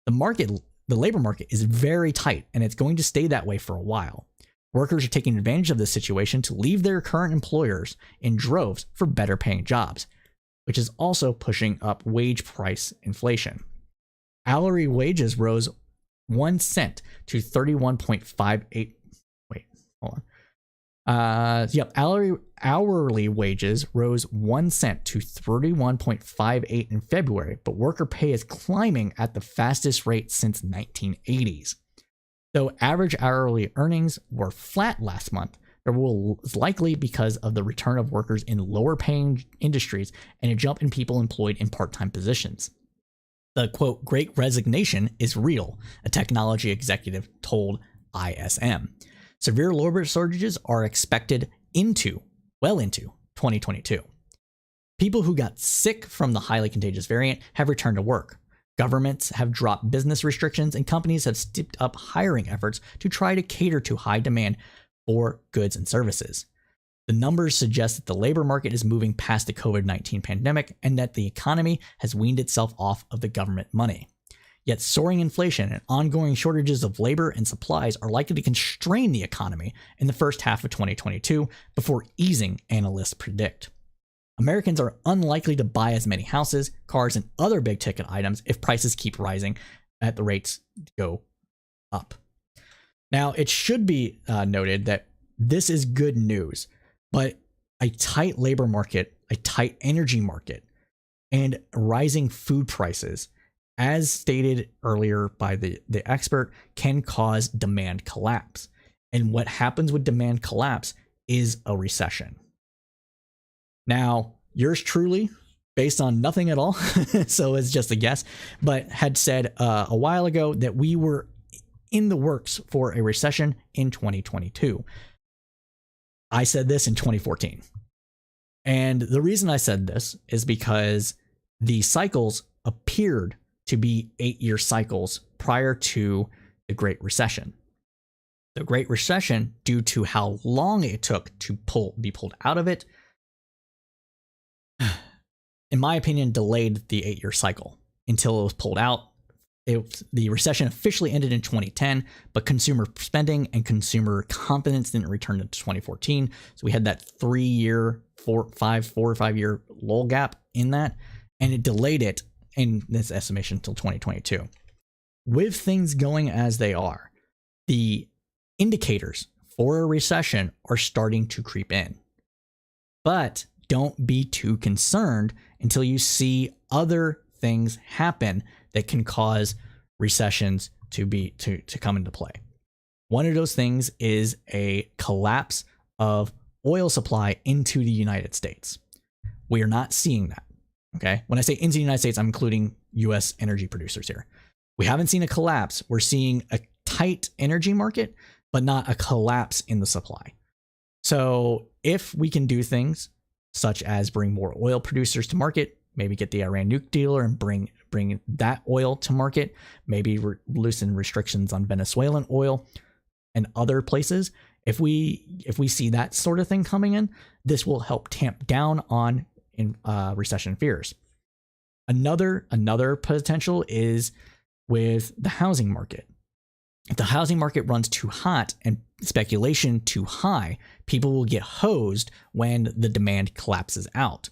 The labor market is very tight, and it's going to stay that way for a while. Workers are taking advantage of this situation to leave their current employers in droves for better paying jobs, which is also pushing up wage price inflation. Hourly wages rose 1 cent to 31.58. Wait, hold on. Hourly wages rose 1 cent to 31.58 in February, but worker pay is climbing at the fastest rate since 1980s. Though average hourly earnings were flat last month, there was likely because of the return of workers in lower paying industries and a jump in people employed in part-time positions. The quote, great resignation is real, a technology executive told ISM. Severe labor shortages are expected well into 2022. People who got sick from the highly contagious variant have returned to work. Governments have dropped business restrictions and companies have stepped up hiring efforts to try to cater to high demand for goods and services. The numbers suggest that the labor market is moving past the COVID-19 pandemic and that the economy has weaned itself off of the government money. Yet soaring inflation and ongoing shortages of labor and supplies are likely to constrain the economy in the first half of 2022 before easing, analysts predict. Americans are unlikely to buy as many houses, cars, and other big ticket items if prices keep rising at the rates go up. Now, it should be noted that this is good news, but a tight labor market, a tight energy market, and rising food prices, as stated earlier by the expert, can cause demand collapse. And what happens with demand collapse is a recession. Now, yours truly, based on nothing at all, so it's just a guess, but had said a while ago that we were in the works for a recession in 2022. I said this in 2014. And the reason I said this is because the cycles appeared to be 8-year cycles prior to the Great Recession. The Great Recession, due to how long it took to be pulled out of it, in my opinion, delayed the 8-year cycle until it was pulled out. The recession officially ended in 2010, but consumer spending and consumer confidence didn't return until 2014. So we had that 4 or 5 year lull gap in that, and it delayed it in this estimation until 2022. With things going as they are, the indicators for a recession are starting to creep in. But don't be too concerned until you see other things happen that can cause recessions to come into play. One of those things is a collapse of oil supply into the United States. We are not seeing that. Okay. When I say into the United States, I'm including US energy producers here. We haven't seen a collapse. We're seeing a tight energy market, but not a collapse in the supply. So if we can do things such as bring more oil producers to market, maybe get the Iran nuke deal and bring that oil to market, maybe loosen restrictions on Venezuelan oil and other places. If we see that sort of thing coming in, this will help tamp down on recession fears. Another potential is with the housing market. If the housing market runs too hot and speculation too high, people will get hosed when the demand collapses out.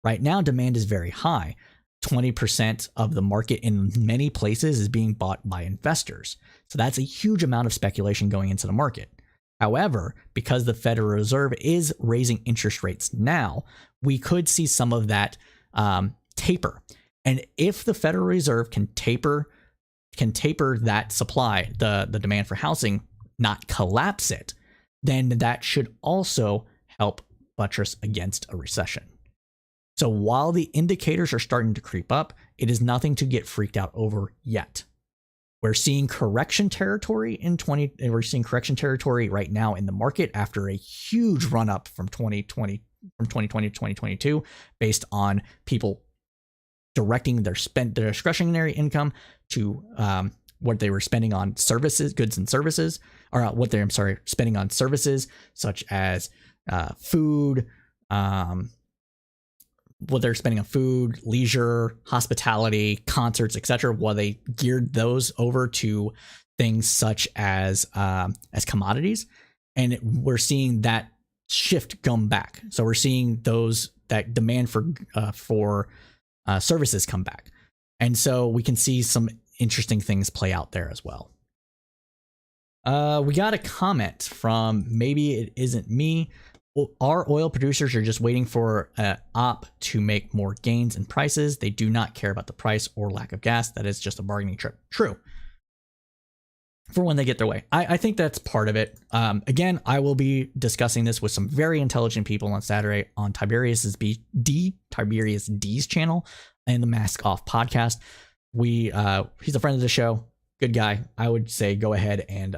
Right now, demand is very high. 20% of the market in many places is being bought by investors. So that's a huge amount of speculation going into the market. However, because the Federal Reserve is raising interest rates now, we could see some of that taper. And if the Federal Reserve can taper that supply, the demand for housing, not collapse it, then that should also help buttress against a recession. So while the indicators are starting to creep up, it is nothing to get freaked out over yet. We're seeing correction territory right now in the market after a huge run up from 2020 to 2022 based on people directing their discretionary income to what they were spending on services, goods and services, or spending on services such as food, what they're spending on food, leisure, hospitality, concerts, etc. While they geared those over to things such as commodities, and we're seeing that shift come back. So we're seeing that demand for services come back, and so we can see some interesting things play out there as well. We got a comment from Maybe It Isn't Me. Our oil producers are just waiting for an op to make more gains in prices. They do not care about the price or lack of gas. That is just a bargaining chip. True. For when they get their way. I think that's part of it. Again, I will be discussing this with some very intelligent people on Saturday on Tiberius D's channel and the Mask Off podcast. He's a friend of the show. Good guy. I would say go ahead and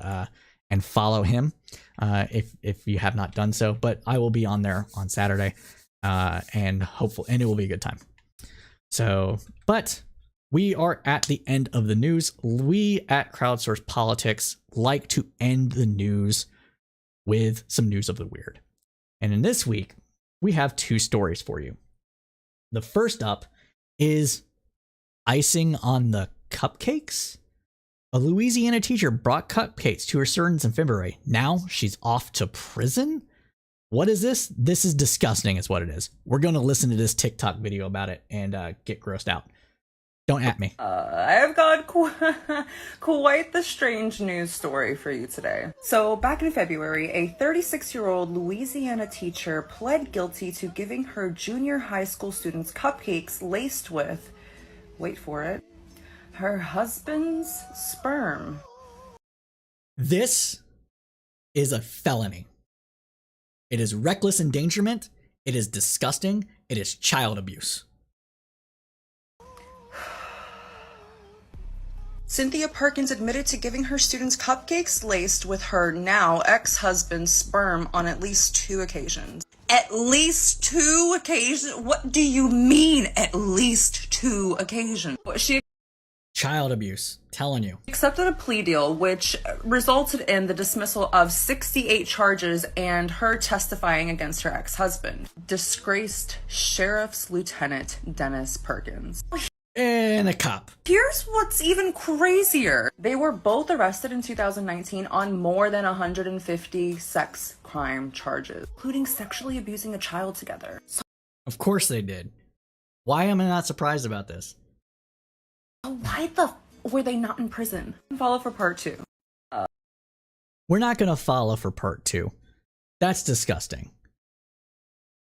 follow him if you have not done so. But I will be on there on Saturday, and it will be a good time. So, but we are at the end of the news. We at Crowdsourced Politics like to end the news with some news of the weird. And in this week, we have two stories for you. The first up is icing on the cupcakes. A Louisiana teacher brought cupcakes to her students in February. Now she's off to prison? What is this? This is disgusting is what it is. We're going to listen to this TikTok video about it and get grossed out. Don't at me. I've got quite the strange news story for you today. So back in February, a 36-year-old Louisiana teacher pled guilty to giving her junior high school students cupcakes laced with, wait for it, her husband's sperm. This is a felony. It is reckless endangerment. It is disgusting. It is child abuse. Cynthia Perkins admitted to giving her students cupcakes laced with her now ex-husband's sperm on at least 2 occasions. At least 2 occasions? What do you mean, at least 2 occasions? She Child abuse. Telling you. accepted a plea deal, which resulted in the dismissal of 68 charges and her testifying against her ex-husband, disgraced Sheriff's Lieutenant Dennis Perkins. And a cop. Here's what's even crazier. They were both arrested in 2019 on more than 150 sex crime charges, including sexually abusing a child together. So Of course they did. Why am I not surprised about this? why the were they not in prison? Follow for part 2. We're not going to follow for part 2. That's disgusting.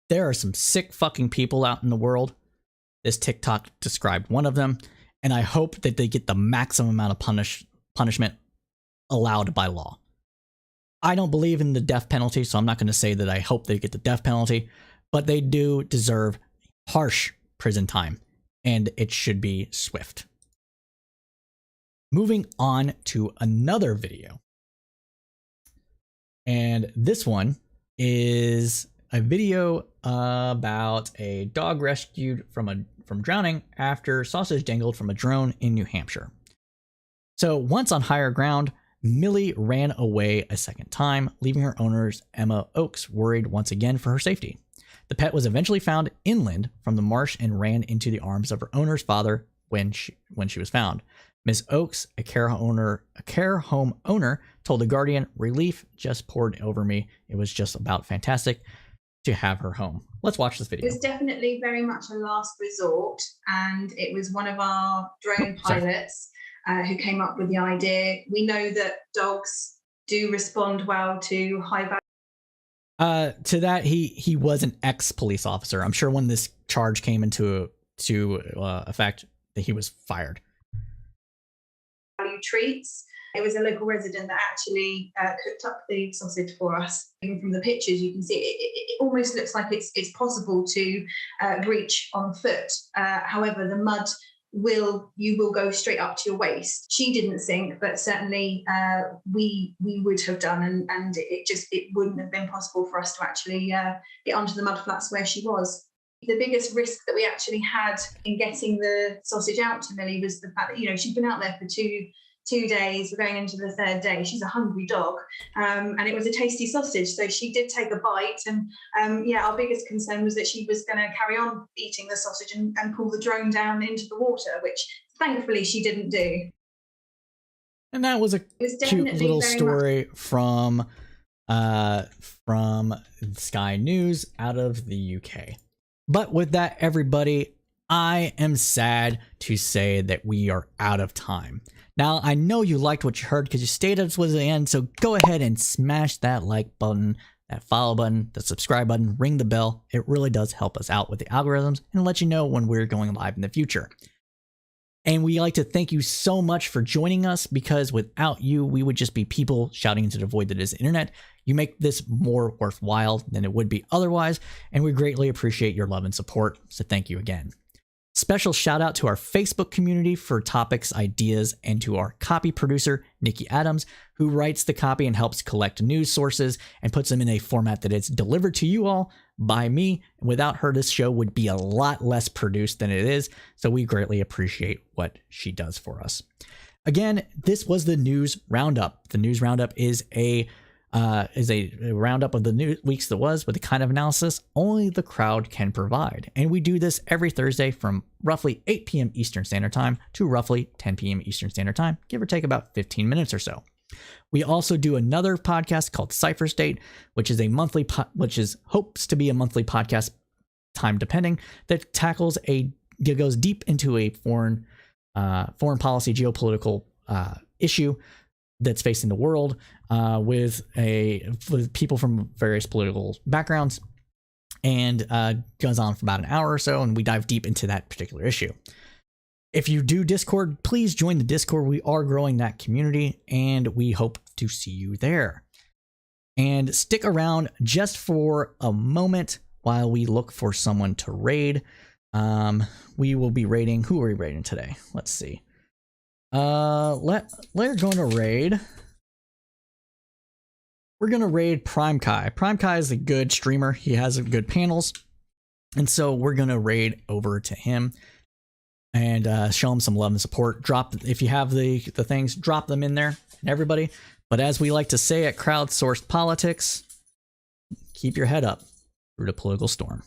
There are some sick fucking people out in the world. This TikTok described one of them, and I hope that they get the maximum amount of punishment allowed by law. I don't believe in the death penalty, so I'm not going to say that I hope they get the death penalty, but they do deserve harsh prison time, and it should be swift. Moving on to another video. And this one is a video about a dog rescued from drowning after sausage dangled from a drone in New Hampshire. So once on higher ground, Millie ran away a second time, leaving her owners, Emma Oakes, worried once again for her safety. The pet was eventually found inland from the marsh and ran into the arms of her owner's father when she was found. Miss Oakes, a care home owner, told The Guardian, "Relief just poured over me. It was just about fantastic to have her home." Let's watch this video. It was definitely very much a last resort, and it was one of our drone pilots who came up with the idea. We know that dogs do respond well to high value. To that, he was an ex-police officer. I'm sure when this charge came into effect that he was fired. Treats. It was a local resident that actually cooked up the sausage for us. Even from the pictures, you can see it almost looks like it's possible to reach on foot. However, the mud you will go straight up to your waist. She didn't sink, but certainly we would have done, and it wouldn't have been possible for us to actually get onto the mud flats where she was. The biggest risk that we actually had in getting the sausage out to Millie was the fact that, she'd been out there for two days. We're going into the 3rd day. She's a hungry dog, and it was a tasty sausage. So she did take a bite, and our biggest concern was that she was going to carry on eating the sausage and pull the drone down into the water, which thankfully she didn't do. And that was a cute little story from Sky News out of the UK. But with that, everybody, I am sad to say that we are out of time. Now, I know you liked what you heard because you stayed up to the end, so go ahead and smash that like button, that follow button, the subscribe button, ring the bell. It really does help us out with the algorithms and let you know when we're going live in the future. And we like to thank you so much for joining us, because without you, we would just be people shouting into the void that is the internet. You make this more worthwhile than it would be otherwise, and we greatly appreciate your love and support, so thank you again. Special shout out to our Facebook community for topics, ideas, and to our copy producer, Nikki Adams, who writes the copy and helps collect news sources and puts them in a format that is delivered to you all by me. And without her, this show would be a lot less produced than it is, so we greatly appreciate what she does for us. Again, this was the News Roundup. The News Roundup is a roundup of the new weeks that was, with the kind of analysis only the crowd can provide. And we do this every Thursday from roughly 8 p.m. Eastern Standard Time to roughly 10 p.m. Eastern Standard Time, give or take about 15 minutes or so. We also do another podcast called Cipher State, which is a monthly, hopes to be a monthly podcast, time depending, that goes deep into a foreign policy, geopolitical issue that's facing the world, with people from various political backgrounds, and goes on for about an hour or so, and we dive deep into that particular issue. If you do Discord, please join the Discord. We are growing that community, and we hope to see you there. And stick around just for a moment while we look for someone to raid. We will be raiding. Who are we raiding today? Let's see. We're going to raid. We're going to raid Prime Kai. Prime Kai is a good streamer. He has good panels. And so we're going to raid over to him and show him some love and support. If you have the things, drop them in there, everybody. But as we like to say at Crowdsourced Politics, keep your head up through the political storm.